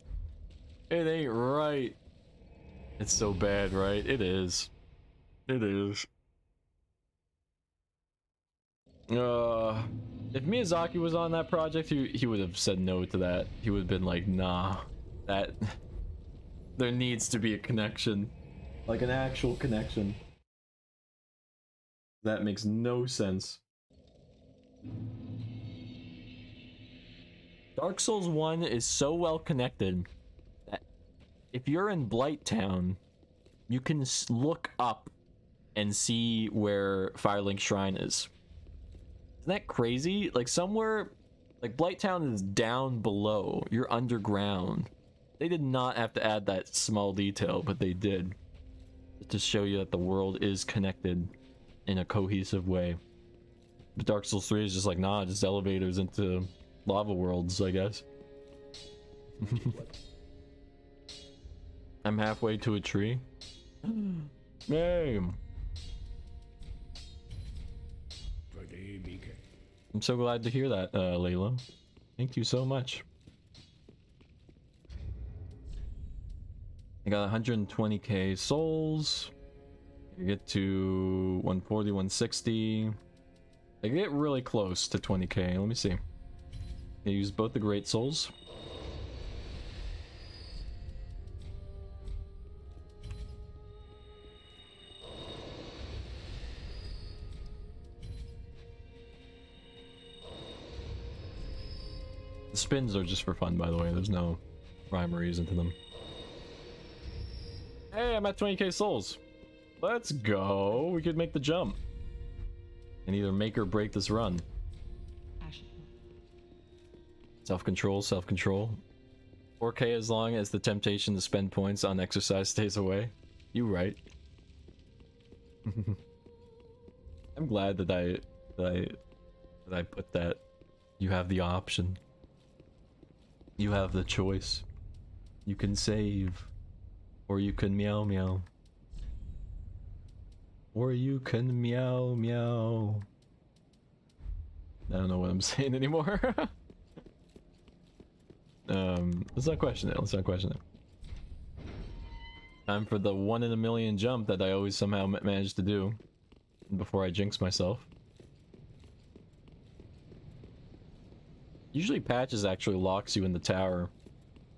It ain't right. It's so bad, right? It is. It is. If Miyazaki was on that project, he would have said no to that. He would have been like, nah, that... There needs to be a connection. Like an actual connection. That makes no sense. Dark Souls 1 is so well connected that if you're in Blight Town, you can look up and see where Firelink Shrine is. Isn't that crazy? Like somewhere, like Blight Town is down below. You're underground. They did not have to add that small detail, but they did. To show you that the world is connected in a cohesive way. But Dark Souls 3 is just like, nah, just elevators into lava worlds, I guess. I'm halfway to a tree. Yay! I'm so glad to hear that, Layla. Thank you so much. I got 120k souls. I get to 140, 160. I get really close to 20k. Let me see. I use both the great souls. The spins are just for fun, by the way. There's no rhyme or reason to them. Hey, I'm at 20k souls. Let's go. We could make the jump. And either make or break this run. Self-control, self-control. 4k as long as the temptation to spend points on exercise stays away. You right. I'm glad that I put that. You have the option. You have the choice. You can save. Or you can meow meow. Or you can meow meow. I don't know what I'm saying anymore. Let's not question it. Let's not question it. Time for the 1 in a million jump that I always somehow manage to do before I jinx myself. Usually patches actually locks you in the tower.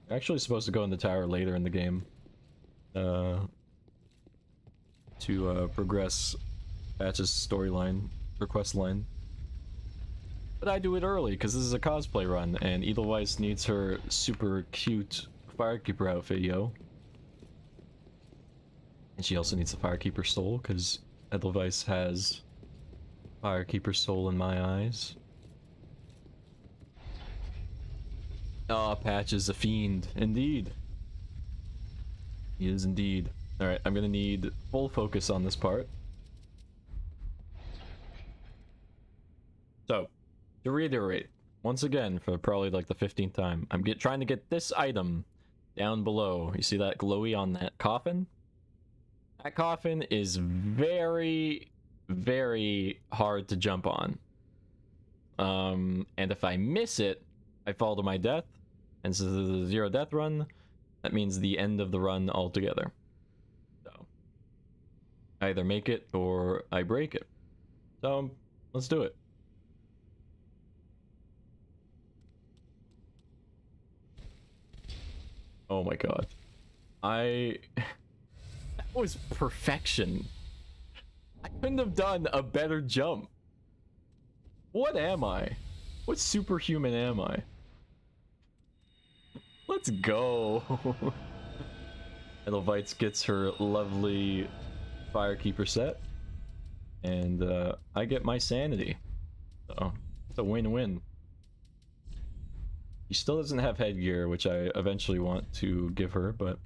You're actually supposed to go in the tower later in the game. To progress patch's storyline, request line. But I do it early because this is a cosplay run and Edelweiss needs her super cute Firekeeper outfit, yo. And she also needs the Firekeeper soul because Edelweiss has Firekeeper soul in my eyes. Ah, Patch is a fiend, indeed. He is indeed. Alright, I'm gonna need full focus on this part. So, to reiterate, once again, for probably like the 15th time, I'm trying to get this item down below. You see that glowy on that coffin? That coffin is very, very hard to jump on. And if I miss it, I fall to my death. And since this is a 0 death run, that means the end of the run altogether. So, I either make it or I break it. So, let's do it. Oh my god. That was perfection. I couldn't have done a better jump. What am I? What superhuman am I? Let's go. Edelweiss gets her lovely Firekeeper set. And I get my sanity. So, it's a win-win. She still doesn't have headgear, which I eventually want to give her, but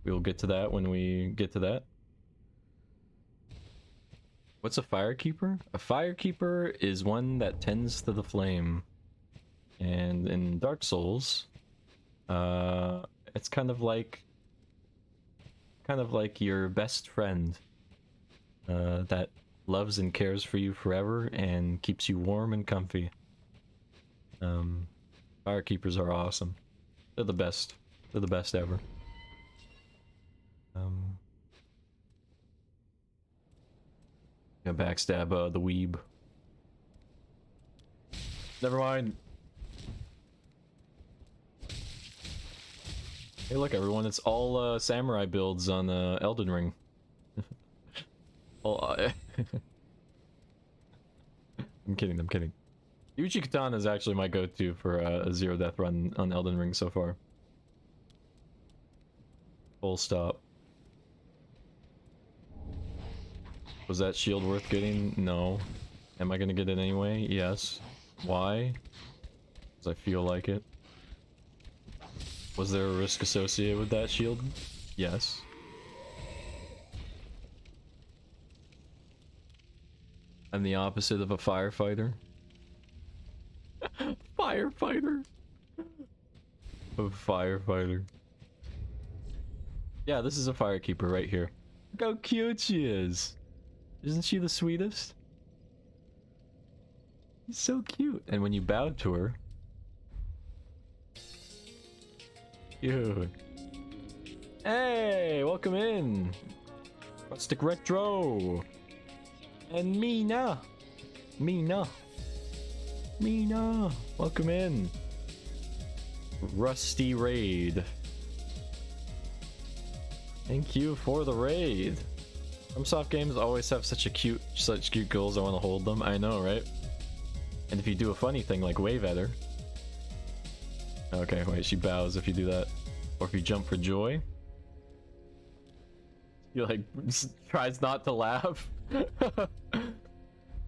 we'll get to that when we get to that. What's a Firekeeper? A Firekeeper is one that tends to the flame. And in Dark Souls, it's kind of like your best friend that loves and cares for you forever and keeps you warm and comfy. Firekeepers are awesome. They're the best. They're the best ever. Gonna backstab the weeb. Never mind. Hey, look, everyone! It's all samurai builds on Elden Ring. I'm kidding. I'm kidding. Uchi Katana is actually my go-to for a 0 death run on Elden Ring so far. Full stop. Was that shield worth getting? No. Am I gonna get it anyway? Yes. Why? Because I feel like it. Was there a risk associated with that shield? Yes. I'm the opposite of a firefighter. Firefighter. A firefighter. Yeah, this is a Firekeeper right here. Look how cute she is. Isn't she the sweetest? She's so cute. And when you bow to her... Cute. Hey, welcome in. Rustic Retro. And Mina. Mina, welcome in. Rusty Raid. Thank you for the raid. FromSoft games always have such cute goals. I want to hold them. I know, right? And if you do a funny thing like wave at her. Okay, wait, she bows if you do that. Or if you jump for joy. You like tries not to laugh.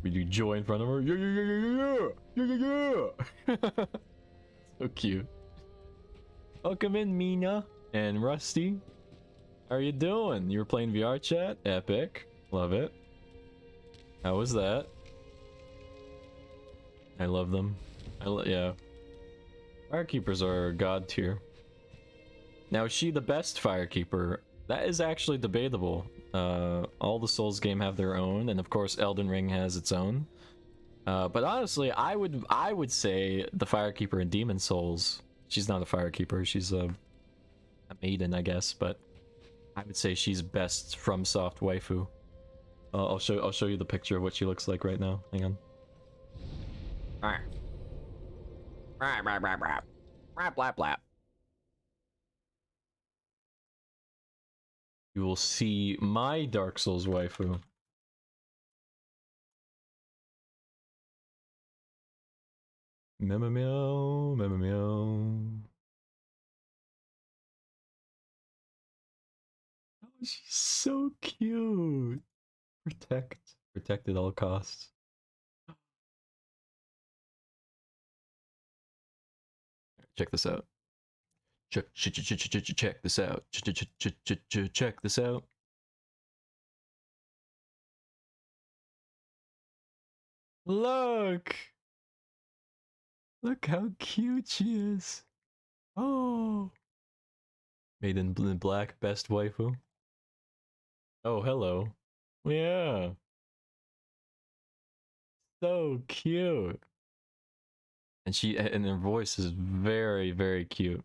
We do joy in front of her. Yeah. So cute. Welcome in, Mina and Rusty. How are you doing? You were playing VR chat? Epic. Love it. How was that? I love them. Yeah. Firekeepers are god tier. Now, is she the best Firekeeper? That is actually debatable. All the Souls game have their own, and of course Elden Ring has its own. But honestly, I would say the Firekeeper in Demon Souls. She's not a Firekeeper. She's a maiden, I guess. But I would say she's best from soft waifu. I'll show you the picture of what she looks like right now. Hang on. You will see my Dark Souls waifu. Meow meow meow meow meow. Oh, she's so cute. Protect at all costs. Check this out. Check this out. Check this out. Look! Look how cute she is. Oh. Made in black, best waifu. Oh, hello. Yeah. So cute. And her voice is very, very cute.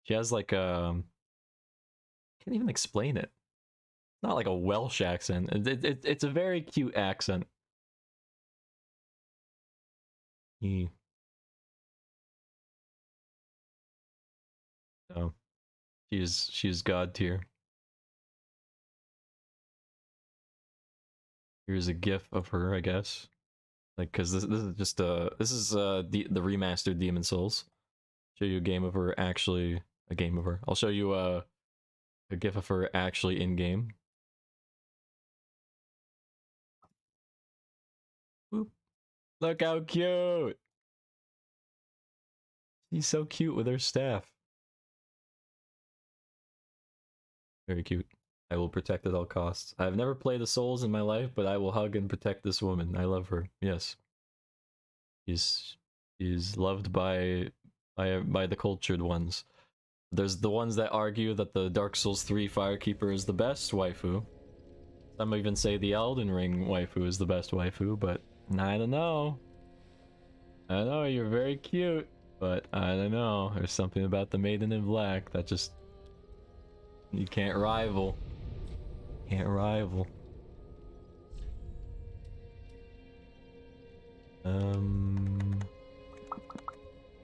She has like can't even explain it. Not like a Welsh accent. It's a very cute accent. So she is god tier. Here's a gif of her, I guess. Like, cause this is just the remastered Demon Souls. Show you a game of her actually a game of her. I'll show you a gif of her actually in game. Boop. Look how cute! She's so cute with her staff. Very cute. I will protect at all costs. I've never played the Souls in my life, but I will hug and protect this woman. I love her. Yes. She's loved by the cultured ones. There's the ones that argue that the Dark Souls 3 Firekeeper is the best waifu. Some even say the Elden Ring waifu is the best waifu, but I don't know. I know you're very cute, but I don't know. There's something about the Maiden in Black that just you can't rival. Can't rival.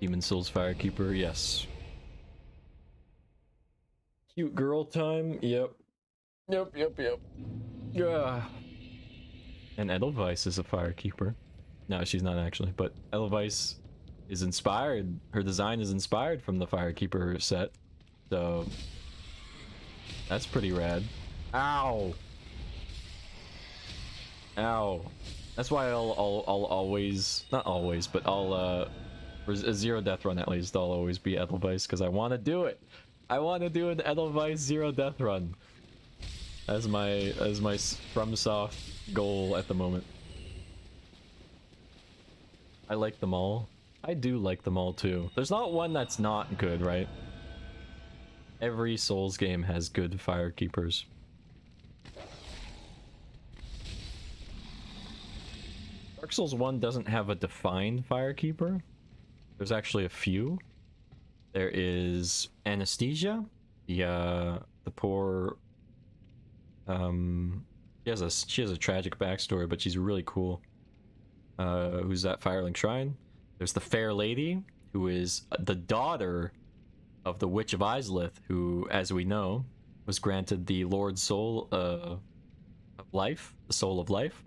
Demon Souls Firekeeper, yes. Cute girl time, yep. Yep. Yeah. And Edelweiss is a Firekeeper. No, she's not actually, but Edelweiss is inspired. Her design is inspired from the Firekeeper set. So that's pretty rad. Ow. Ow. That's why I'll always, not always, but I'll for a zero death run at least, I'll always be Edelweiss because I want to do it. I want to do an Edelweiss zero death run as my FromSoft goal at the moment. I like them all. I do like them all too. There's not one that's not good, right? Every Souls game has good Firekeepers. Dark Souls 1 doesn't have a defined Firekeeper. There's actually a few. There is Anesthesia, the poor she has a tragic backstory, but she's really cool. Who's at Firelink Shrine. There's the Fair Lady, who is the daughter of the Witch of Izalith, who, as we know, was granted the Lord Soul of Life, the Soul of Life.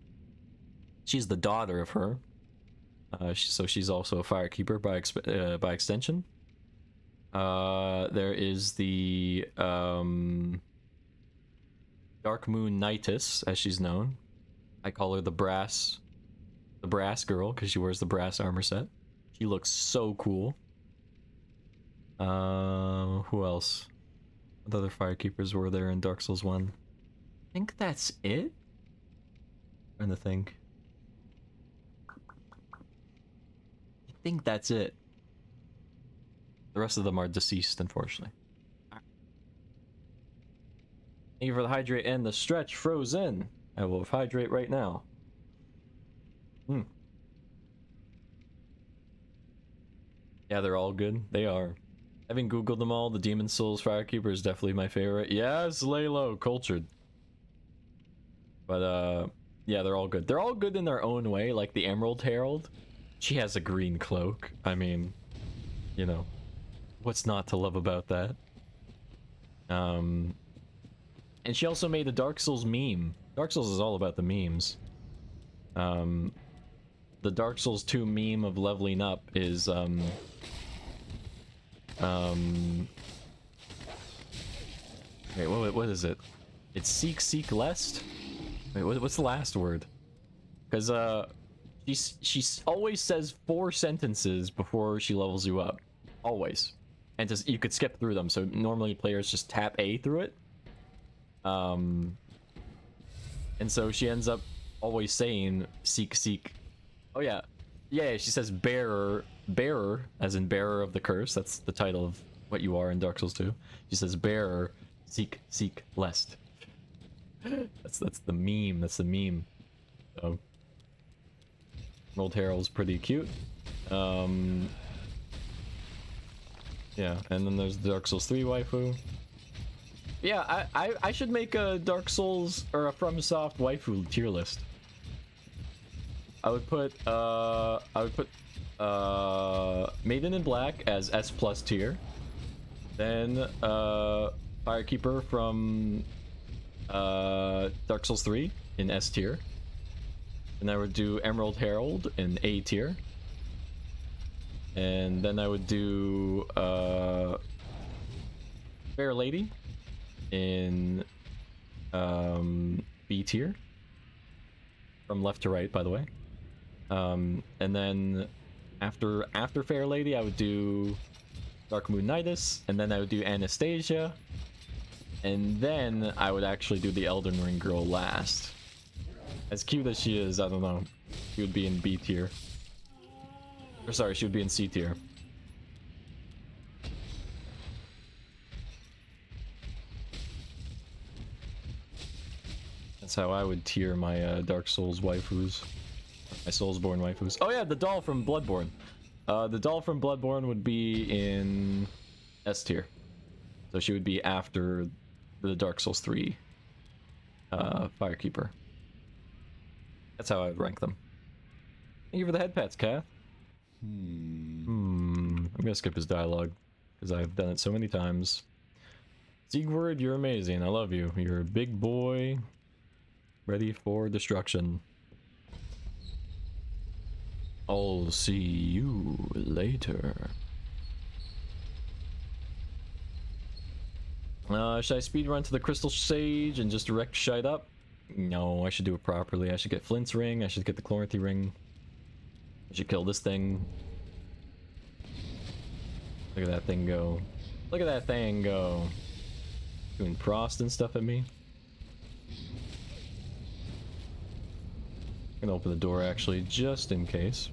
She's the daughter of her, so she's also a Firekeeper by extension. There is the Dark Moon Knightis, as she's known. I call her the brass girl because she wears the brass armor set. She looks so cool. Who else? What other Firekeepers were there in Dark Souls 1? I think that's it. I'm trying to think. I think that's it. The rest of them are deceased, unfortunately. Thank you for the hydrate and the stretch. Frozen. I will hydrate right now. Yeah, they're all good. They are. Having googled them all, the Demon Souls Firekeeper is definitely my favorite. Yes, lay low, cultured. But yeah, they're all good. They're all good in their own way. Like the Emerald Herald, she has a green cloak. I mean, you know, what's not to love about that? And she also made a Dark Souls meme. Dark Souls is all about the memes. The Dark Souls 2 meme of leveling up is wait, what is it? It's seek lest? Wait, what's the last word? Because she always says 4 sentences before she levels you up, always, and just you could skip through them. So normally players just tap A through it, and so she ends up always saying seek. Oh yeah, she says bearer, as in bearer of the curse. That's the title of what you are in Dark Souls 2. She says bearer, seek lest. That's the meme. That's the meme. So, Old Herald's pretty cute. Yeah, and then there's the Dark Souls 3 waifu. Yeah, I should make a Dark Souls or a FromSoft waifu tier list. I would put Maiden in Black as S+ tier. Then Firekeeper from Dark Souls 3 in S tier. And I would do Emerald Herald in A tier. And then I would do Fair Lady in B tier. From left to right, by the way. And then after Fair Lady, I would do Dark Moon Nidus, and then I would do Anastasia, and then I would actually do the Elden Ring girl last. As cute as she is, I don't know, she would be in B tier. Or sorry, she would be in C tier. That's how I would tier my Dark Souls waifus. My Soulsborne waifus. Oh yeah, the doll from Bloodborne. The doll from Bloodborne would be in S tier. So she would be after the Dark Souls 3 Firekeeper. That's how I would rank them. Thank you for the head pats, Kath. I'm gonna skip his dialogue because I've done it so many times. Siegward, you're amazing. I love you. You're a big boy, ready for destruction. I'll see you later. Should I speedrun to the Crystal Sage and just wreck shite up? No, I should do it properly. I should get Flint's ring. I should get the Chloranthy ring. I should kill this thing. Look at that thing go. Look at that thing go. Doing frost and stuff at me. I'm gonna open the door actually, just in case.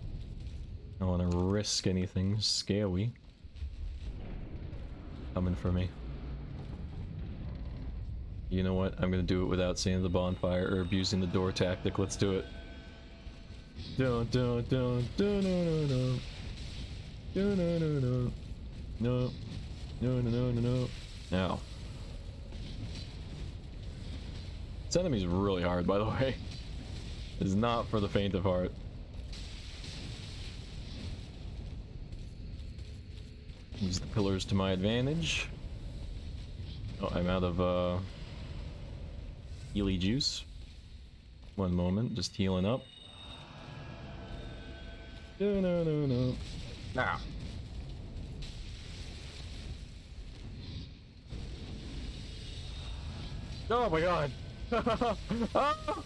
I don't want to risk anything scary coming for me. You know what? I'm gonna do it without seeing the bonfire or abusing the door tactic. Let's do it. No. Now. This enemy's really hard, by the way. It's not for the faint of heart. Use the pillars to my advantage. Oh, I'm out of healy juice. One moment, just healing up. No. Now. Oh my god. Ah!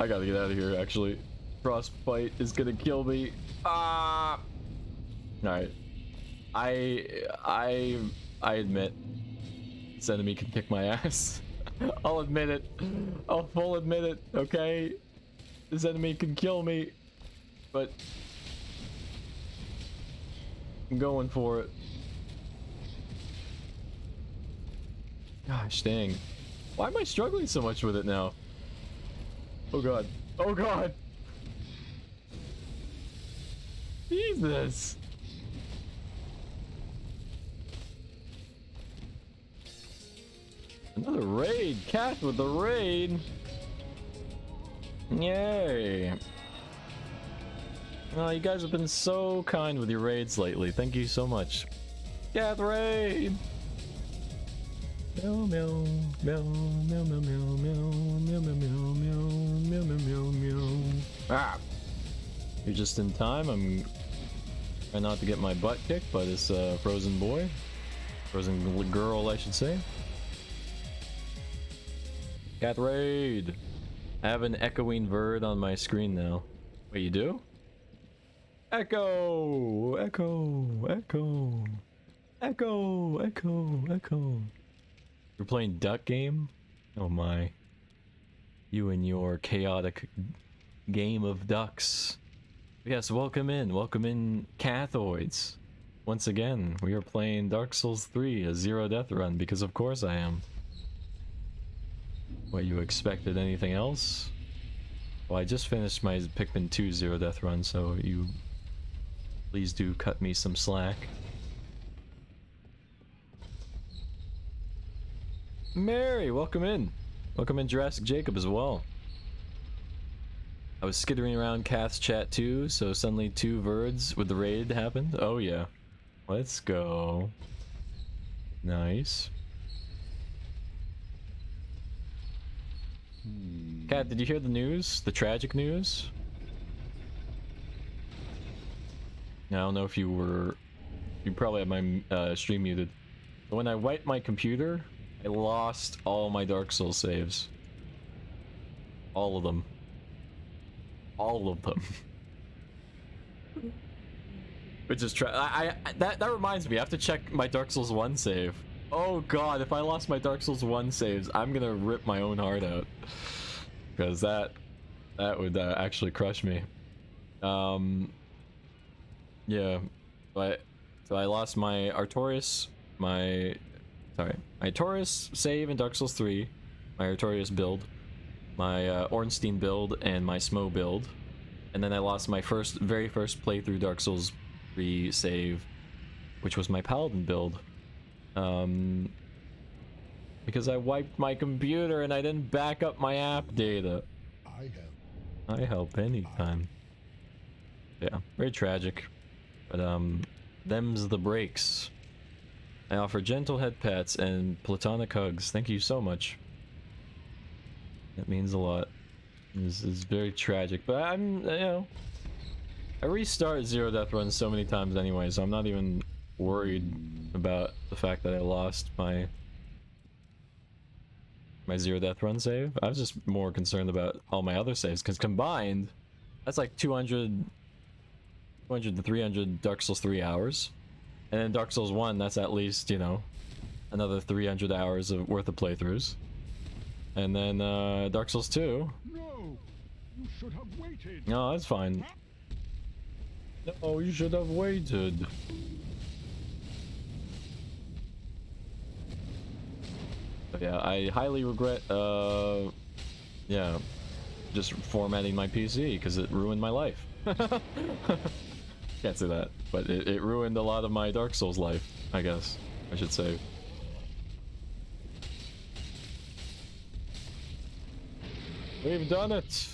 I gotta get out of here, actually. Frostbite is gonna kill me. Ah! Alright. I admit this enemy can kick my ass. I'll admit it. I'll full admit it, okay? This enemy can kill me, but I'm going for it. Gosh dang. Why am I struggling so much with it now? Oh god. Oh god! Jesus! Another raid! Cat with the raid! Yay! Oh, you guys have been so kind with your raids lately. Thank you so much. Cat raid! Meow meow meow meow meow meow meow meow meow meow meow meow meow. Ah! You're just in time. I'm trying not to get my butt kicked by this frozen boy. Frozen girl, I should say. Cat raid! I have an echoing bird on my screen now. Wait, you do? Echo! Echo! Echo! Echo! Echo! Echo! You're playing duck game? Oh my. You and your chaotic game of ducks. Yes, welcome in Cathoids. Once again, we are playing Dark Souls 3, a zero death run, because of course I am. What, you expected anything else? Well, I just finished my Pikmin 2 zero death run, so you please do cut me some slack. Mary, welcome in. Welcome in Jurassic Jacob as well. I was skittering around Cath's chat too, so suddenly 2 Verds with the raid happened. Oh yeah. Let's go. Nice. Cat, did you hear the news? The tragic news? I don't know if you were... You probably had my stream muted. But when I wiped my computer, I lost all my Dark Souls saves. All of them. All of them. Which is that reminds me, I have to check my Dark Souls 1 save. Oh god, if I lost my Dark Souls 1 saves, I'm gonna rip my own heart out. Because that would actually crush me. Yeah, but so I lost my Artorias, my Taurus save in Dark Souls 3, my Artorias build, my Ornstein build, and my Smo build, and then I lost my very first playthrough Dark Souls 3 save, which was my Paladin build, because I wiped my computer and I didn't back up my app data. I help anytime. Yeah, very tragic, but them's the breaks. I offer gentle head pats and platonic hugs. Thank you so much. That means a lot. This is very tragic, but I'm, you know, I restart zero death runs so many times anyway, so I'm not even worried about the fact that I lost my zero death run save. I was just more concerned about all my other saves, because combined, that's like 200 to 300 Dark Souls 3 hours. And then Dark Souls 1, that's at least, you know, another 300 hours of worth of playthroughs. And then Dark Souls 2. No, you should have waited. No, that's fine. No, you should have waited. But yeah, I highly regret, yeah, just formatting my PC because it ruined my life. Can't say that, but it ruined a lot of my Dark Souls life, I guess I should say. We've done it!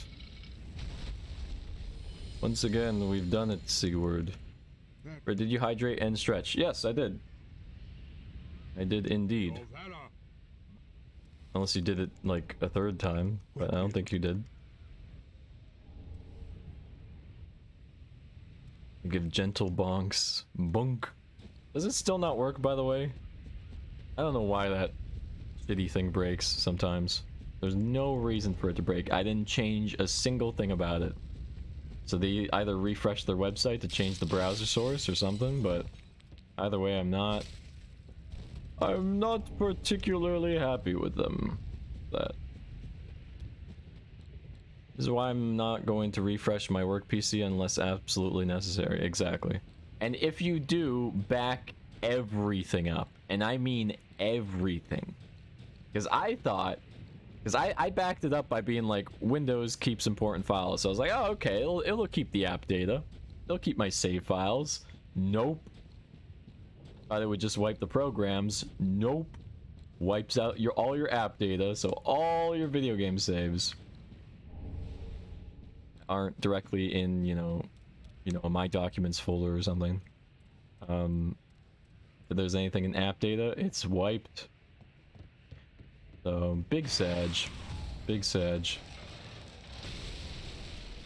Once again, we've done it, Sigurd. Or did you hydrate and stretch? Yes, I did. I did indeed. Unless you did it like a 3rd time, but I don't think you did. Give gentle bonks. Bonk. Does it still not work, by the way? I don't know why that shitty thing breaks sometimes. There's no reason for it to break. I didn't change a single thing about it. So they either refreshed their website to change the browser source or something, but either way, I'm not particularly happy with them. That this is why I'm not going to refresh my work PC unless absolutely necessary. Exactly. And if you do, back everything up. And I mean everything. Because I backed it up by being like, Windows keeps important files. So I was like, oh, okay, it'll keep the app data. It'll keep my save files. Nope. Thought it would just wipe the programs. Nope. Wipes out all your app data, so all your video game saves aren't directly in, you know, my documents folder or something. If there's anything in app data, it's wiped. So big sag. Big sag.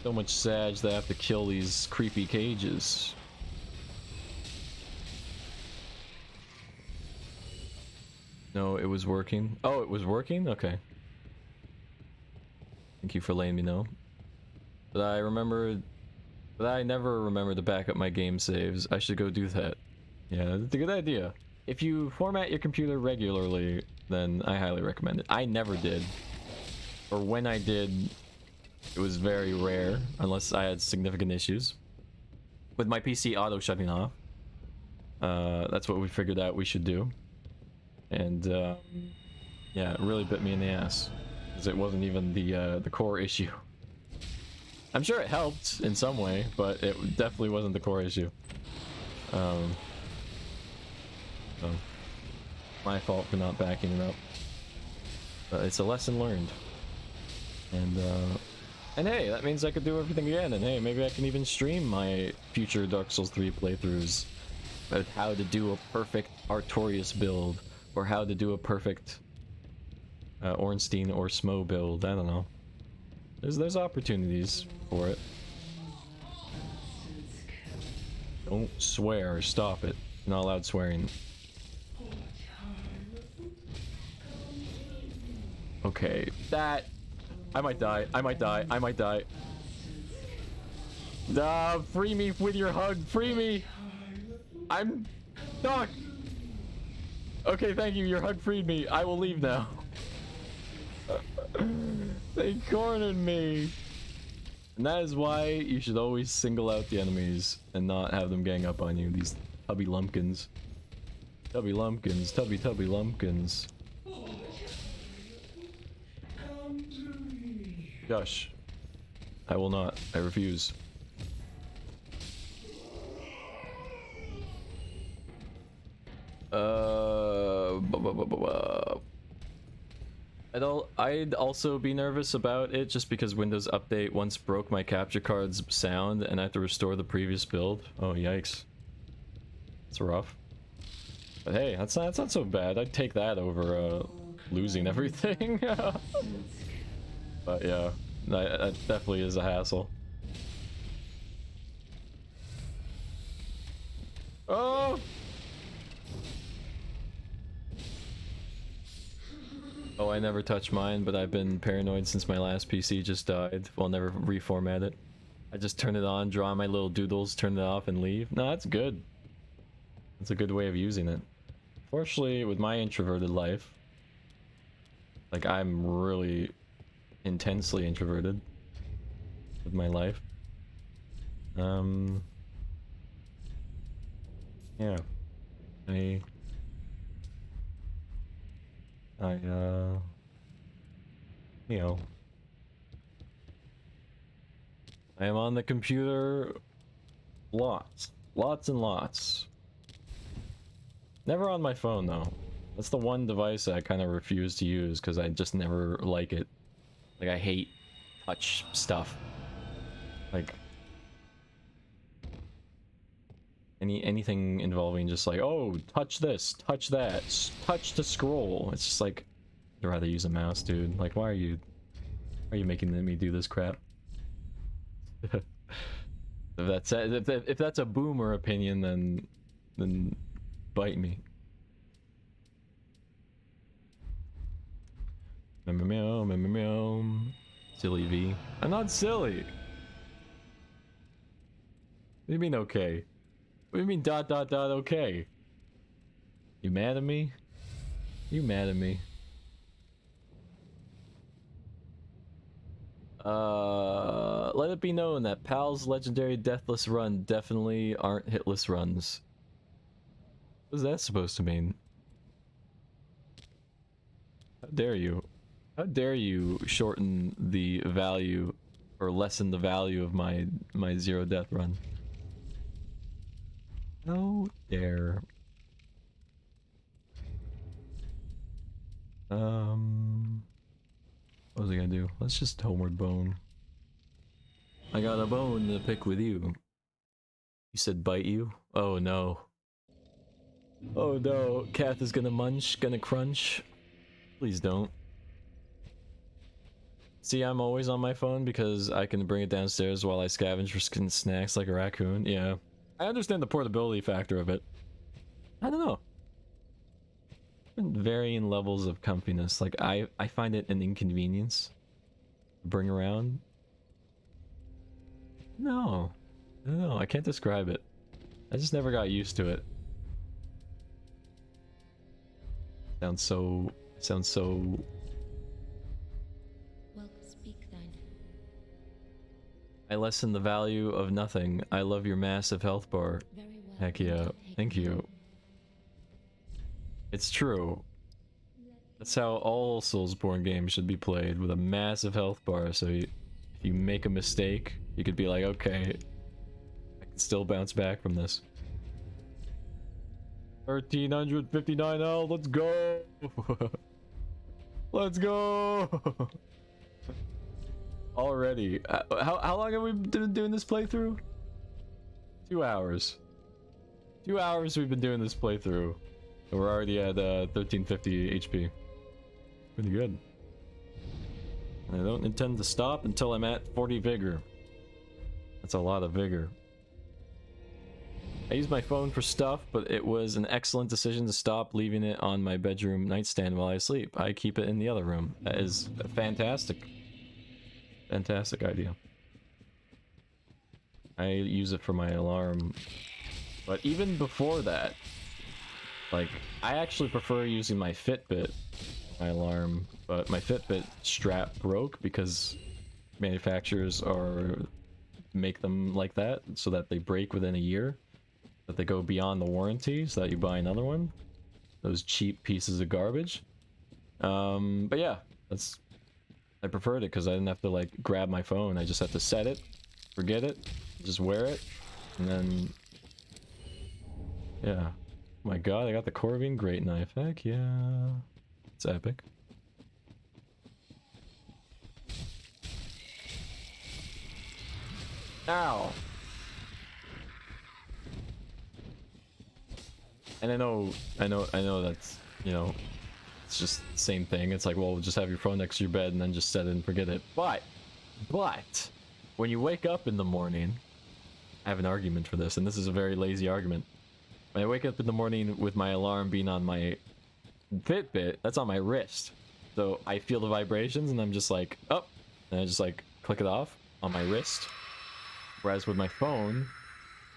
So much sag that I have to kill these creepy cages. No, it was working. Oh, it was working? Okay. Thank you for letting me know. But I never remember to back up my game saves. I should go do that. Yeah, that's a good idea. If you format your computer regularly, then I highly recommend it. I never did. Or when I did, it was very rare, unless I had significant issues. With my PC auto shutting off. That's what we figured out we should do. And yeah, it really bit me in the ass, because it wasn't even the core issue. I'm sure it helped in some way, but it definitely wasn't the core issue. So my fault for not backing it up. But it's a lesson learned. And hey, that means I could do everything again. And hey, maybe I can even stream my future Dark Souls 3 playthroughs about how to do a perfect Artorias build. Or how to do a perfect Ornstein or Smo build. I don't know. There's opportunities for it. Don't swear. Stop it. You're not allowed swearing. Okay, that... I might die. I might die. I might die. Free me with your hug. Free me. I'm stuck. Okay, thank you. Your hug freed me. I will leave now. They cornered me. And that is why you should always single out the enemies and not have them gang up on you. These tubby lumpkins. Tubby lumpkins. Tubby lumpkins. Gosh. I will not. I refuse. I'd also be nervous about it just because Windows Update once broke my capture card's sound and I have to restore the previous build. Oh, yikes. It's rough. But hey, that's not so bad. I'd take that over losing everything. But yeah, that definitely is a hassle. Oh! Oh, I never touched mine, but I've been paranoid since my last PC just died. Well, never reformat it. I just turn it on, draw my little doodles, turn it off, and leave. No, that's good. That's a good way of using it. Fortunately, with my introverted life, like, I'm really intensely introverted with my life. Yeah. You know, I am on the computer lots and lots. Never on my phone though. That's the one device I kind of refuse to use because I just never like it. Like, I hate touch stuff. Like, anything involving just like, oh, touch this, touch that, touch to scroll. It's just like, I'd rather use a mouse, dude. Like, why are you making me do this crap? If that's a boomer opinion, then bite me. Meow, meow, meow, meow. Silly V. I'm not silly. What do you mean okay? What do you mean ... okay? You mad at me? You mad at me? Let it be known that PAL's legendary deathless run definitely aren't hitless runs. What is that supposed to mean? How dare you? How dare you shorten the value or lessen the value of my zero death run? How dare. What was I gonna do? Let's just homeward bone. I got a bone to pick with you. You said bite you? Oh no. Oh no, Kath is gonna munch, gonna crunch. Please don't. See, I'm always on my phone because I can bring it downstairs while I scavenge for snacks like a raccoon. Yeah. I understand the portability factor of it. I don't know. Varying levels of comfiness. Like, I find it an inconvenience to bring around. No. No, I can't describe it. I just never got used to it. Sounds so... Well, speak then. I lessen the value of nothing. I love your massive health bar. Very well. Heck yeah. Thank you. It's true. That's how all Soulsborne games should be played, with a massive health bar, so if you make a mistake, you could be like, okay, I can still bounce back from this. 1359 health, let's go! Let's go! Already. How long have we been doing this playthrough? 2 hours. 2 hours we've been doing this playthrough. And we're already at 1350 HP. Pretty good. I don't intend to stop until I'm at 40 vigor. That's a lot of vigor. I use my phone for stuff, but it was an excellent decision to stop leaving it on my bedroom nightstand while I sleep. I keep it in the other room. That is a fantastic idea. I use it for my alarm. But even before that, like, I actually prefer using my Fitbit, my alarm, but my Fitbit strap broke because manufacturers make them like that so that they break within a year, that they go beyond the warranty so that you buy another one. Those cheap pieces of garbage. But yeah, I preferred it because I didn't have to like grab my phone. I just have to set it, forget it, just wear it, and then yeah. Oh my god, I got the Corvine Great Knife. Heck yeah. It's epic. Ow! And I know that's, you know, it's just the same thing. It's like, well, just have your phone next to your bed and then just set it and forget it. But, when you wake up in the morning, I have an argument for this, and this is a very lazy argument. When I wake up in the morning with my alarm being on my Fitbit, that's on my wrist. So I feel the vibrations and I'm just like, oh, and I just like click it off on my wrist. Whereas with my phone,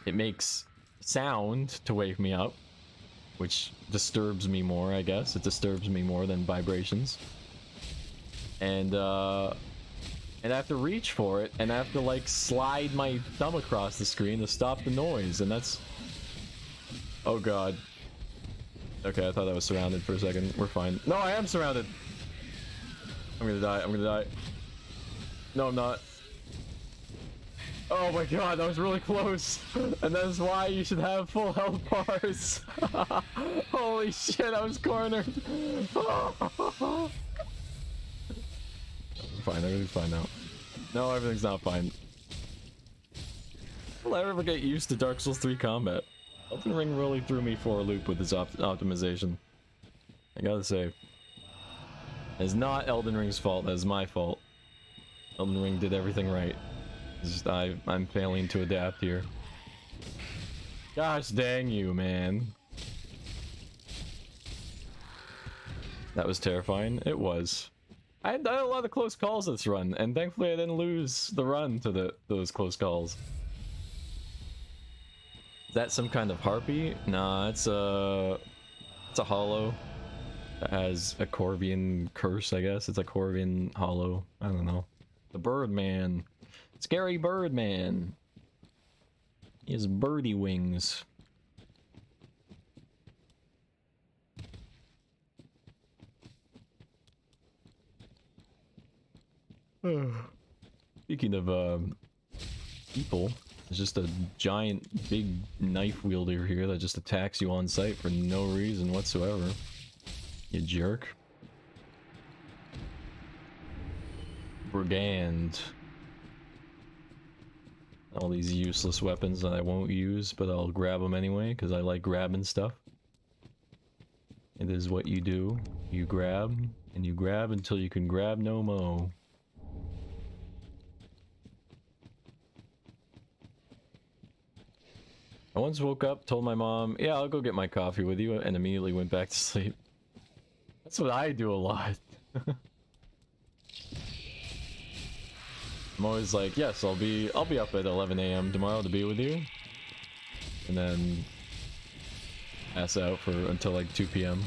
it makes sound to wake me up, which disturbs me more, I guess. It disturbs me more than vibrations. And I have to reach for it, and I have to like slide my thumb across the screen to stop the noise, and that's... Oh god. Okay, I thought I was surrounded for a second. We're fine. No, I am surrounded! I'm gonna die, I'm gonna die. No, I'm not. Oh my god, that was really close! And that's why you should have full health bars! Holy shit, I was cornered! Fine, everything's fine now. No, everything's not fine. Will I ever get used to Dark Souls 3 combat? Elden Ring really threw me for a loop with its optimization. I gotta say. It's not Elden Ring's fault, it's my fault. Elden Ring did everything right. It's just I'm failing to adapt here. Gosh dang you, man. That was terrifying. It was. I had a lot of close calls this run, and thankfully I didn't lose the run to those close calls. Is that some kind of harpy? Nah, it's a hollow that has a Corvian curse, I guess. It's a Corvian hollow. I don't know. The Birdman. Scary Birdman. He has birdie wings. Speaking of people, there's just a giant big knife wielder here that just attacks you on sight for no reason whatsoever. You jerk. Brigand. All these useless weapons that I won't use, but I'll grab them anyway, because I like grabbing stuff. It is what you do. You grab, and you grab until you can grab no mo. I once woke up, told my mom, yeah, I'll go get my coffee with you, and immediately went back to sleep. That's what I do a lot. I'm always like, yes, I'll be up at 11 a.m. tomorrow to be with you. And then pass out for until like 2 p.m.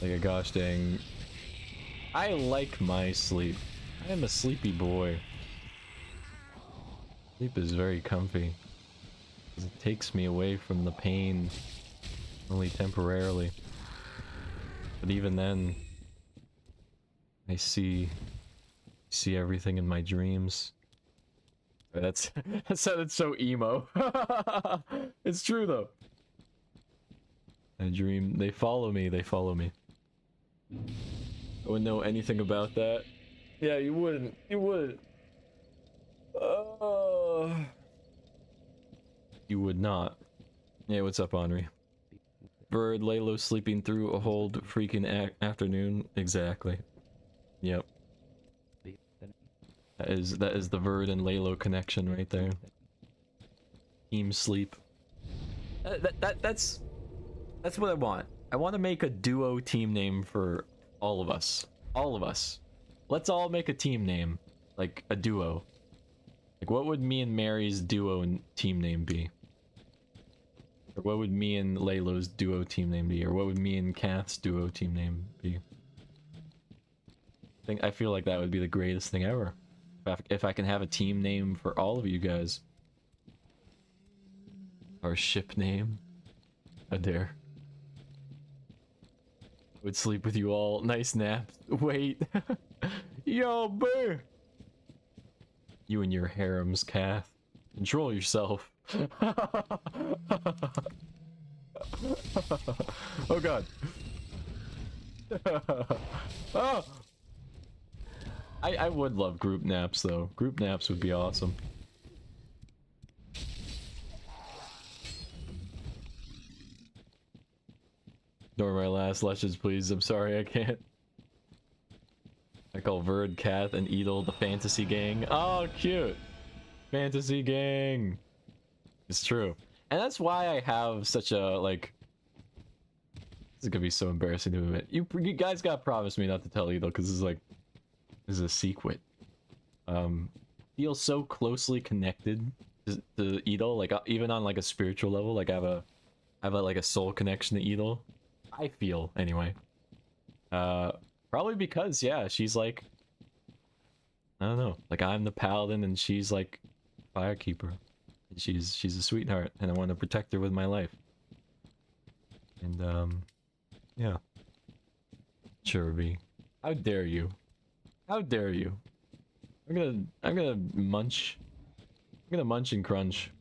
Like a gosh dang. I like my sleep. I am a sleepy boy. Sleep is very comfy. Because it takes me away from the pain. Only temporarily. But even then, I see everything in my dreams. That sounded so emo. It's true though. I dream, they follow me. I wouldn't know anything about that. Yeah, you wouldn't. You would not. Yeah, what's up, Henri? Bird, Laylo sleeping through a whole freaking afternoon. Exactly. Yep. That is the Verd and Laylo connection right there. Team sleep. That's what I want. I want to make a duo team name for all of us. All of us. Let's all make a team name, like a duo. Like, what would me and Mary's duo and team name be? Or what would me and Laylo's duo team name be? Or what would me and Kath's duo team name be? I feel like that would be the greatest thing ever. If I can have a team name for all of you guys. Or ship name. I dare. Would sleep with you all. Nice nap. Wait. Yo, boo! You and your harems, Kath. Control yourself. Oh god. Oh! I would love group naps though. Group naps would be awesome. Ignore my last lushes, please. I'm sorry, I can't. I call Verd, Kath, and Edel the fantasy gang. Oh, cute! Fantasy gang! It's true. And that's why I have such a, like... This is gonna be so embarrassing to admit. You guys gotta promise me not to tell Edel, because this is like... This is a secret. Feel so closely connected to Edel, like even on like a spiritual level. Like I have a like a soul connection to Edel. I feel anyway. Probably because yeah, she's like, I don't know, like I'm the paladin and she's like firekeeper. She's a sweetheart and I want to protect her with my life. And yeah. Sure, B. How dare you? How dare you? I'm gonna munch. I'm gonna munch and crunch.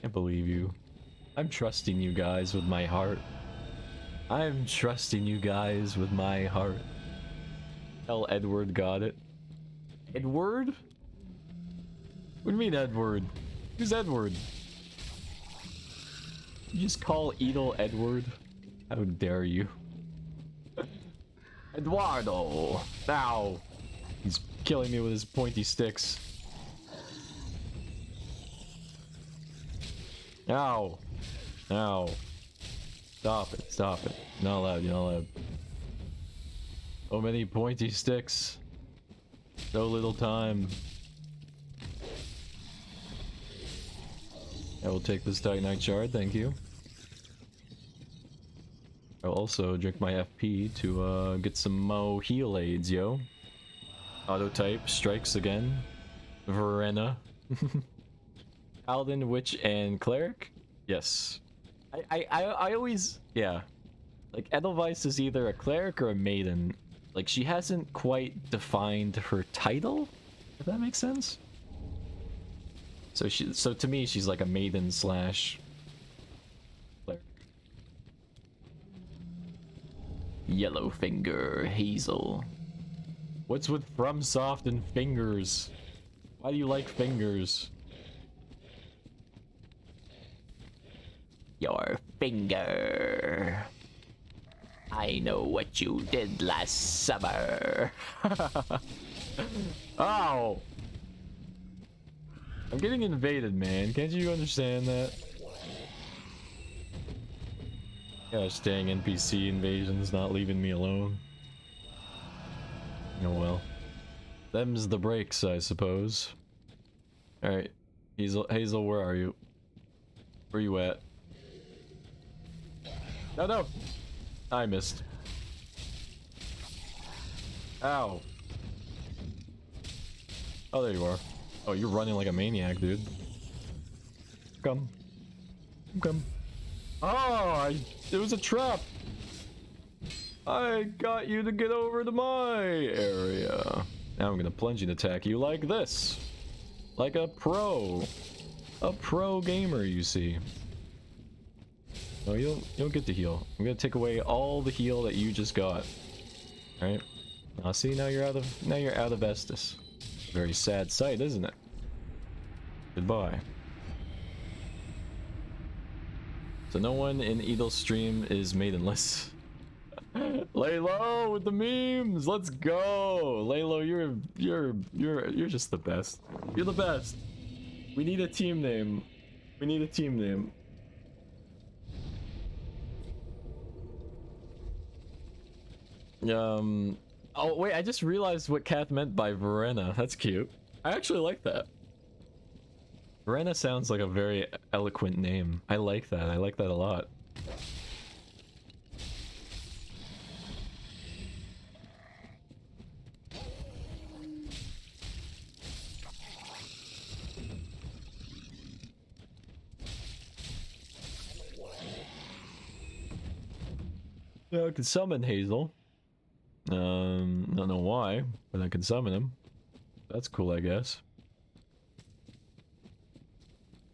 Can't believe you. I'm trusting you guys with my heart. I'm trusting you guys with my heart. Tell Edward got it. Edward? What do you mean Edward? Who's Edward? You just call Edel Edward? How dare you? Eduardo! Ow! He's killing me with his pointy sticks. Ow! Ow. Stop it, stop it. You're not allowed, you're not allowed. So many pointy sticks. So little time. I will take this Titanite shard, thank you. I'll also drink my FP to get some Mo heal aids, yo. Auto type strikes again. Verena. Paladin, Witch, and Cleric? Yes. I always, yeah. Like, Edelweiss is either a Cleric or a Maiden. Like, she hasn't quite defined her title, if that makes sense. So to me, she's like a maiden slash player. Yellowfinger Hazel. What's with FromSoft and fingers? Why do you like fingers? Your finger. I know what you did last summer. Oh! I'm getting invaded, man. Can't you understand that? Gosh dang, NPC invasion's not leaving me alone. Oh well. Them's the breaks, I suppose. Alright. Hazel, where are you? Where you at? No, no! I missed. Ow. Oh, there you are. Oh, you're running like a maniac, dude. Come. Come. Oh, it was a trap. I got you to get over to my area. Now I'm gonna plunge and attack you like this. Like a pro. A pro gamer, you see. No, you don't get to heal. I'm gonna take away all the heal that you just got. Alright. Now see, now you're out of Estus. Very sad sight, isn't it? Goodbye. So no one in Edel's stream is maidenless. Lay low with the memes. Let's go. Laylo, you're just the best. You're the best. We need a team name. We need a team name. Oh wait, I just realized what Kath meant by Verena. That's cute. I actually like that. Verena sounds like a very eloquent name. I like that. I like that a lot. Yeah, I can summon Hazel. Don't know why, but I can summon him. That's cool, I guess.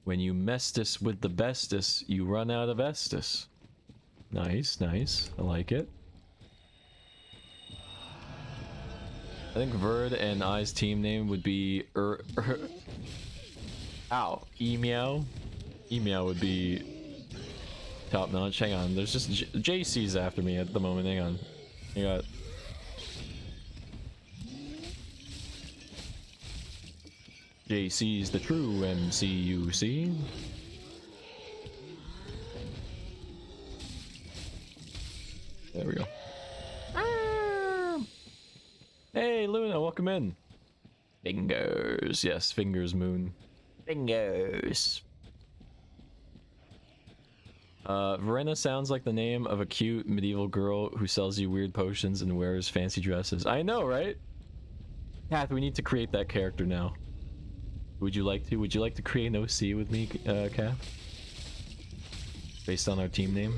When you mestus with the bestus, you run out of Estus. Nice, nice. I like it. I think Verd and I's team name would be Ow. E-meow. E-meow would be top notch. Hang on, there's just JC's after me at the moment. Hang on. I got JC's the true MCUC. There we go. Ah! Hey Luna, welcome in. Fingers, yes, fingers moon. Fingers. Verena sounds like the name of a cute medieval girl who sells you weird potions and wears fancy dresses. I know, right? Kath, we need to create that character now. Would you like to create an OC with me, Kath? Based on our team name?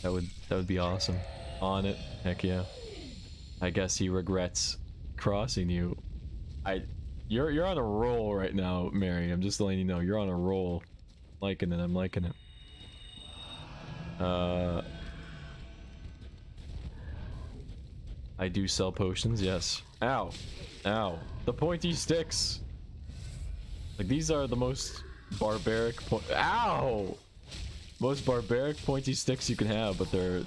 That would be awesome. On it. Heck yeah. I guess he regrets crossing you. You're on a roll right now, Mary. I'm just letting you know, you're on a roll. Liking it, I'm liking it. I do sell potions, yes. Ow. Ow. The pointy sticks. Like, these are the most barbaric Ow! Most barbaric pointy sticks you can have, but they're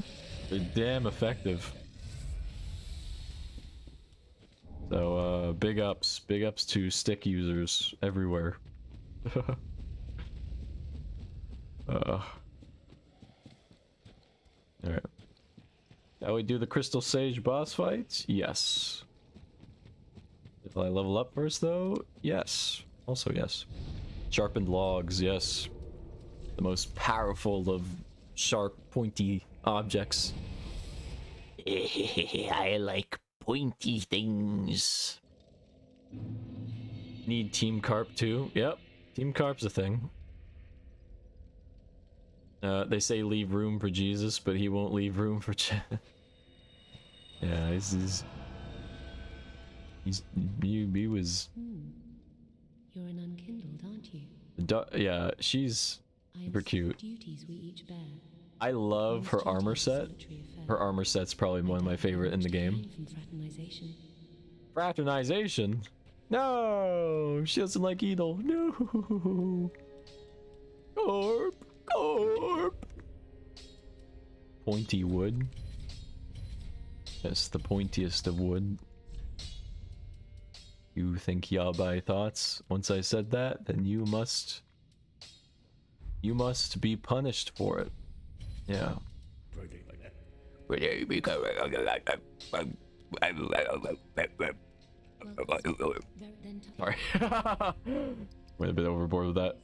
damn effective. So, big ups to stick users everywhere. Alright. Shall we do the Crystal Sage boss fights? Yes. If I level up first though? Yes. Also yes. Sharpened logs, yes. The most powerful of sharp, pointy objects. I like pointy things. Need Team Carp too? Yep. Team Carp's a thing. They say leave room for Jesus, but he won't leave room for Yeah, he was You're an unkindled, aren't you? yeah, she's I am super cute. duties we each bear. I love One's her duty armor is a set. solitary affair. Her armor set's probably I one of my doubt very favorite in much the to game. gain from fraternization. Fraternization? No, she doesn't like Edel. No. Corp. Pointy wood. That's the pointiest of wood. You think Yabai thoughts? Once I said that, then you must be punished for it. Yeah. Sorry. Went a bit overboard with that.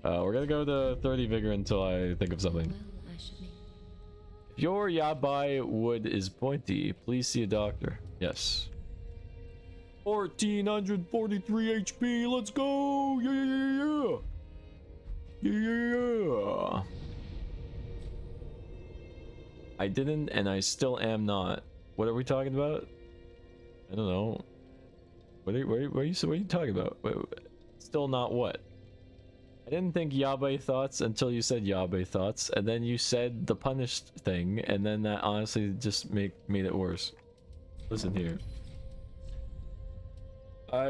We're gonna go to 30 vigor until I think of something. Well, I should make... If your Yabai wood is pointy, please see a doctor. Yes. 1443 HP, let's go! Yeah! I didn't, and I still am not. What are we talking about? I don't know. What are you talking about? Still not what? I didn't think Yabe thoughts until you said Yabe thoughts, and then you said the punished thing, and then that honestly just made it worse. Listen here. What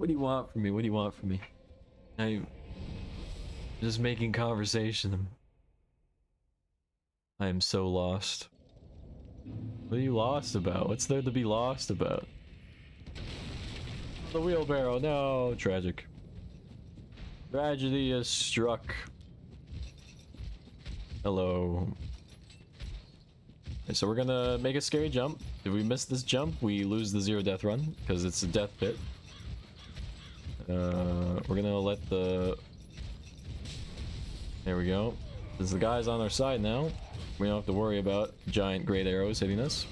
do you want from me? What do you want from me? I'm just making conversation. I am so lost. What are you lost about? What's there to be lost about? The wheelbarrow, no, tragic. Tragedy has struck. Hello. Okay, so we're gonna make a scary jump. If we miss this jump, we lose the 0 death run, because it's a death pit. We're gonna let the... There we go. Since the guy's on our side now, we don't have to worry about giant great arrows hitting us.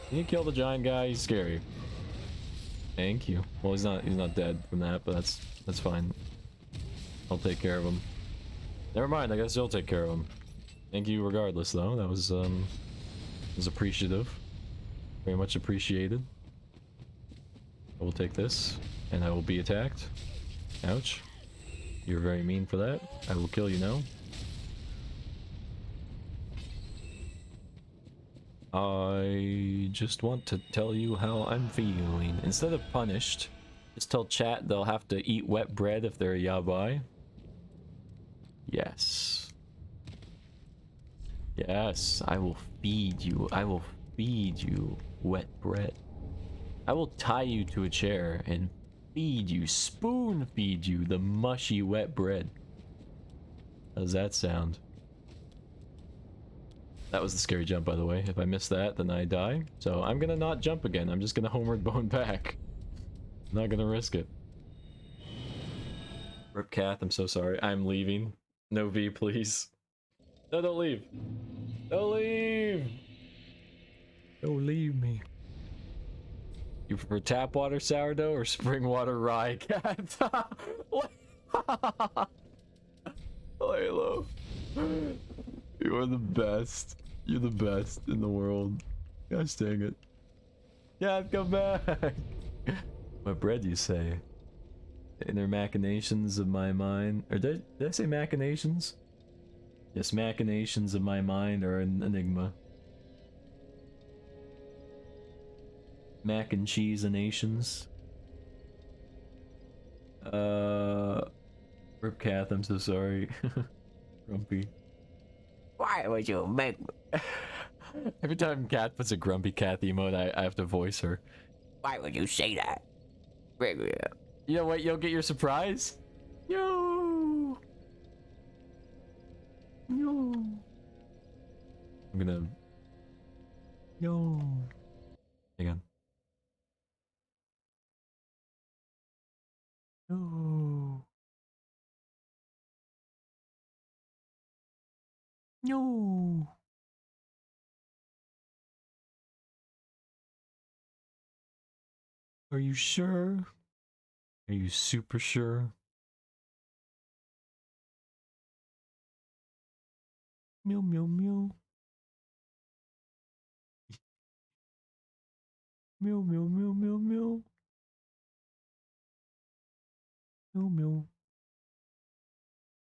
Can you kill the giant guy? He's scary. Thank you. Well, he's not dead from that, but that's fine. I'll take care of him. Never mind, I guess you'll take care of him. Thank you regardless, though. That was appreciative. Very much appreciated. I will take this, and I will be attacked. Ouch. You're very mean for that. I will kill you now. I just want to tell you how I'm feeling. Instead of punished, just tell chat they'll have to eat wet bread if they're a yabai. Yes. Yes, I will feed you. I will feed you wet bread. I will tie you to a chair and feed you, spoon feed you the mushy wet bread. How does that sound? That was the scary jump, by the way. If I miss that, then I die. So I'm gonna not jump again. I'm just gonna homeward bone back. I'm not gonna risk it. Rip Kath, I'm so sorry. I'm leaving. No V, please. No, don't leave. Don't leave! Don't leave me. You prefer tap water sourdough or spring water rye, Cat? Hello. You are the best. You're the best in the world. Gosh dang it. Yeah, come back. What bread you say? The inner machinations of my mind. Or did I say machinations? Yes, machinations of my mind are an enigma. Mac and cheese nations. Rip Kath, I'm so sorry. Grumpy. Why would you make me? Every time Cat puts a grumpy cat emote, I have to voice her. Why would you say that? You know what? You'll get your surprise. Yo. Yo. I'm gonna. Yo. Hang on. No. No. Are you sure? Are you super sure? Meow meow meow. Meow meow meow meow meow. Meow meow.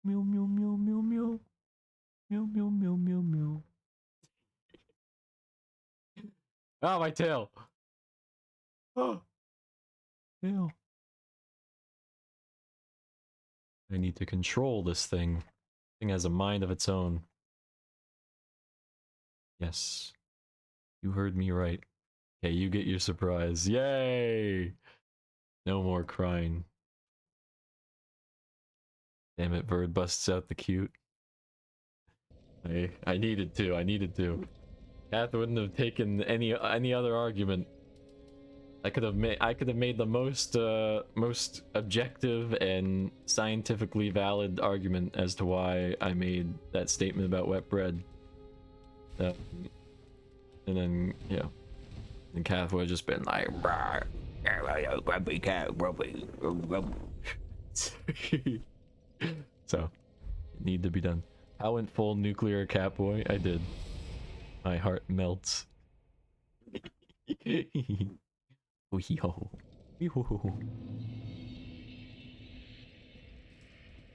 Meow meow meow meow meow. Meow meow meow meow meow. Ah, my tail. Oh, tail. I need to control this thing. Thing has a mind of its own. Yes. You heard me right. Okay, you get your surprise. Yay! No more crying. Damn it, Bird busts out the cute. I needed to, I needed to. Kath wouldn't have taken any other argument. I could have made the most objective and scientifically valid argument as to why I made that statement about wet bread. And then yeah, and Kath would have just been like, grumpy cat, grumpy. So, it need to be done. I went full nuclear cat boy. I did. My heart melts. Meow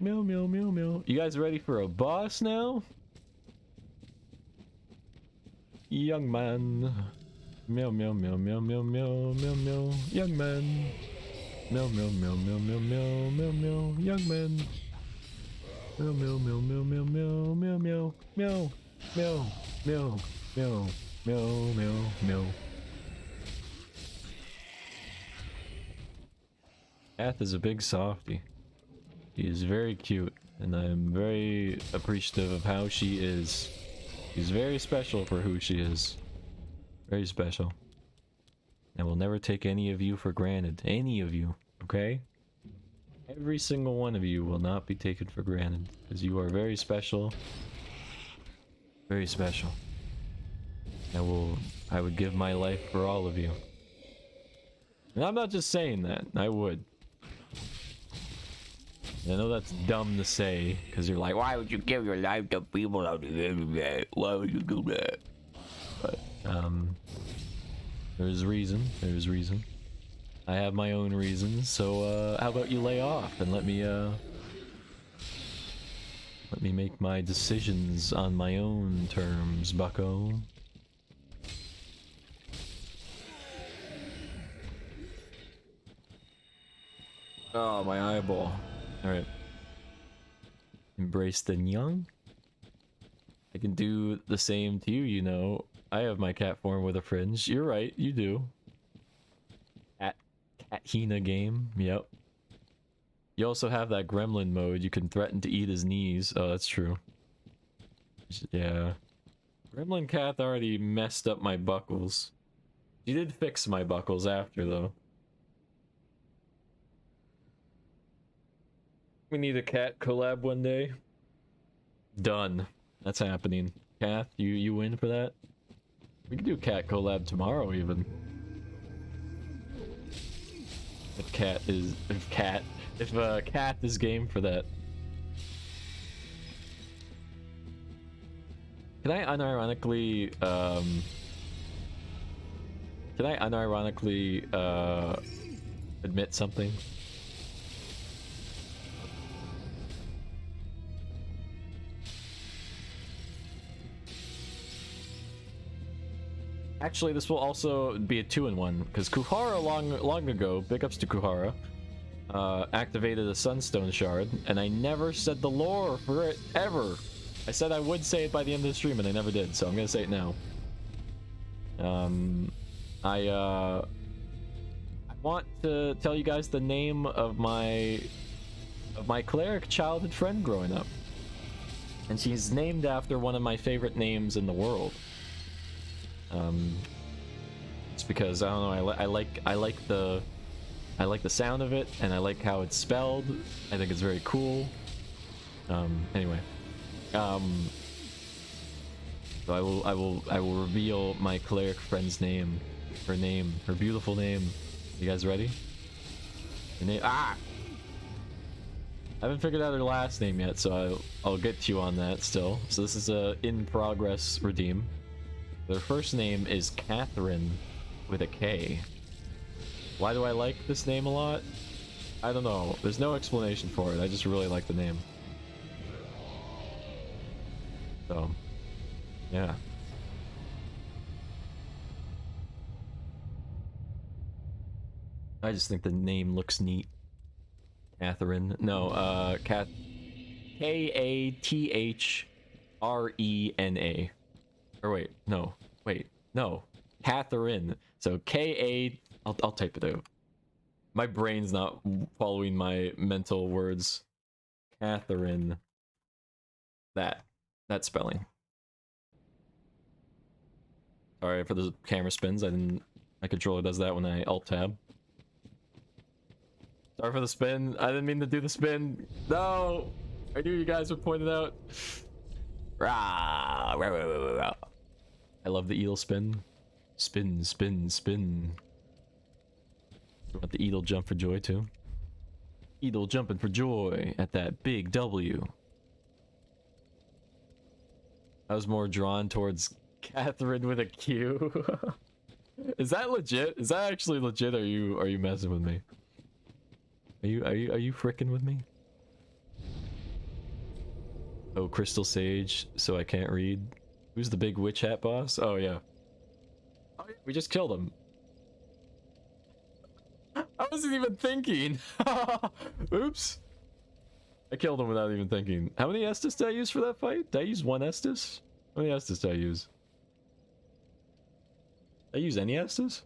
meow meow meow. You guys ready for a boss now? Young man. Meow meow meow meow meow meow meow meow. Young man. Meow meow meow meow meow meow meow meow. Young man. Meow meow meow meow meow meow meow meow meow meow meow meow meow meow meow. Kath is a big softie. She is very cute, and I am very appreciative of how she is. She's very special for who she is. Very special. I will never take any of you for granted. Any of you, okay? Every single one of you will not be taken for granted, because you are very special. Very special. I would give my life for all of you. And I'm not just saying that, I would. I know that's dumb to say, because you're like, why would you give your life to people on the internet? Why would you do that? But, there's reason. There's reason. I have my own reasons, so, how about you lay off and let me make my decisions on my own terms, bucko. Oh, my eyeball. Alright. Embrace the young. I can do the same to you, you know. I have my cat form with a fringe. You're right, you do. Cat Hina game, yep. You also have that gremlin mode. You can threaten to eat his knees. Oh, that's true. Yeah. Gremlin Kath already messed up my buckles. She did fix my buckles after, though. We need a cat collab one day. Done. That's happening. Kath, you win for that? We can do cat collab tomorrow, even. If Cat is game for that. Can I unironically admit something? Actually, this will also be a 2-in-1, because Kuhara long ago, big ups to Kuhara, activated a Sunstone Shard, and I never said the lore for it, ever. I said I would say it by the end of the stream, and I never did, so I'm gonna say it now. I want to tell you guys the name of my cleric childhood friend growing up. And she's named after one of my favorite names in the world. It's because I don't know. I like the sound of it, and I like how it's spelled. I think it's very cool. Anyway, so I will reveal my cleric friend's name, her beautiful name. You guys ready? Her name. I haven't figured out her last name yet, so I'll get to you on that still. So this is a in-progress redeem. Their first name is Catherine with a K. Why do I like this name a lot? I don't know. There's no explanation for it. I just really like the name. So, yeah. I just think the name looks neat. Catherine. No, Kathrena. Or wait, no. Wait, no. Catherine. So I'll type it out. My brain's not following my mental words. Catherine. That spelling. Sorry for the camera spins. My controller does that when I alt tab. Sorry for the spin. I didn't mean to do the spin. No! I knew you guys would point it out. Rah, rah, rah, rah, rah. I love the eel spin. Spin, spin, spin. You want the Edel jump for joy too? Edel jumping for joy at that big W. I was more drawn towards Catherine with a Q. Is that legit? Is that actually legit? Are you messing with me? Are you fricking with me? Oh, Crystal Sage, so I can't read. Who's the big witch hat boss? Oh yeah. Oh, yeah, we just killed him. I wasn't even thinking. Oops. I killed him without even thinking. How many Estus did I use for that fight? Did I use one Estus? How many Estus did I use? Did I use any Estus?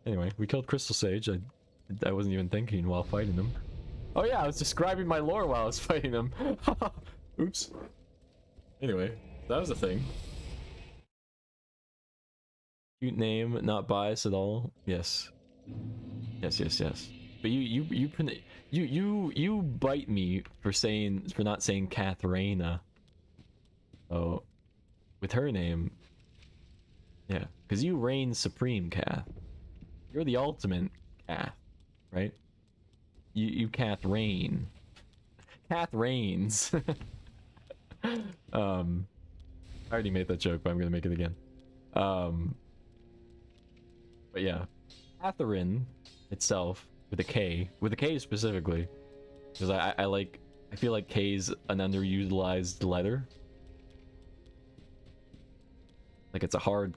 Anyway, we killed Crystal Sage. I wasn't even thinking while fighting him. Oh yeah, I was describing my lore while I was fighting him. Oops. Anyway, that was a thing. Cute name, not biased at all. Yes. Yes. But you bite me for not saying Katharina. Oh, with her name. Yeah, because you reign supreme, Kath. You're the ultimate Kath, right? You Kath reign. Kath reigns. I already made that joke, but I'm gonna make it again. But yeah, Catherine itself with a K specifically, because I feel like K's an underutilized letter. Like it's a hard,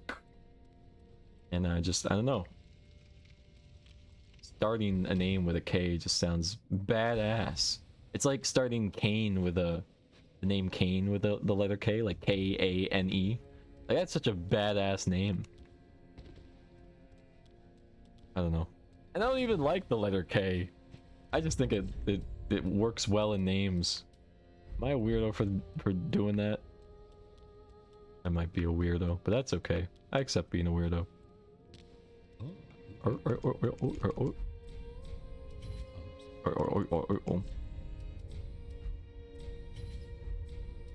and I don't know. Starting a name with a K just sounds badass. It's like starting Kane with the name Kane with the letter K, like Kane. Like that's such a badass name. I don't know. I don't even like the letter K. I just think it works well in names. Am I a weirdo for doing that? I might be a weirdo, but that's okay. I accept being a weirdo.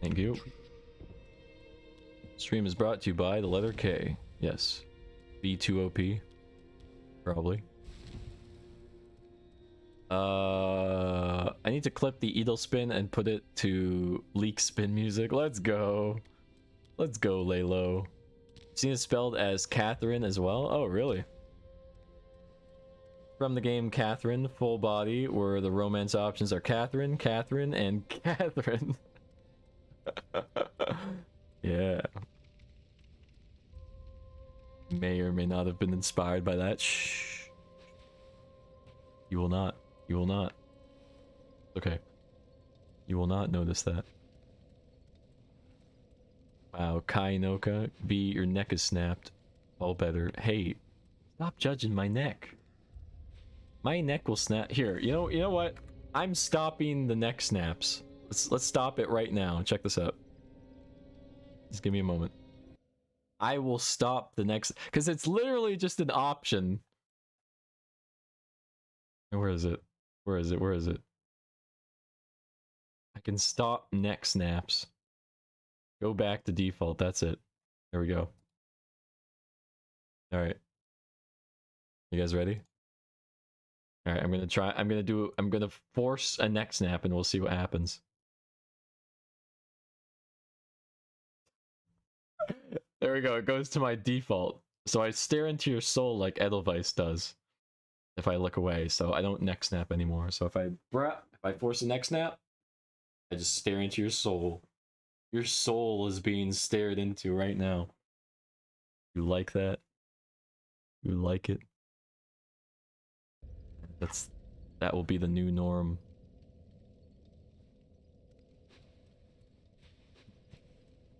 Thank you. Stream is brought to you by the letter K. Yes. V2OP. Probably. I need to clip the Edel spin and put it to leak spin music. Let's go. Let's go, Laylo. Seen it spelled as Catherine as well? Oh, really? From the game Catherine, full body, where the romance options are Catherine, Catherine, and Catherine. Yeah. May or may not have been inspired by that. Shh. You will not. You will not. Okay. You will not notice that. Wow, Kainoka. B, your neck is snapped. All better. Hey, stop judging my neck. My neck will snap. Here, you know what? I'm stopping the neck snaps. Let's stop it right now. Check this out. Just give me a moment. I will stop the next, because it's literally just an option. Where is it? Where is it? Where is it? I can stop neck snaps. Go back to default. That's it. There we go. All right. You guys ready? All right, I'm gonna try. I'm gonna force a neck snap, and we'll see what happens. There we go. It goes to my default. So I stare into your soul like Edelweiss does. If I look away, so I don't neck snap anymore. So if I force a neck snap, I just stare into your soul. Your soul is being stared into right now. You like that? You like it? That will be the new norm.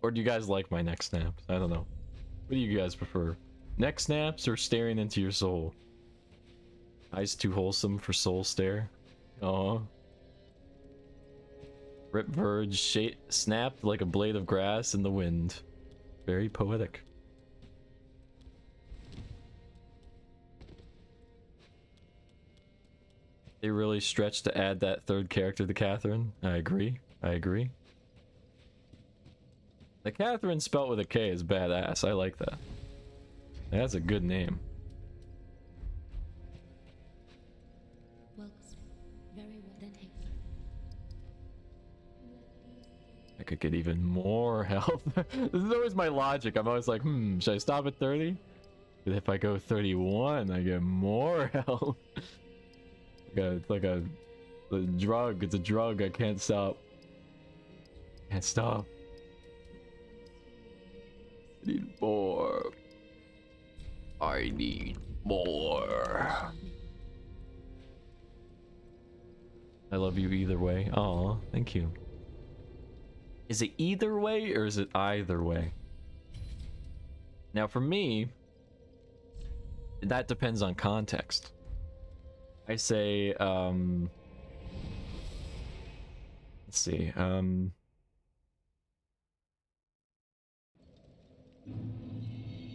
Or do you guys like my neck snaps? I don't know. What do you guys prefer? Neck snaps or staring into your soul? Eyes too wholesome for soul stare. Oh. Rip Verge snapped like a blade of grass in the wind. Very poetic. They really stretched to add that third character to Catherine. I agree. I agree. The Catherine spelt with a K is badass. I like that. That's a good name. Well, very well then. I could get even more health. This is always my logic. I'm always like, should I stop at 30? But if I go 31, I get more health. It's like a drug. It's a drug. I can't stop. Can't stop. I need more. I need more. I love you either way. Aw, thank you. Is it either way or is it either way? Now for me, that depends on context. I say, let's see,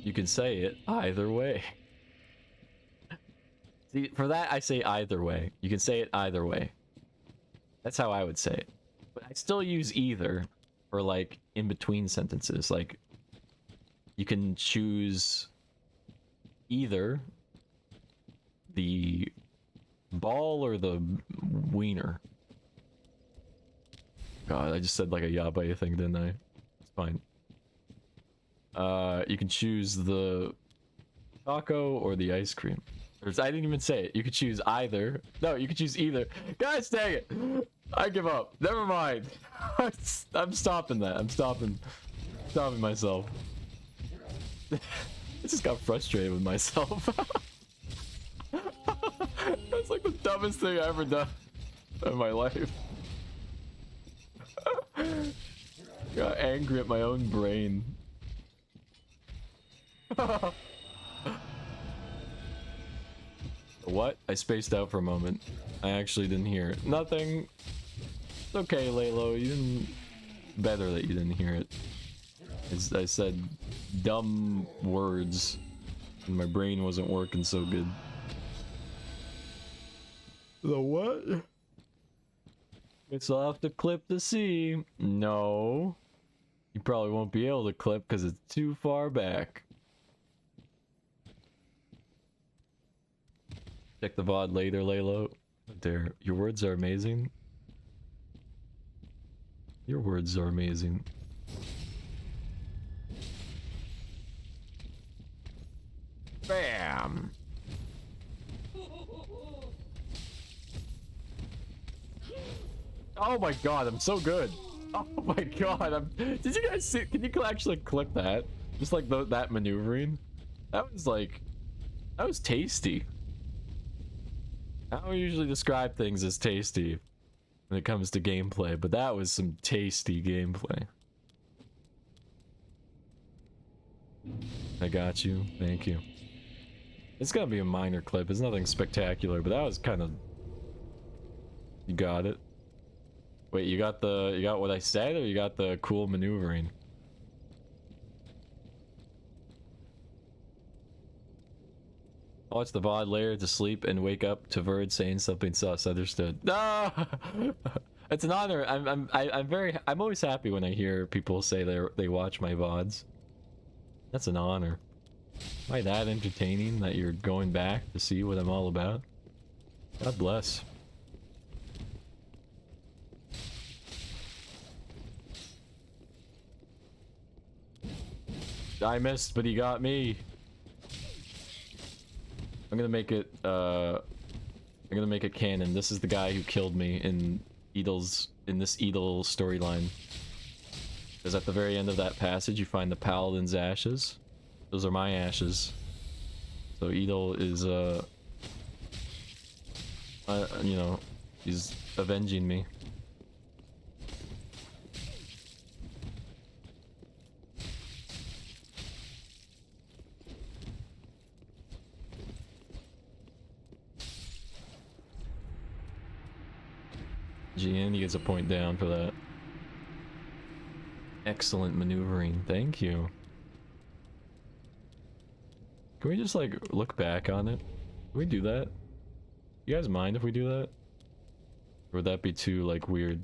you can say it either way. See, for that I say either way. You can say it either way. That's how I would say it. But I still use either for like in between sentences. Like you can choose either the ball or the wiener. God, I just said like a yabai thing, didn't I? It's fine. You can choose the taco or the ice cream. I didn't even say it. You could choose either. No, you could choose either. Guys, dang it! I give up. Never mind. I'm stopping that. I'm stopping myself. I just got frustrated with myself. That's like the dumbest thing I ever done in my life. Got angry at my own brain. What? I spaced out for a moment. I actually didn't hear it. Nothing. It's okay, Laylo. You didn't. Better that you didn't hear it. I said dumb words, and my brain wasn't working so good. The what? Guess I'll have to clip to see. No. You probably won't be able to clip because it's too far back. Check the VOD later, Laylo. There. Your words are amazing. Your words are amazing. Bam! Oh my god, I'm so good. Oh my god, did you guys see? Can you actually clip that? Just like that maneuvering? That was tasty. I don't usually describe things as tasty when it comes to gameplay, but that was some tasty gameplay. I got you. Thank you. It's gonna be a minor clip. It's nothing spectacular, but that was kind of... You got it. Wait, you got what I said, or you got the cool maneuvering? Watch the VOD later to sleep and wake up to Verd saying something sus. Understood. No, it's an honor. I'm always happy when I hear people say they watch my VODs. That's an honor. Am I that entertaining that you're going back to see what I'm all about? God bless. I missed, but he got me. I'm gonna make it canon. This is the guy who killed me in this Edel storyline. Because at the very end of that passage, you find the Paladin's ashes. Those are my ashes. So Edel is, you know, he's avenging me. GN, he gets a point down for that. Excellent maneuvering, thank you. Can we just like look back on it? Can we do that? You guys mind if we do that? Or would that be too like weird?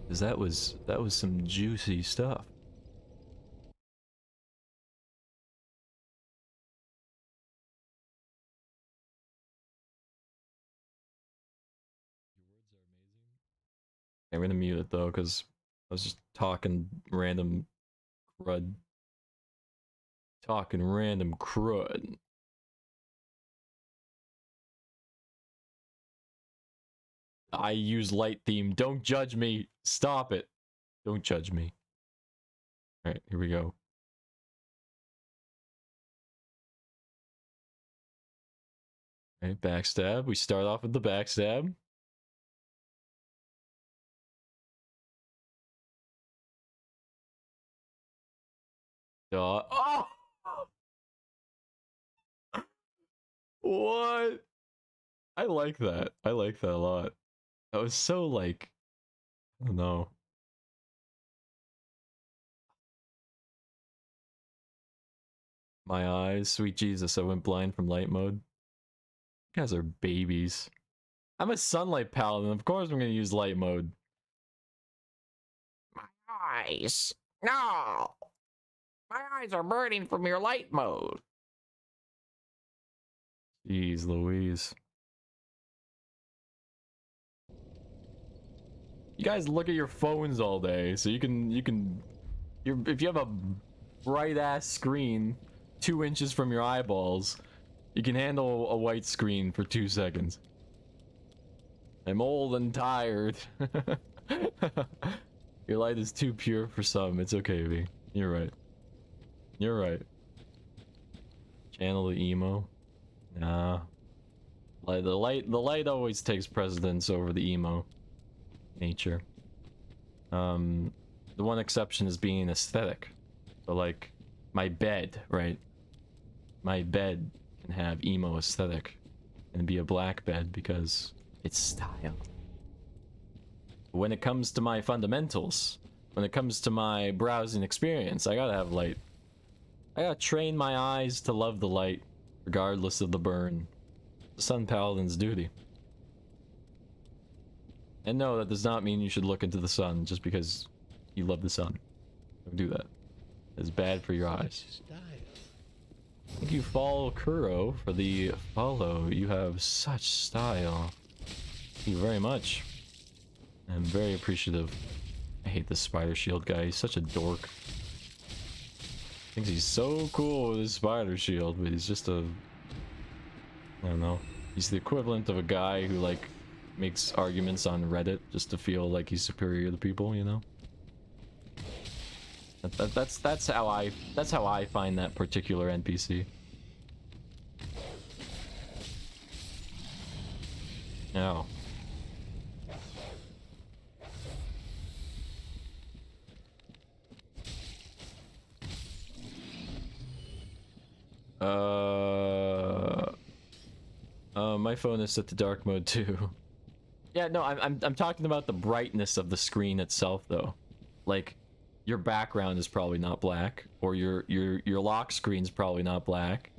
Cause that was some juicy stuff. I'm gonna mute it though, because I was just talking random crud. Talking random crud. I use light theme. Don't judge me. Stop it. Don't judge me. Alright, here we go. Alright, backstab. We start off with the backstab. Oh! What? I like that. I like that a lot. That was so like, I don't know. My eyes, sweet Jesus, I went blind from light mode. You guys are babies. I'm a sunlight paladin, of course I'm gonna use light mode. My eyes. No! My eyes are burning from your light mode. Jeez Louise. You guys look at your phones all day, so if you have a bright ass screen 2 inches from your eyeballs, you can handle a white screen for 2 seconds. I'm old and tired. Your light is too pure for some. It's okay, V. You're right. You're right. Channel the emo. Nah. The light always takes precedence over the emo nature. The one exception is being aesthetic. But like my bed, right? My bed can have emo aesthetic and be a black bed because it's style. When it comes to my fundamentals, when it comes to my browsing experience, I gotta have light. I gotta train my eyes to love the light, regardless of the burn. The Sun Paladin's duty. And no, that does not mean you should look into the sun just because you love the sun. Don't do that. It's bad for your eyes. Thank you, Follow Kuro, for the follow. You have such style. Thank you very much. I'm very appreciative. I hate this spider shield guy. He's such a dork. Thinks he's so cool with his spider shield, but he's just a... I don't know. He's the equivalent of a guy who, like, makes arguments on Reddit just to feel like he's superior to people, you know? That's how I find that particular NPC. Now. My phone is set to dark mode too. Yeah, no, I'm talking about the brightness of the screen itself though. Like, your background is probably not black, or your lock screen's probably not black.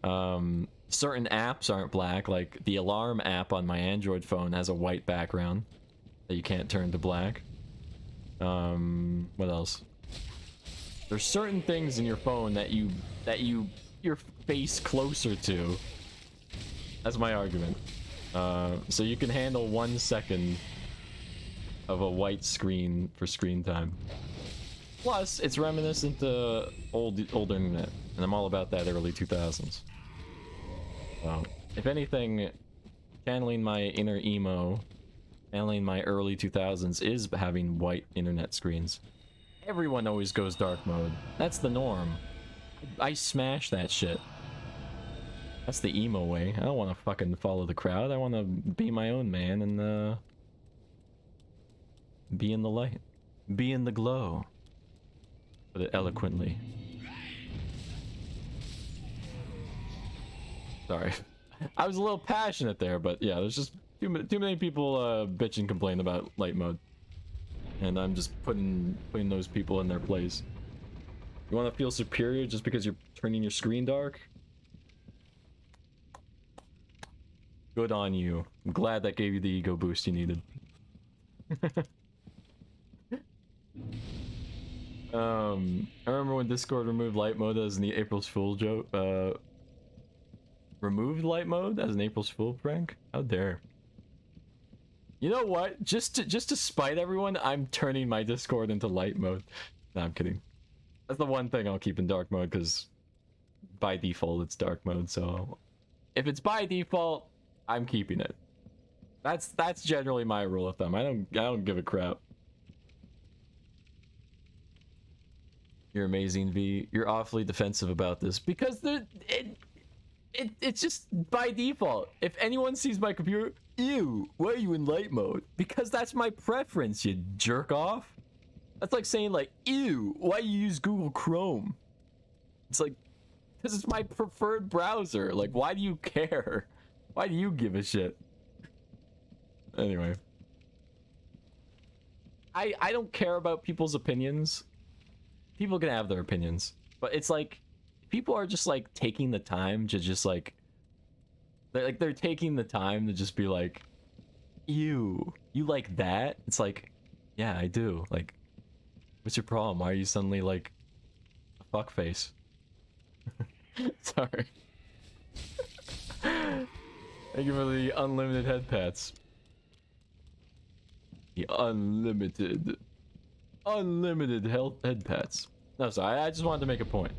Certain apps aren't black, like the alarm app on my Android phone has a white background that you can't turn to black. What else? There's certain things in your phone that your face closer to. That's my argument. So you can handle 1 second of a white screen for screen time. Plus, it's reminiscent to old internet, and I'm all about that early 2000s. So, if anything, channeling my inner emo, channeling my early 2000s is having white internet screens. Everyone always goes dark mode. That's the norm. I smash that shit. That's the emo way. I don't want to fucking follow the crowd. I want to be my own man and be in the light. Be in the glow. Put it eloquently. Sorry. I was a little passionate there, but yeah, there's just too many people bitch and complain about light mode. And I'm just putting those people in their place. You want to feel superior just because you're turning your screen dark? Good on you. I'm glad that gave you the ego boost you needed. I remember when Discord removed light mode as an April's Fool joke. Removed light mode as an April's Fool prank? How dare. You know what? Just to spite everyone, I'm turning my Discord into light mode. No, I'm kidding. That's the one thing I'll keep in dark mode, because by default it's dark mode, so if it's by default, I'm keeping it. That's generally my rule of thumb. I don't give a crap. You're amazing, V. You're awfully defensive about this because it's just by default. If anyone sees my computer, ew, why are you in light mode? Because that's my preference, you jerk off. That's like saying like, ew, why you use Google Chrome? It's like, because it's my preferred browser. Like, why do you care? Why do you give a shit? Anyway. I don't care about people's opinions. People can have their opinions. But it's like, people are just like taking the time to just like, they're taking the time to just be like, ew, you like that? It's like, yeah, I do. Like, what's your problem? Why are you suddenly like a fuckface? Sorry. Thank you for the unlimited head pats. The unlimited head pats. No, sorry, I just wanted to make a point.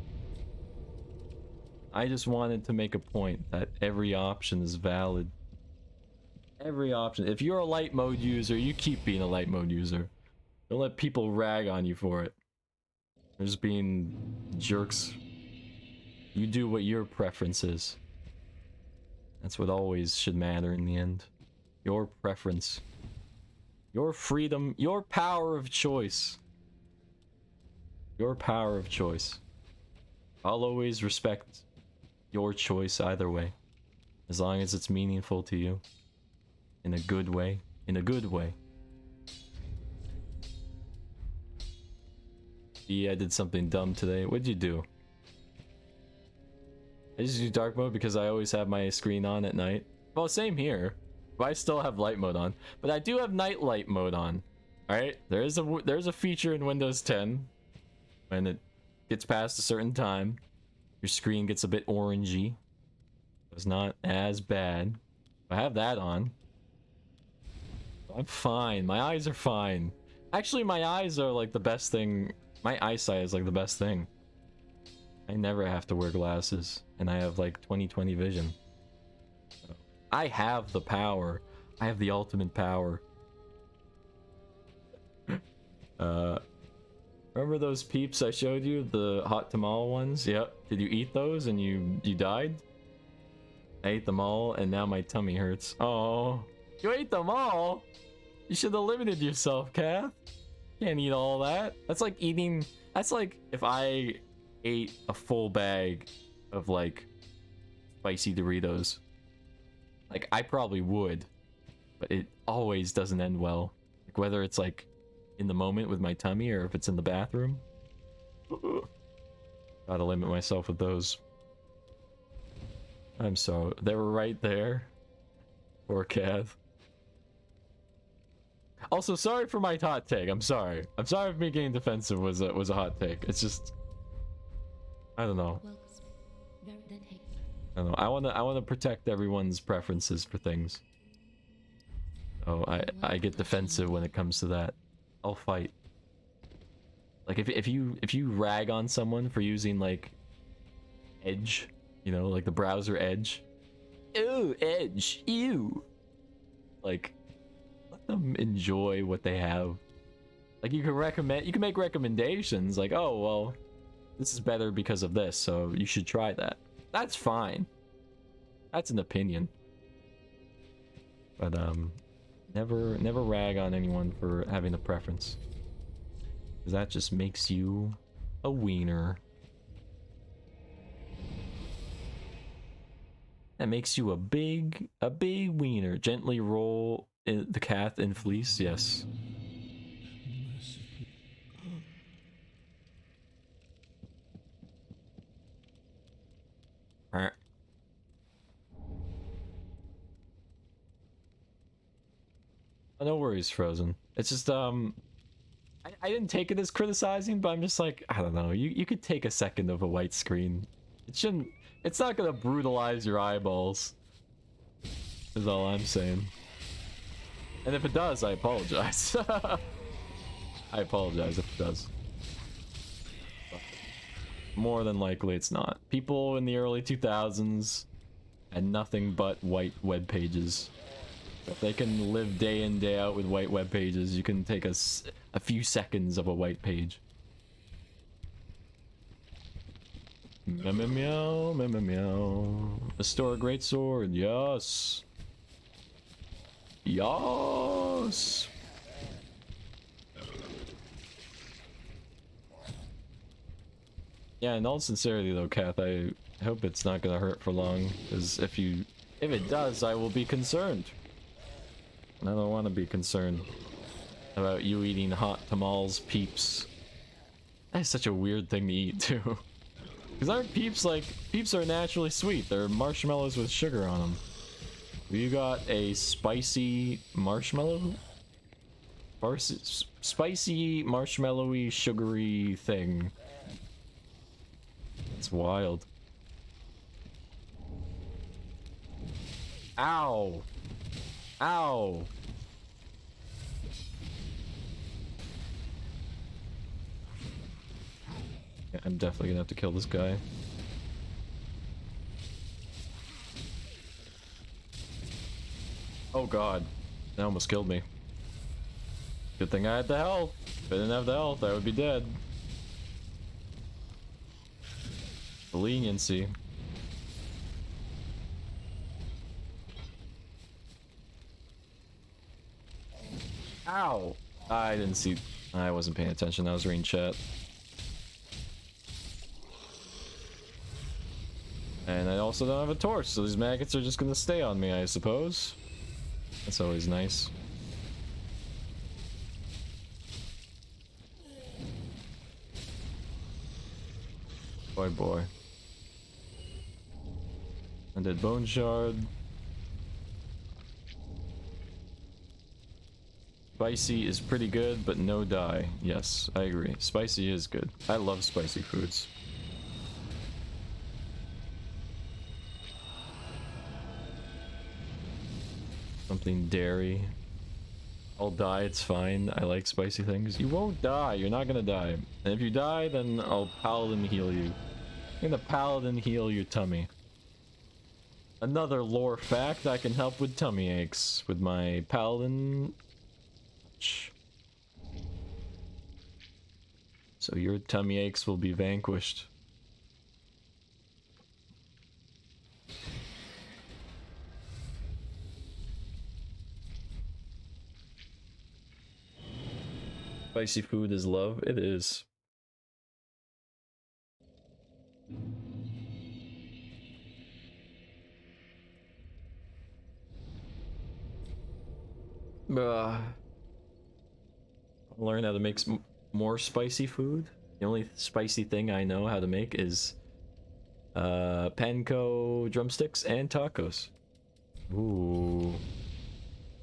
I just wanted to make a point that every option is valid. Every option. If you're a light mode user, you keep being a light mode user. Don't let people rag on you for it. They're just being jerks. You do what your preference is. That's what always should matter in the end. Your preference. Your freedom. Your power of choice. Your power of choice. I'll always respect your choice either way. As long as it's meaningful to you. In a good way. In a good way. Yeah, I did something dumb today. What'd you do? I just do dark mode because I always have my screen on at night. Well, same here. But I still have light mode on. But I do have night light mode on. Alright? There's a feature in Windows 10. When it gets past a certain time, your screen gets a bit orangey. It's not as bad. I have that on. I'm fine. My eyes are fine. Actually, my eyes are like the best thing. My eyesight is like the best thing. I never have to wear glasses, and I have like 20/20 vision. So, I have the power. I have the ultimate power. Remember those peeps I showed you? The hot tamale ones? Yep. Did you eat those and you died? I ate them all, and now my tummy hurts. Oh, you ate them all? You should have limited yourself, Kath. Can't eat all that. That's like eating... That's like if I ate a full bag of like spicy Doritos. Like, I probably would, but it always doesn't end well. Like, whether it's like in the moment with my tummy or if it's in the bathroom. Gotta limit myself with those. I'm sorry. They were right there. Poor Kath. Also, sorry for my hot take. I'm sorry. I'm sorry if me getting defensive was a hot take. It's just I don't know. Welcome. Verdant Hay. I don't know. I wanna protect everyone's preferences for things. Oh, I get defensive when it comes to that. I'll fight. Like if you rag on someone for using like Edge, you know, like the browser Edge. Ooh, Edge, ew. Like, let them enjoy what they have. Like you can make recommendations like, oh well, this is better because of this, so you should try that. That's fine. That's an opinion. But never rag on anyone for having a preference. Because that just makes you a wiener. That makes you a big wiener. Gently roll the cat in fleece, yes. No worries, Frozen. It's just I didn't take it as criticizing, but I'm just like, I don't know, you could take a second of a white screen. It shouldn't, it's not gonna brutalize your eyeballs, is all I'm saying. And if it does, I apologize. I apologize if it does. But more than likely it's not. People in the early 2000s had nothing but white web pages. If they can live day in, day out with white web pages, you can take a few seconds of a white page. Meow meow meow meow meow meow. Restore a great sword, yes. Yes. Yeah, in all sincerity though, Kath, I hope it's not gonna hurt for long, because if it does, I will be concerned. I don't want to be concerned about you eating hot tamales, peeps. That's such a weird thing to eat too. Because aren't peeps like, peeps are naturally sweet. They're marshmallows with sugar on them. You got a spicy marshmallow? Spicy, marshmallowy, sugary thing. It's wild. Ow! Ow! Yeah, I'm definitely gonna have to kill this guy. Oh god, that almost killed me. Good thing I had the health. If I didn't have the health, I would be dead. The leniency. Ow! I didn't see. I wasn't paying attention. I was reading chat. And I also don't have a torch, so these maggots are just gonna stay on me, I suppose. That's always nice. Boy, boy. Undead bone shard. Spicy is pretty good, but no dye. Yes, I agree. Spicy is good. I love spicy foods. Something dairy. I'll die, it's fine. I like spicy things. You won't die, you're not gonna die. And if you die, then I'll paladin heal you. I'm gonna paladin heal your tummy. Another lore fact, I can help with tummy aches with my paladin. So your tummy aches will be vanquished. Spicy food is love. It is. Learn how to make some more spicy food. The only spicy thing I know how to make is panko drumsticks and tacos. Ooh,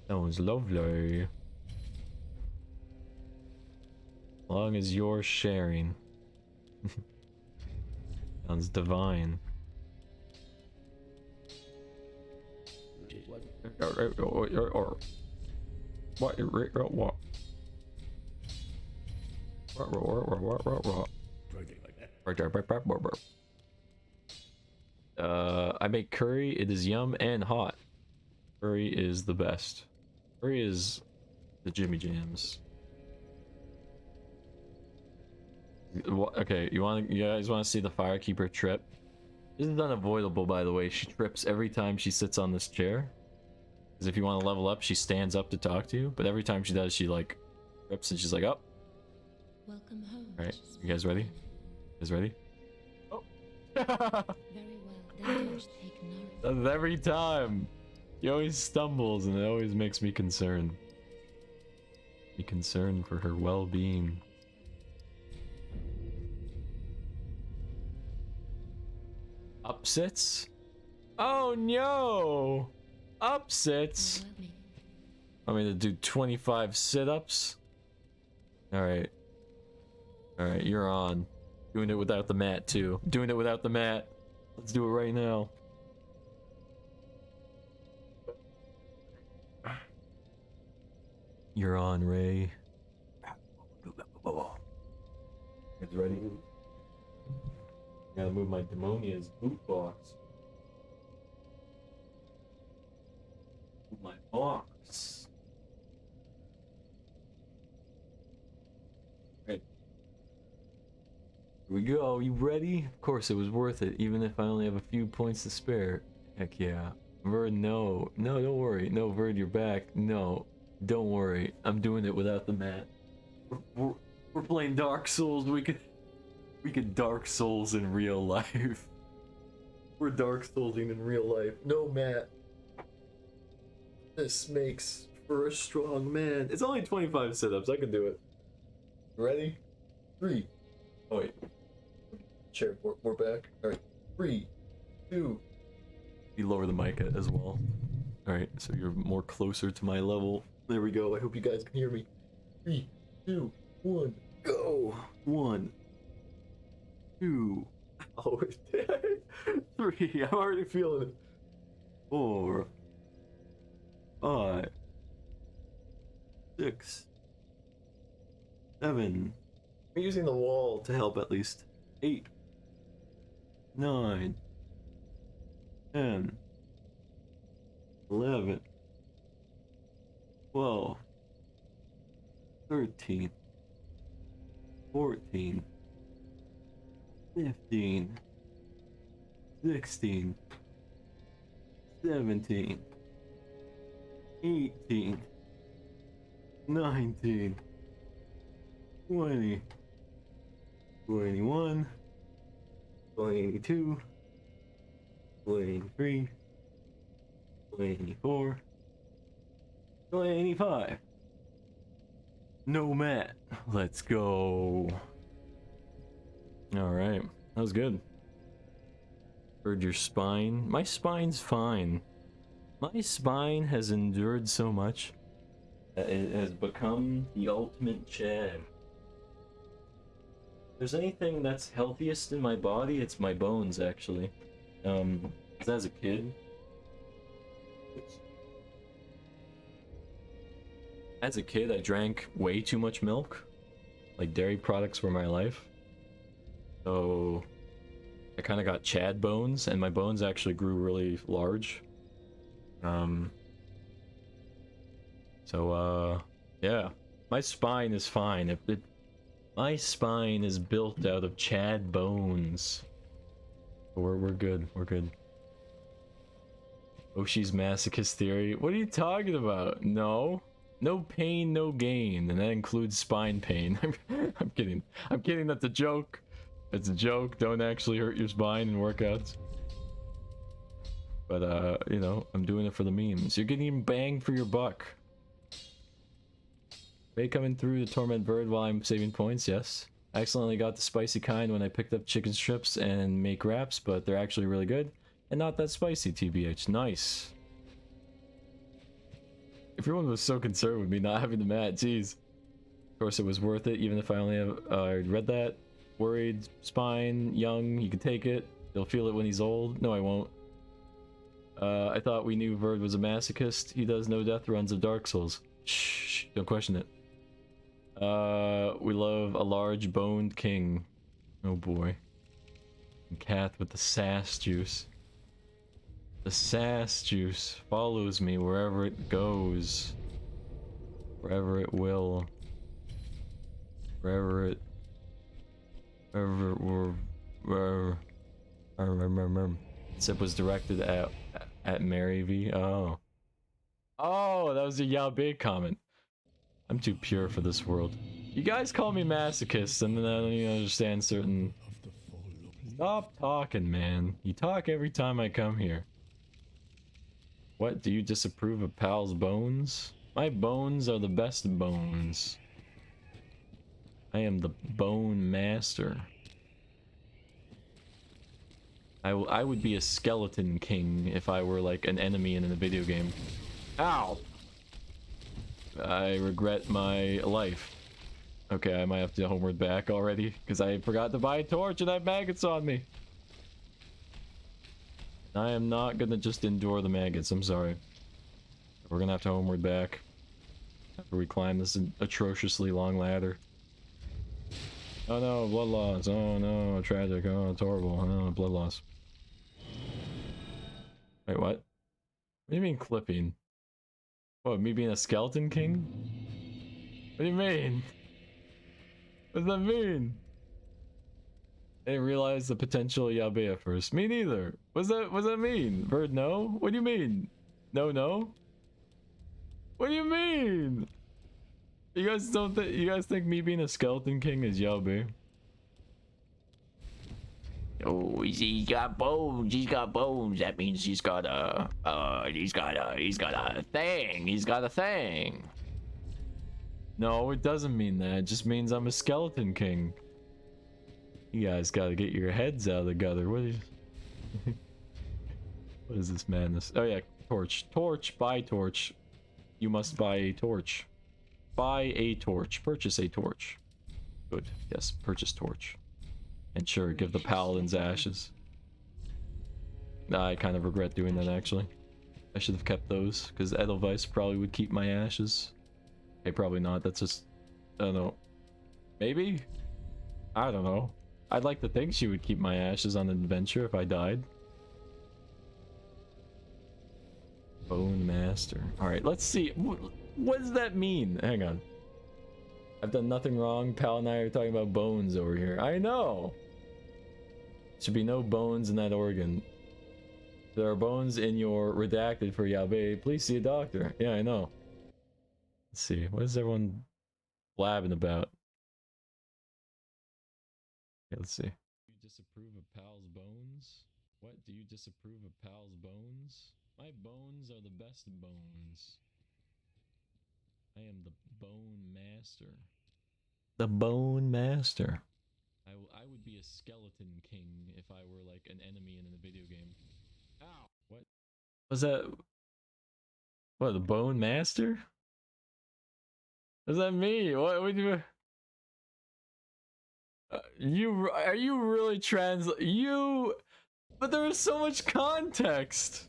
sounds lovely. As long as you're sharing. Sounds divine. I make curry. It is yum and hot. Curry is the best. Curry is the Jimmy Jams. Okay, you guys want to see the Firekeeper trip? This is unavoidable, by the way. She trips every time she sits on this chair. Because if you want to level up, she stands up to talk to you. But every time she does, she like trips and she's like, "Oh." Welcome home. Alright, you guys ready? You guys ready? Oh. Very well. Then just take note. Every time. He always stumbles and it always makes me concerned. Be concerned for her well-being. Upsets? Oh no! Upsets? I'm gonna do 25 sit-ups. Alright. Alright, you're on. Doing it without the mat too. Doing it without the mat. Let's do it right now. You're on, Ray. Guys ready? Gotta move my Demonia's boot box. Move my box. Right. Here we go. You ready? Of course, it was worth it, even if I only have a few points to spare. Heck yeah. Verd, no. No, don't worry. No, Verd, you're back. No. Don't worry, I'm doing it without the mat. We're playing Dark Souls. We could Dark Souls in real life. We're Dark Soulsing in real life. No mat. This makes for a strong man. It's only 25 sit-ups. I can do it. Ready? 3. Oh wait. Chair. We're back. All right. 3, 2. You lower the mic as well. All right. So you're more closer to my level. There we go. I hope you guys can hear me. 3, 2, 1, go. 1, 2. Oh, 3. I'm already feeling it. 4, 5, 6, 7. I'm using the wall to help at least. 8, 9, 10, 11. 12, 13, 14, 15, 16, 17, 18, 19, 20, 21, 22, 23, 24, 25. No mat. Let's go. Alright. That was good. Heard your spine. My spine's fine. My spine has endured so much that it has become the ultimate Chad. If there's anything that's healthiest in my body, it's my bones, actually. 'Cause as a kid, I drank way too much milk. Like, dairy products were my life. So I kind of got Chad bones, and my bones actually grew really large. Yeah. My spine is fine. My spine is built out of Chad bones. We're good. We're good. Oshi's masochist theory. What are you talking about? No. No pain, no gain, and that includes spine pain. I'm kidding. I'm kidding. That's a joke. It's a joke. Don't actually hurt your spine in workouts. But you know, I'm doing it for the memes. You're getting bang for your buck. Ray coming through to torment Bird while I'm saving points. Yes. I accidentally got the spicy kind when I picked up chicken strips and make wraps, but they're actually really good and not that spicy. TBH. Nice. Everyone was so concerned with me not having the mat, jeez. Of course it was worth it, even if I only have read that. Worried, spine, young, he can take it. He'll feel it when he's old. No, I won't. I thought we knew Verd was a masochist. He does no death runs of Dark Souls. Shh, don't question it. We love a large boned king. Oh boy. And Kath with the sass juice. The sass juice follows me wherever it goes. Wherever it will. Wherever Sip was directed at Mary V. Oh, that was a Yao Big comment. I'm too pure for this world. You guys call me masochist, and then I don't even understand certain. Stop talking, man. You talk every time I come here. What, do you disapprove of Pal's bones? My bones are the best bones. I am the bone master. I would be a skeleton king if I were like an enemy in a video game. Ow! I regret my life. Okay, I might have to homeward back already because I forgot to buy a torch and I have maggots on me. I am not gonna just endure the maggots, I'm sorry. We're gonna have to homeward back after we climb this atrociously long ladder. Oh no, blood loss. Oh no, tragic. Oh, it's horrible. Oh, blood loss. Wait, what? What do you mean clipping? What, me being a skeleton king? What do you mean? What does that mean? I didn't realize the potential of Yabe at first. Me neither. What does that mean? Bird, no? What do you mean? No? What do you mean? You guys don't think you guys think me being a skeleton king is Yabe? Oh, he's got bones. He's got bones. That means he's got a thing. He's got a thing. No, it doesn't mean that. It just means I'm a skeleton king. You guys gotta get your heads out of the gutter. What is what is this madness? Oh yeah, torch. Buy torch. You must buy a torch. Buy a torch. Purchase a torch. Good. Yes, purchase torch. And sure, give the paladins ashes. I kind of regret doing that actually. I should have kept those, because Edelweiss probably would keep my ashes. Okay, probably not. That's just... I don't know. Maybe? I don't know. I'd like to think she would keep my ashes on an adventure if I died. Bone Master. Alright, let's see. What does that mean? Hang on. I've done nothing wrong. Pal and I are talking about bones over here. I know! Should be no bones in that organ. If there are bones in your redacted for Yabe, please see a doctor. Yeah, I know. Let's see. What is everyone blabbing about? Okay, let's see. Do you disapprove of Pal's bones? What? Do you disapprove of Pal's bones? My bones are the best bones. I am the Bone Master. The Bone Master. I would be a skeleton king if I were like an enemy in a video game. Ow! What? Was that? What, the Bone Master? What does that mean? What would you? Are you really but there is so much context.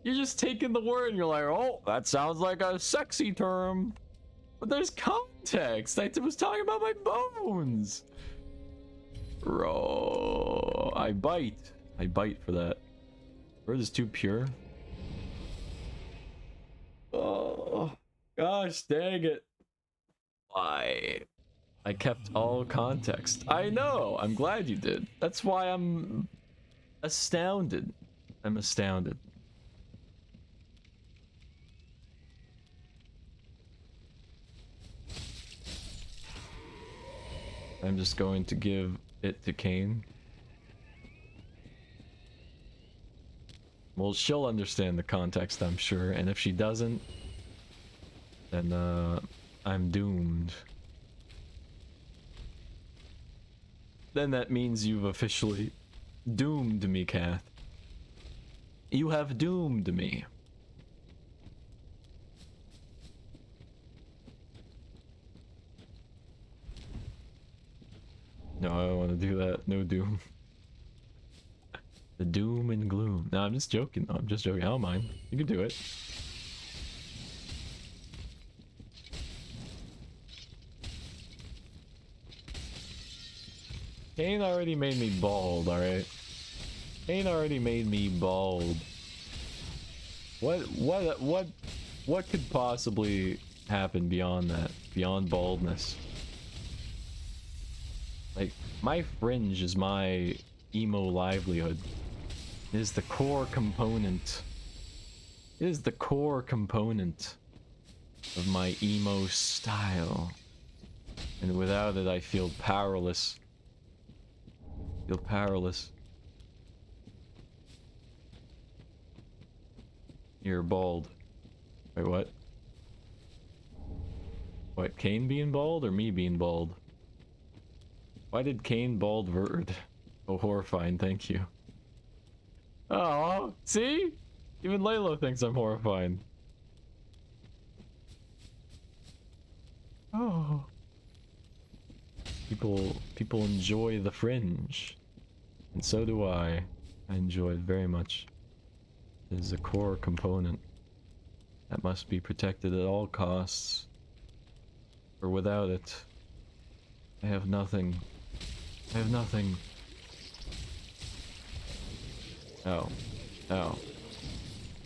You're just taking the word and you're like, oh, that sounds like a sexy term. But there's context. I was talking about my bones. Bro, I bite for that. Bird is too pure. Oh, gosh, dang it. Why? I kept all context. I know. I'm glad you did. That's why I'm astounded. I'm astounded. I'm just going to give it to Kane. Well, she'll understand the context, I'm sure, and if she doesn't, then I'm doomed. Then that means you've officially doomed me, Kath. You have doomed me. No, I don't want to do that. No doom. The doom and gloom. No, I'm just joking. No, I'm just joking. I don't mind. You can do it. Kane already made me bald, alright? Kane already made me bald. What could possibly happen beyond that? Beyond baldness? Like, my fringe is my emo livelihood. It is the core component. It is the core component of my emo style. And without it, I feel powerless. Feel powerless. You're bald. Wait, what? What, Kane being bald or me being bald? Why did Kane bald Verd? Oh, horrifying, thank you. Oh, see? Even Laylo thinks I'm horrifying. Oh. People enjoy the fringe. And so do I. I enjoy it very much. It is a core component that must be protected at all costs. For without it, I have nothing. I have nothing. Oh. Oh.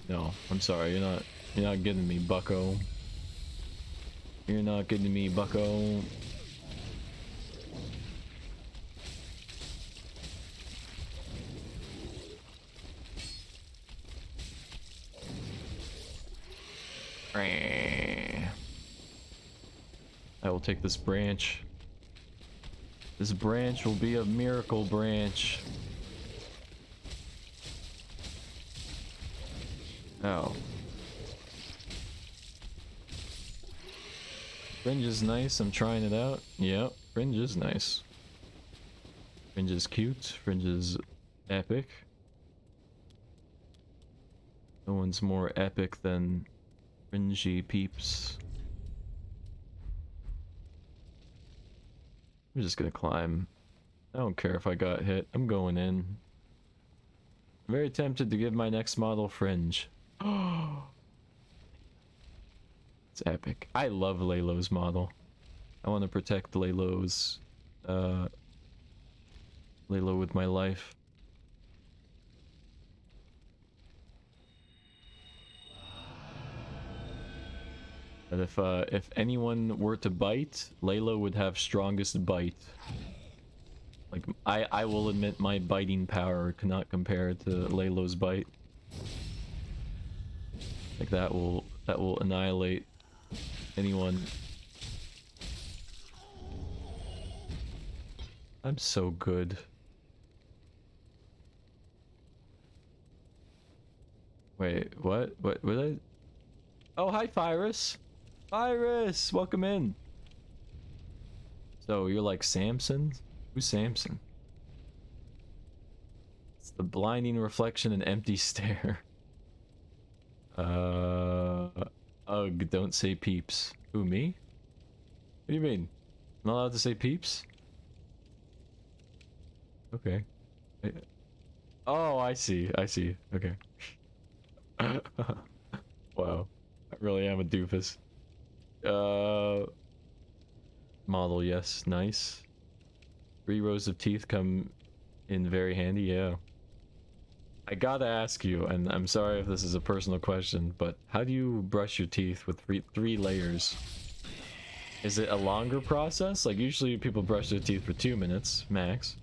No, I'm sorry, you're not getting me, bucko. You're not getting me, bucko. I will take this branch. This branch will be a miracle branch. Oh. Fringe is nice, I'm trying it out. Yep, Fringe is nice. Fringe is cute, Fringe is epic. No one's more epic than Fringy peeps. I'm just gonna climb. I don't care if I got hit. I'm going in. I'm very tempted to give my next model Fringe. Oh, it's epic. I love Laylo's model. I want to protect Laylo's Laylo with my life. But if anyone were to bite, Laylo would have strongest bite. Like, I will admit my biting power cannot compare to Laylo's bite. Like, that will annihilate anyone. I'm so good. Wait, what? What was I? Oh, hi, Pyrus. Pyrus, welcome in. So you're like Samson? Who's Samson? It's the blinding reflection and empty stare. Ugh, don't say peeps. Who, me? What do you mean? I'm not allowed to say peeps? Okay. Oh, I see. Okay. Wow. I really am a doofus. Model, yes. Nice. 3 rows of teeth come in very handy, yeah. I gotta ask you, and I'm sorry if this is a personal question, but how do you brush your teeth with three layers? Is it a longer process? Like, usually people brush their teeth for 2 minutes, max.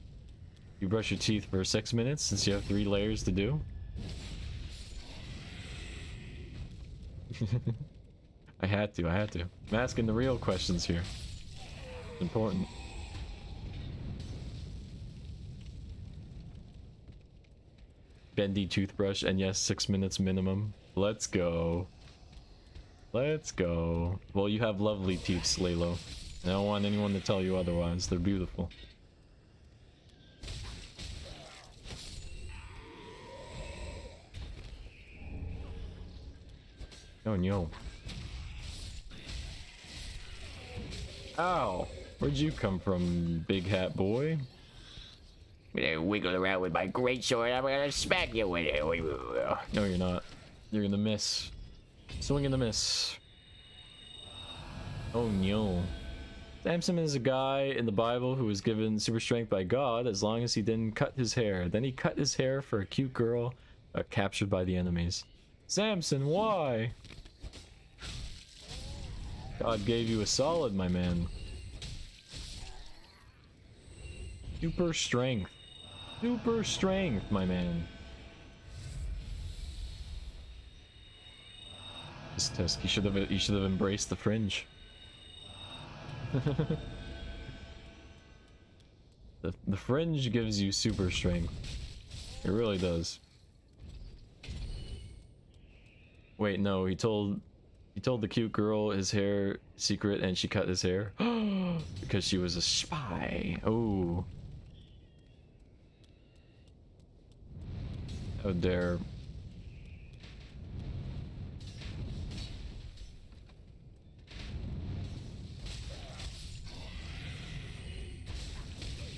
You brush your teeth for 6 minutes since you have 3 layers to do? I had to. I'm asking the real questions here. It's important. Bendy toothbrush, and yes, 6 minutes minimum. Let's go. Let's go. Well, you have lovely teeth, Laylo. I don't want anyone to tell you otherwise. They're beautiful. Oh no. Ow. Where'd you come from, big hat boy? I'm gonna wiggle around with my greatsword. I'm gonna smack you with it. No, you're not. You're gonna miss. Swing and a miss. Oh no. Samson is a guy in the Bible who was given super strength by God as long as he didn't cut his hair. Then he cut his hair for a cute girl, captured by the enemies. Samson, why? God gave you a solid, my man. Super strength. Super strength, my man. This Tusk, you should have embraced the fringe. The fringe gives you super strength. It really does. Wait, no, he told the cute girl his hair secret and she cut his hair because she was a spy. Oh. How dare.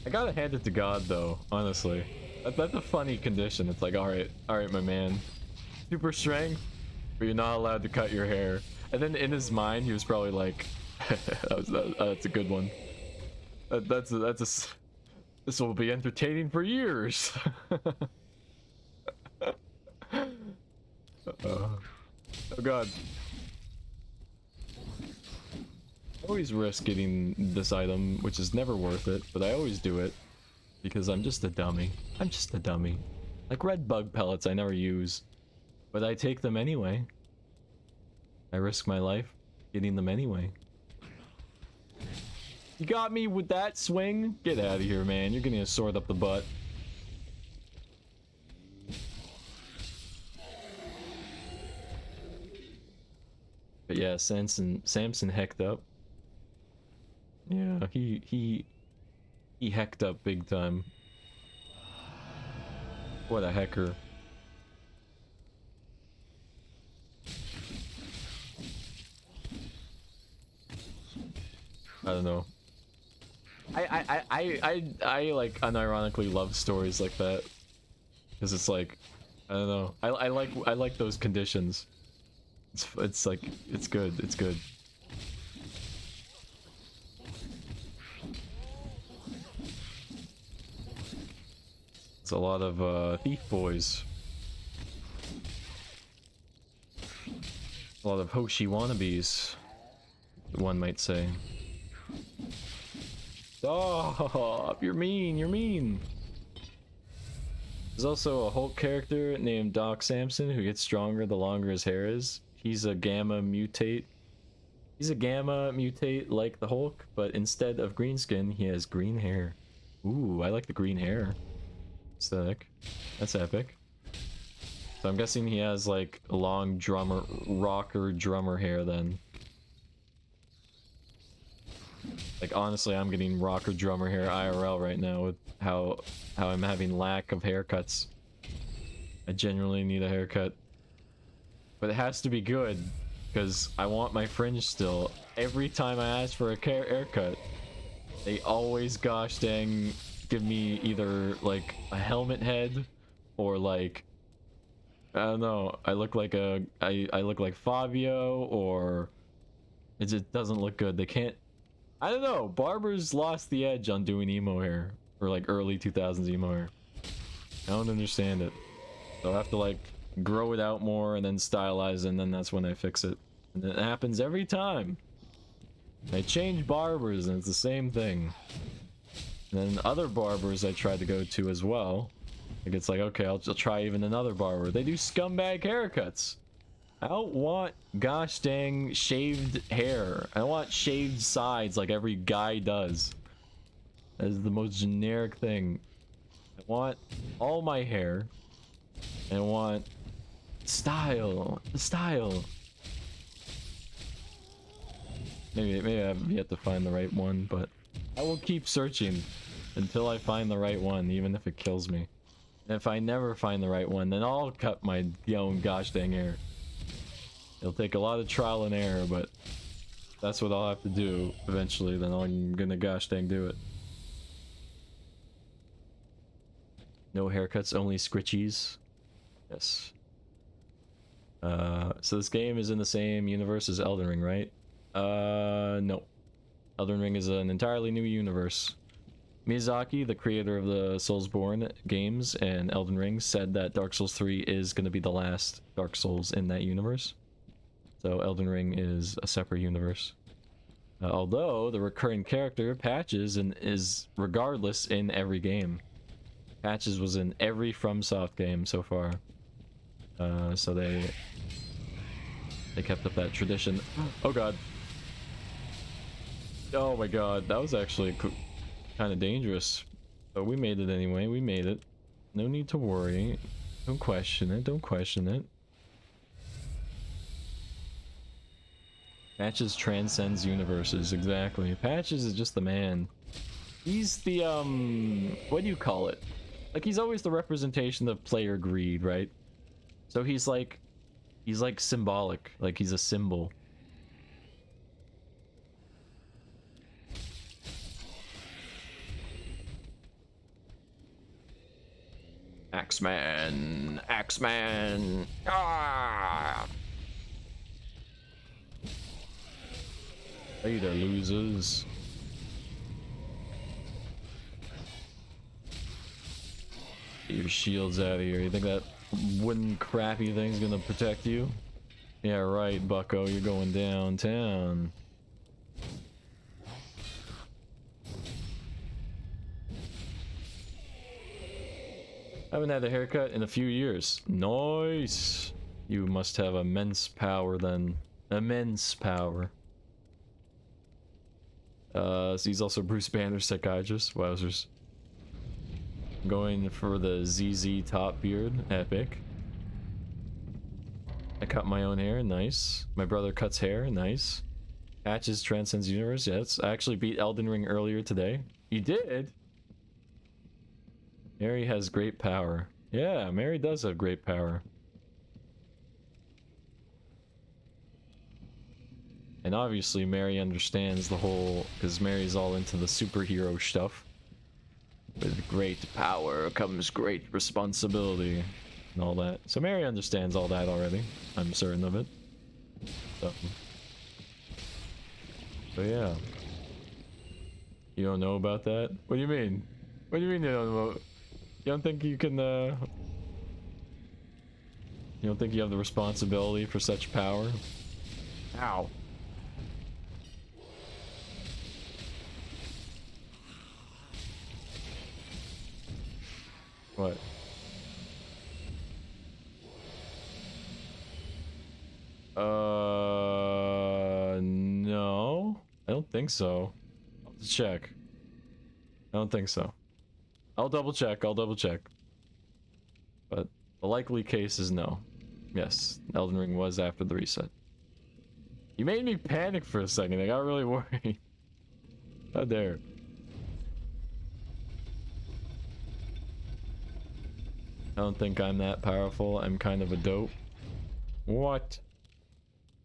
I gotta hand it to God though, honestly. That's a funny condition. It's like, alright, my man. Super strength, but you're not allowed to cut your hair. And then in his mind, he was probably like, that's a good one. This will be entertaining for years. Oh god. I always risk getting this item, which is never worth it, but I always do it because I'm just a dummy. I'm just a dummy. Like red bug pellets I never use, but I take them anyway. I risk my life getting them anyway. You got me with that swing? Get out of here, man. You're getting a sword up the butt. But yeah, Samson hecked up. Yeah, he hecked up big time. What a hecker. I don't know. I like unironically love stories like that. Cause it's like, I don't know. I like those conditions. It's like, it's good, it's good. It's a lot of thief boys. A lot of Hoshi wannabes, one might say. Stop! You're mean, you're mean! There's also a Hulk character named Doc Samson who gets stronger the longer his hair is. He's a gamma mutate. He's a gamma mutate like the Hulk, but instead of green skin, he has green hair. Ooh, I like the green hair. Aesthetic. That's epic. So I'm guessing he has like a long rocker drummer hair then. Like honestly, I'm getting rocker drummer hair IRL right now with how I'm having lack of haircuts. I genuinely need a haircut. But it has to be good, because I want my fringe still. Every time I ask for a haircut, they always gosh dang give me either like a helmet head or like, I don't know, I look like I look like Fabio, or it just doesn't look good. They can't, I don't know, barbers lost the edge on doing emo hair, or like early 2000s emo hair. I don't understand it. So I have to like grow it out more and then stylize, and then that's when I fix it. And it happens every time. I change barbers and it's the same thing. And then other barbers I tried to go to as well. Like it's like, okay, I'll try even another barber. They do scumbag haircuts. I don't want gosh dang shaved hair. I don't want shaved sides like every guy does. That is the most generic thing. I want all my hair. And I want style. Style. Maybe I've yet to find the right one, but I will keep searching until I find the right one, even if it kills me. And if I never find the right one, then I'll cut my own gosh dang hair. It'll take a lot of trial and error, but that's what I'll have to do eventually, then I'm gonna gosh dang do it. No haircuts, only scritchies. Yes. So this game is in the same universe as Elden Ring, right? No. Elden Ring is an entirely new universe. Miyazaki, the creator of the Soulsborne games and Elden Ring, said that Dark Souls 3 is going to be the last Dark Souls in that universe. So Elden Ring is a separate universe. Although the recurring character Patches is regardless in every game. Patches was in every FromSoft game so far. So they kept up that tradition. Oh god. Oh my god, that was actually kind of dangerous. But we made it anyway, we made it. No need to worry. Don't question it, don't question it. Patches transcends universes, exactly. Patches is just the man. He's the, what do you call it? Like, he's always the representation of player greed, right? So he's like symbolic, like he's a symbol. Axeman, Axeman. Ah! Hey there, losers. Get your shields out of here. You think that wooden crappy thing's gonna protect you? Yeah, right, bucko. You're going downtown. I haven't had a haircut in a few years. Nice. You must have immense power then. Immense power. So he's also Bruce Banner's psychiatrist. Wowzers. Going for the ZZ top beard. Epic. I cut my own hair. Nice. My brother cuts hair. Nice. Patches transcends universe. Yes. I actually beat Elden Ring earlier today. You did? Mary has great power. Yeah, Mary does have great power. And obviously Mary understands the whole, because Mary's all into the superhero stuff. With great power comes great responsibility and all that. So Mary understands all that already. I'm certain of it. So yeah. You don't know about that? What do you mean? What do you mean you don't know? You don't think you can, you don't think you have the responsibility for such power? Ow. What? No. I don't think so. I'll have to check. I don't think so. I'll double check, But the likely case is no. Yes, Elden Ring was after the reset. You made me panic for a second, I got really worried. How dare. I don't think I'm that powerful, I'm kind of a dope. What?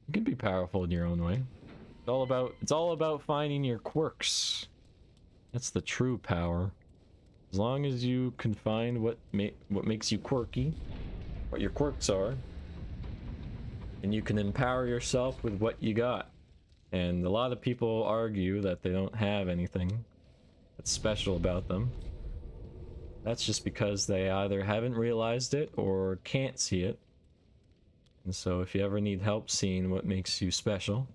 You can be powerful in your own way. It's all about finding your quirks. That's the true power. As long as you can find what makes you quirky, what your quirks are, and you can empower yourself with what you got. And a lot of people argue that they don't have anything that's special about them. That's just because they either haven't realized it or can't see it. And so if you ever need help seeing what makes you special,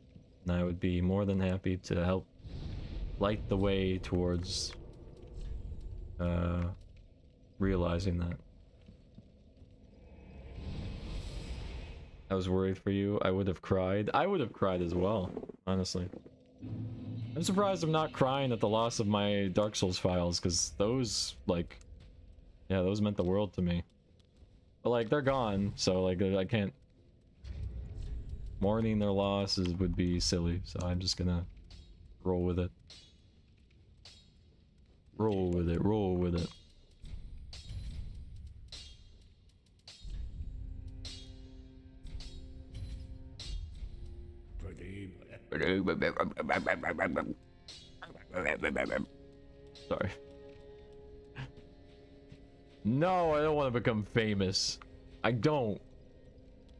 then I would be more than happy to help light the way towards realizing that. I was worried for you. I would have cried. I would have cried as well, honestly. I'm surprised I'm not crying at the loss of my Dark Souls files, because those, like, yeah, those meant the world to me. But, like, they're gone, so, like, I can't... Mourning their losses would be silly, so I'm just gonna roll with it. Roll with it, roll with it. For the Sorry. No, I don't want to become famous. I don't.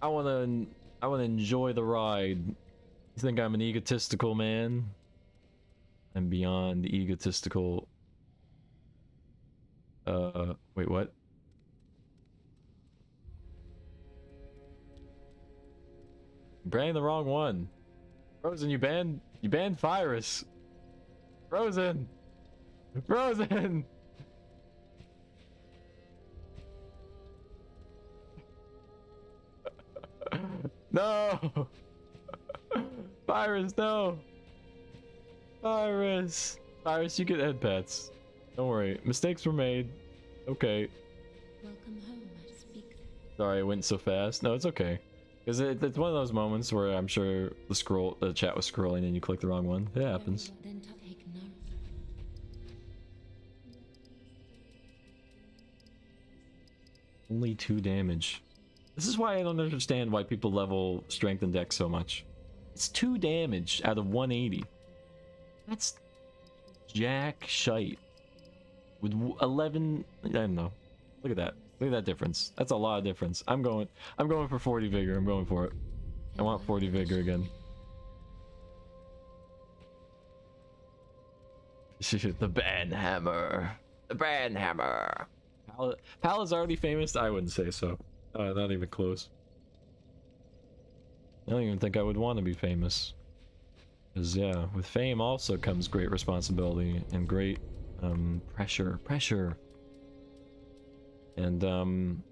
I want to enjoy the ride. You think I'm an egotistical man? I'm beyond egotistical. Wait, what? Branding the wrong one. Frozen, you banned Virus. Frozen. Frozen. No. Virus, no. Virus. Virus, you get head pats. Don't worry. Mistakes were made. Okay. Welcome home, speak. Sorry, I went so fast. No, it's okay. Because it's one of those moments where I'm sure the chat was scrolling and you clicked the wrong one. It happens. Then take note. Only 2 damage. This is why I don't understand why people level strength and dex so much. It's 2 damage out of 180. That's jack shite. With 11, I don't know. Look at that. Look at that difference. That's a lot of difference. I'm going for 40 vigor. I'm going for it. I want 40 vigor again. The banhammer. The banhammer. Pal's already famous? I wouldn't say so. Not even close. I don't even think I would want to be famous. Because, yeah, with fame also comes great responsibility and great pressure. And,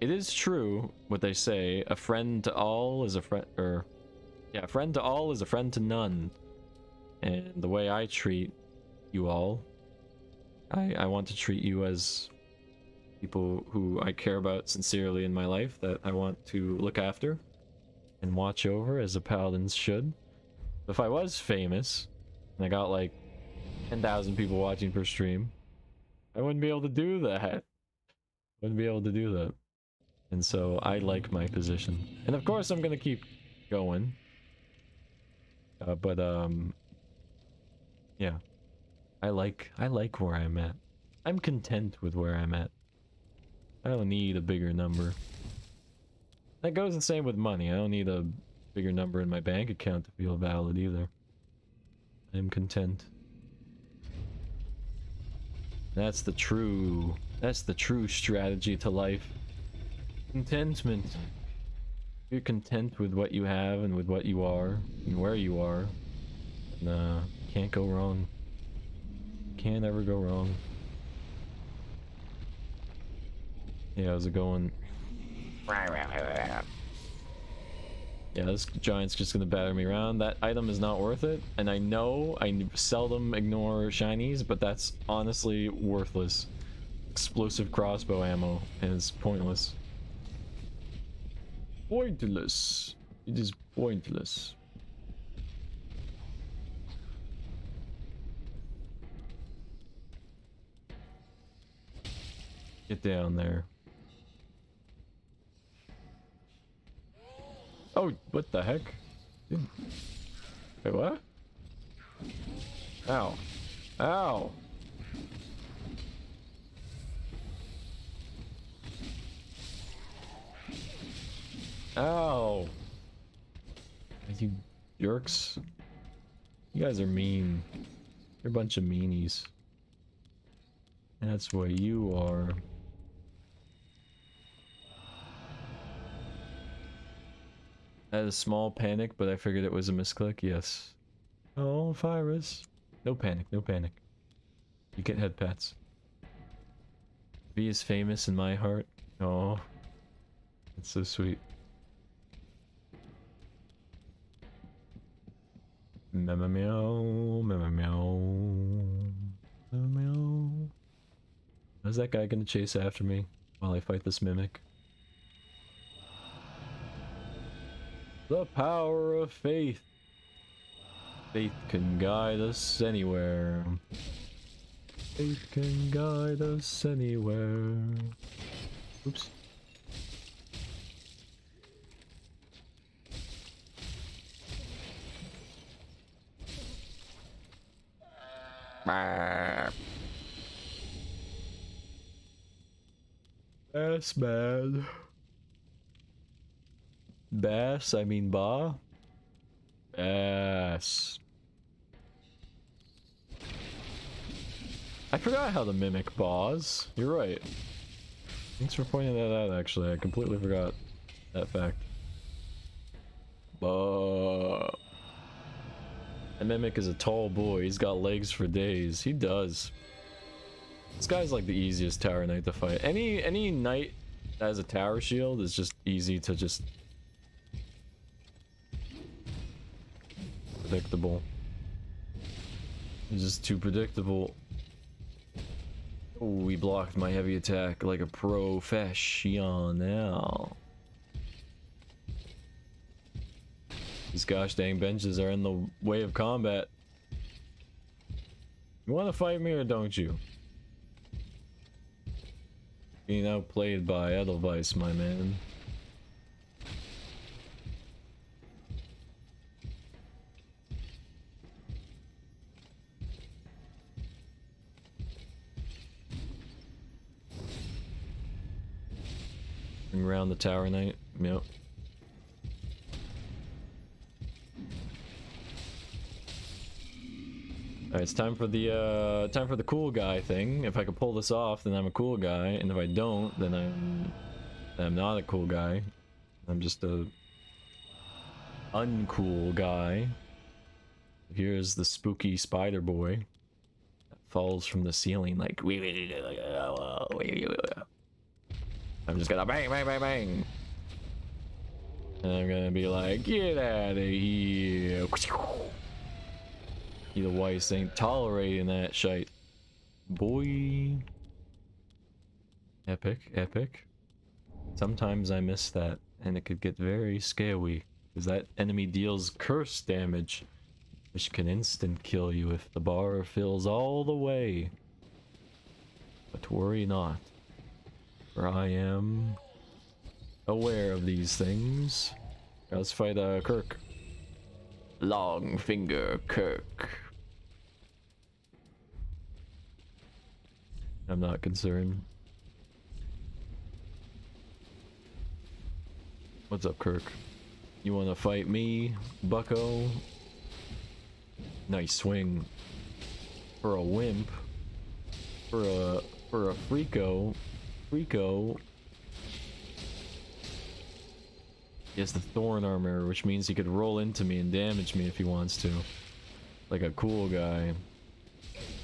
it is true what they say, a friend to all is a friend, a friend to all is a friend to none. And the way I treat you all, I want to treat you as people who I care about sincerely in my life, that I want to look after and watch over as a paladin should. If I was famous, and I got like 10,000 people watching per stream, I wouldn't be able to do that. Wouldn't be able to do that. And so I like my position. And of course I'm gonna keep going. Yeah. I like where I'm at. I'm content with where I'm at. I don't need a bigger number. That goes the same with money. I don't need a bigger number in my bank account to feel valid either. I'm content. That's the true strategy to life. Contentment. You're content with what you have and with what you are and where you are. And can't go wrong. Can't ever go wrong. Yeah, how's it going? Yeah, this giant's just gonna batter me around. That item is not worth it, and I know I seldom ignore shinies, but that's honestly worthless. Explosive crossbow ammo, and it's pointless. Pointless. It is pointless. Get down there. Oh, what the heck? Wait, what? Ow. Ow! Ow! You jerks. You guys are mean. You're a bunch of meanies. That's what you are. I had a small panic, but I figured it was a misclick, yes. Oh, virus. No panic, no panic. You get head pats. V is famous in my heart. Oh, that's so sweet. Meow meow meow meow meow meow. How's that guy gonna chase after me while I fight this mimic? The power of faith. Faith can guide us anywhere. Faith can guide us anywhere. Oops. Brr. Bass, man. Bass, I mean ba. Bass. I forgot how to mimic baws. You're right. Thanks for pointing that out, actually. I completely forgot that fact. Ba. A mimic is a tall boy. He's got legs for days. He does. This guy's like the easiest tower knight to fight. Any knight that has a tower shield is just easy to just predictable. It's just too predictable. Oh, he blocked my heavy attack like a professional. These gosh dang benches are in the way of combat. You want to fight me or don't you? Being outplayed by Edelweiss, my man. Bring around the tower knight. Yep. Alright, it's time for the cool guy thing. If I can pull this off, then I'm a cool guy, and if I don't, then I'm not a cool guy. I'm just a uncool guy. Here's the spooky spider boy that falls from the ceiling like I'm just gonna bang bang bang bang. And I'm gonna be like, get out of here. Either Weiss ain't tolerating that shite. Boy. Epic, epic. Sometimes I miss that, and it could get very scary, because that enemy deals curse damage, which can instant kill you if the bar fills all the way. But worry not, for I am aware of these things. Let's fight Kirk. Long finger Kirk. I'm not concerned. What's up, Kirk? You wanna fight me, bucko? Nice swing. For a wimp. For a freako. Freako. He has the thorn armor, which means he could roll into me and damage me if he wants to. Like a cool guy.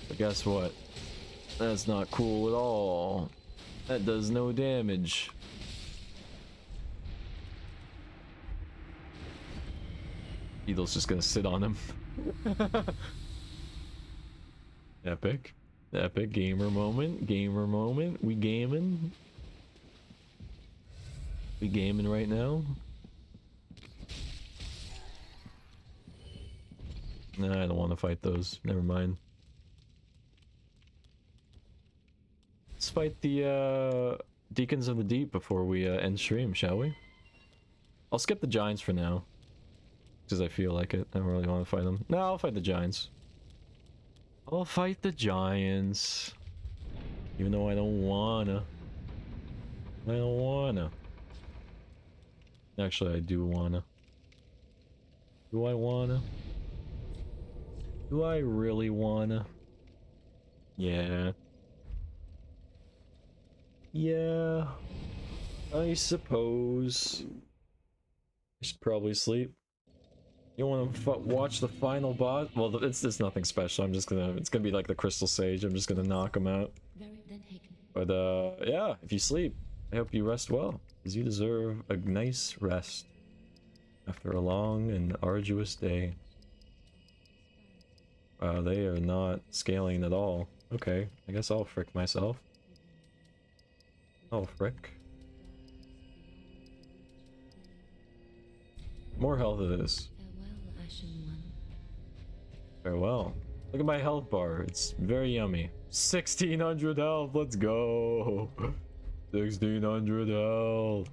But guess what? That's not cool at all. That does no damage. Beetle's just gonna sit on him. Epic. Epic gamer moment. Gamer moment. We gaming. We gaming right now. Nah, I don't want to fight those. Never mind. Let's fight the Deacons of the Deep before we end stream, shall we? I'll skip the Giants for now. Because I feel like it. I don't really want to fight them. No, I'll fight the Giants. I'll fight the Giants. Even though I don't wanna. I don't wanna. Actually, I do wanna. Do I wanna? Do I really wanna? Yeah. Yeah. I suppose. I should probably sleep. You want to watch the final boss? Well, it's nothing special. I'm just gonna. It's gonna be like the Crystal Sage. I'm just gonna knock him out. But yeah. If you sleep, I hope you rest well, because you deserve a nice rest after a long and arduous day. Wow, they are not scaling at all. Okay, I guess I'll frick myself. Oh, frick. More health it is. Farewell, Ashen One. Farewell. Look at my health bar. It's very yummy. 1600 health. Let's go. 1600 health.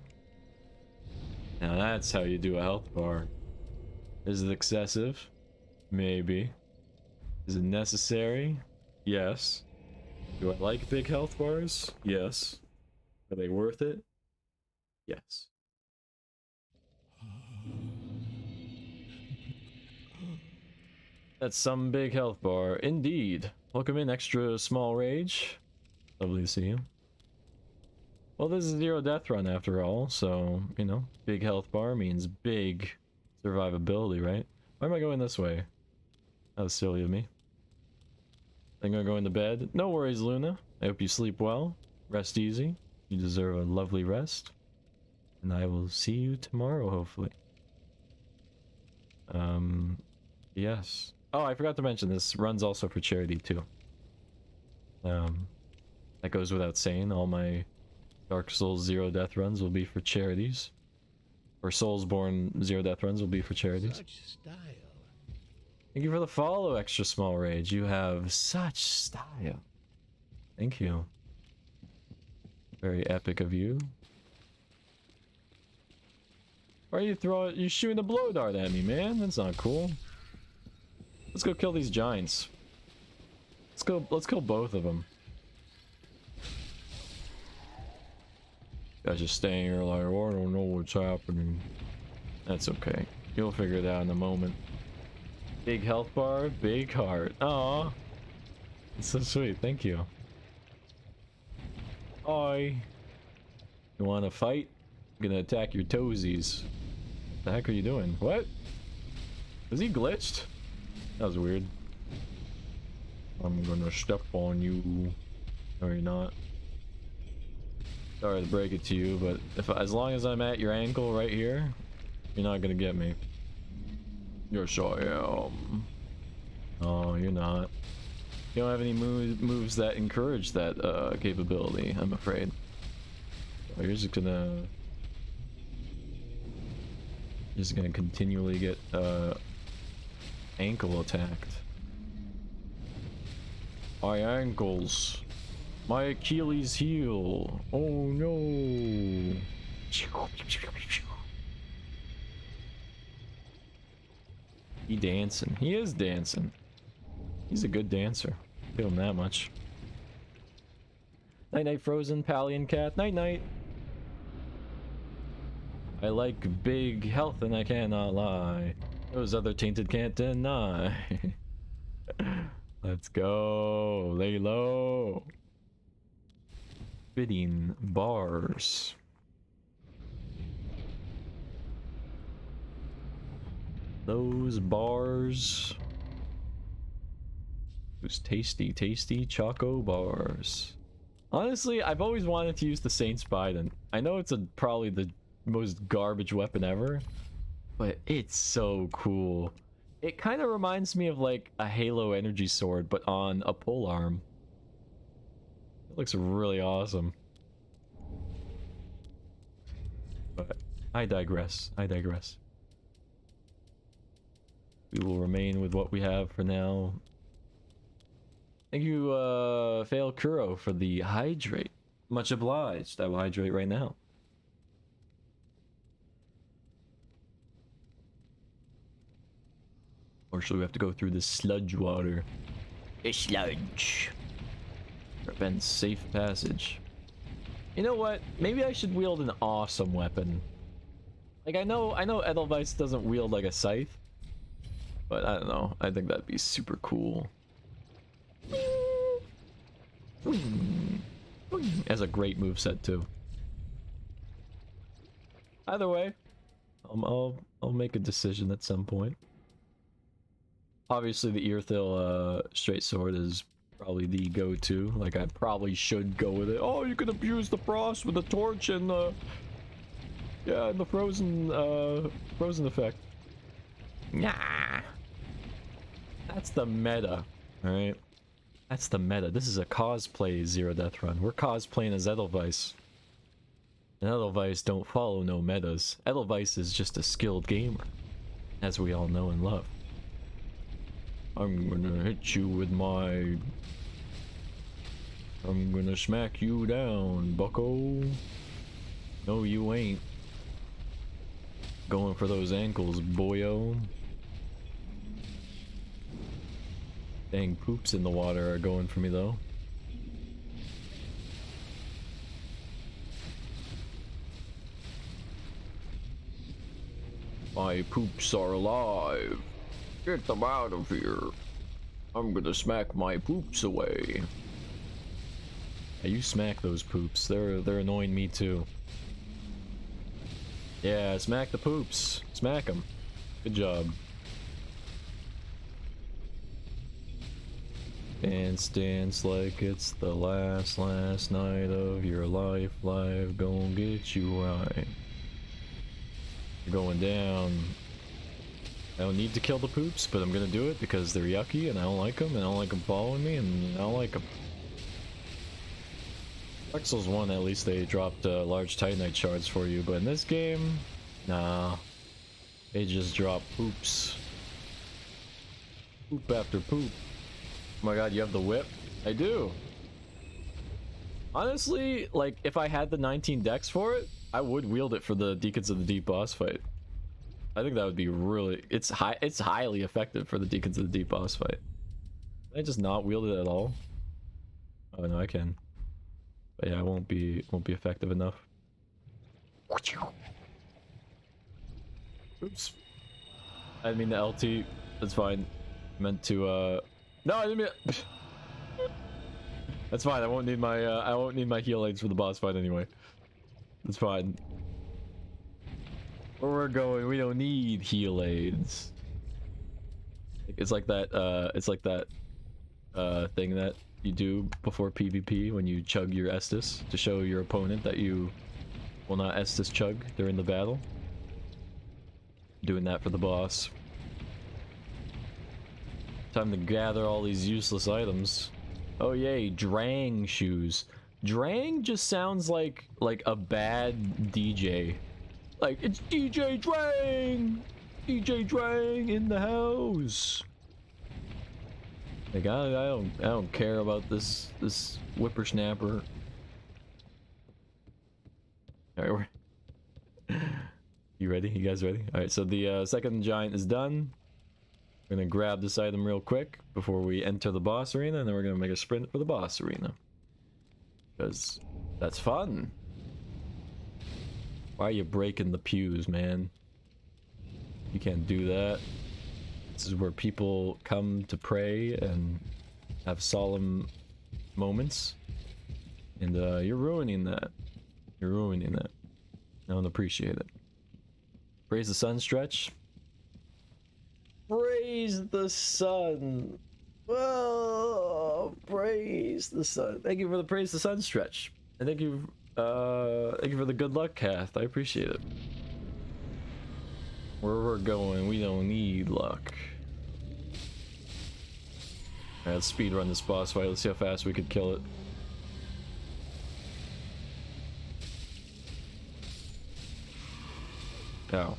Now that's how you do a health bar. Is it excessive? Maybe. Is it necessary? Yes. Do I like big health bars? Yes. Are they worth it? Yes. That's some big health bar. Indeed. Welcome in, extra small rage. Lovely to see you. Well, this is a zero death run after all, so, you know, big health bar means big survivability, right? Why am I going this way? That was silly of me. I'm gonna go into bed. No worries, Luna. I hope you sleep well. Rest easy. You deserve a lovely rest. And I will see you tomorrow, hopefully. Yes. Oh, I forgot to mention this runs also for charity, too. That goes without saying. All my Dark Souls Zero Death runs will be for charities. Or Soulsborne Zero Death runs will be for charities. Such style. Thank you for the follow, Extra Small Rage. You have such style. Thank you. Very epic of you. Why are you shooting a blow dart at me, man? That's not cool. Let's go kill these giants. Let's kill both of them. Guys just staying here like, oh, I don't know what's happening. That's okay. You'll figure it out in a moment. Big health bar, big heart. Aw. It's so sweet, thank you. Oi. You wanna fight? I'm gonna attack your toesies. What the heck are you doing? What? Was he glitched? That was weird. I'm gonna step on you. No, you're not. Sorry to break it to you, but as long as I'm at your ankle right here, you're not gonna get me. Yes, I am. Oh, you're not. You don't have any moves that encourage that capability, I'm afraid. So you're just gonna continually get ankle attacked. My ankles. My Achilles heel. Oh no. He dancing. He is dancing. He's a good dancer. Give him that much. Night night, Frozen, Pally and Cat. Night night. I like big health and I cannot lie. Those other tainted can't deny. Let's go. Lay low. Fitting bars. Those bars. Those tasty, tasty Choco bars. Honestly, I've always wanted to use the Saint's Bident. I know it's probably the most garbage weapon ever, but it's so cool. It kind of reminds me of like a Halo energy sword, but on a pole arm. It looks really awesome. But I digress. I digress. We will remain with what we have for now. Thank you, Fail Kuro, for the hydrate. Much obliged. I will hydrate right now. Or should we have to go through the sludge water? The sludge. Prevent safe passage. You know what? Maybe I should wield an awesome weapon. Like I know Edelweiss doesn't wield like a scythe, but I don't know. I think that'd be super cool. Has a great moveset too. Either way, I'll make a decision at some point. Obviously, the Earthil straight sword is probably the go-to. Like, I probably should go with it. Oh, you can abuse the frost with the torch and the and the frozen effect. Nah, that's the meta, all right? That's the meta. This is a cosplay Zero Death run. We're cosplaying as Edelweiss. And Edelweiss don't follow no metas. Edelweiss is just a skilled gamer, as we all know and love. I'm gonna hit you with my... I'm gonna smack you down, bucko. No, you ain't. Going for those ankles, boyo. Dang, poops in the water are going for me though. My poops are alive. Get them out of here. I'm gonna smack my poops away. Yeah, you smack those poops. They're annoying me too. Yeah, smack the poops. Smack them. Good job. Dance like it's the last night of your life. Life gon' get you right. You're going down. I don't need to kill the poops, but I'm gonna do it because they're yucky and I don't like them, and I don't like them following me, and I don't like them. Dark Souls 1, at least they dropped large Titanite shards for you, but in this game, nah. They just drop poops. Poop after poop. Oh my god, you have the whip? I do. Honestly, like, if I had the 19 dex for it, I would wield it for the Deacons of the Deep boss fight. I think that would be really... It's highly effective for the Deacons of the Deep boss fight. Can I just not wield it at all? Oh no, I can. But yeah, it won't be effective enough. Oops. I didn't mean the LT. That's fine. Meant to no, I didn't mean That's fine. I won't need my heal aids for the boss fight anyway. That's fine. Where we're going, we don't need heal aids. It's like that thing that you do before PvP when you chug your Estus to show your opponent that you will not Estus chug during the battle. Doing that for the boss. Time to gather all these useless items. Oh yay, Drang shoes. Drang just sounds like a bad DJ. Like, it's DJ Drang! DJ Drang in the house! Like, I don't care about this whippersnapper. Alright, you ready? You guys ready? Alright, so the second giant is done. We're gonna grab this item real quick before we enter the boss arena, and then we're gonna make a sprint for the boss arena. Because that's fun. Why are you breaking the pews, man? You can't do that. This is where people come to pray and have solemn moments. And you're ruining that. You're ruining that. I don't appreciate it. Praise the sun stretch. Praise the sun. Oh, praise the sun. Thank you for the praise the sun stretch. And thank you for the good luck, Kath. I appreciate it. Where we're going, we don't need luck. Alright, let's speed run this boss fight. Let's see how fast we could kill it. Ow.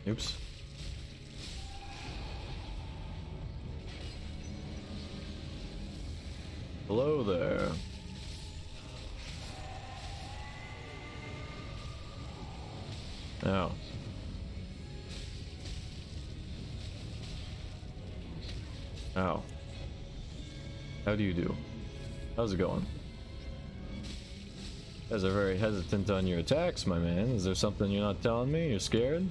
Oops. Hello there. Oh. Oh. How do you do? How's it going? You guys are very hesitant on your attacks, my man. Is there something you're not telling me? You're scared?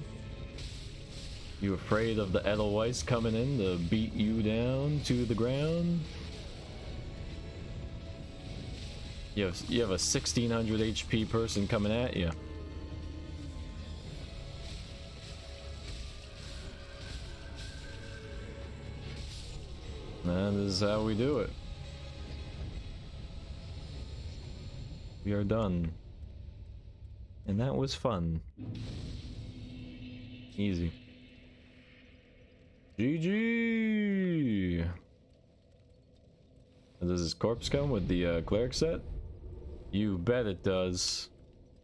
You afraid of the Edelweiss coming in to beat you down to the ground? You have a 1600 HP person coming at you. And this is how we do it. We are done. And that was fun. Easy. GG! Does his corpse come with the cleric set? You bet it does.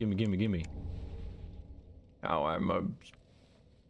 Gimme, gimme, gimme. Oh, I'm a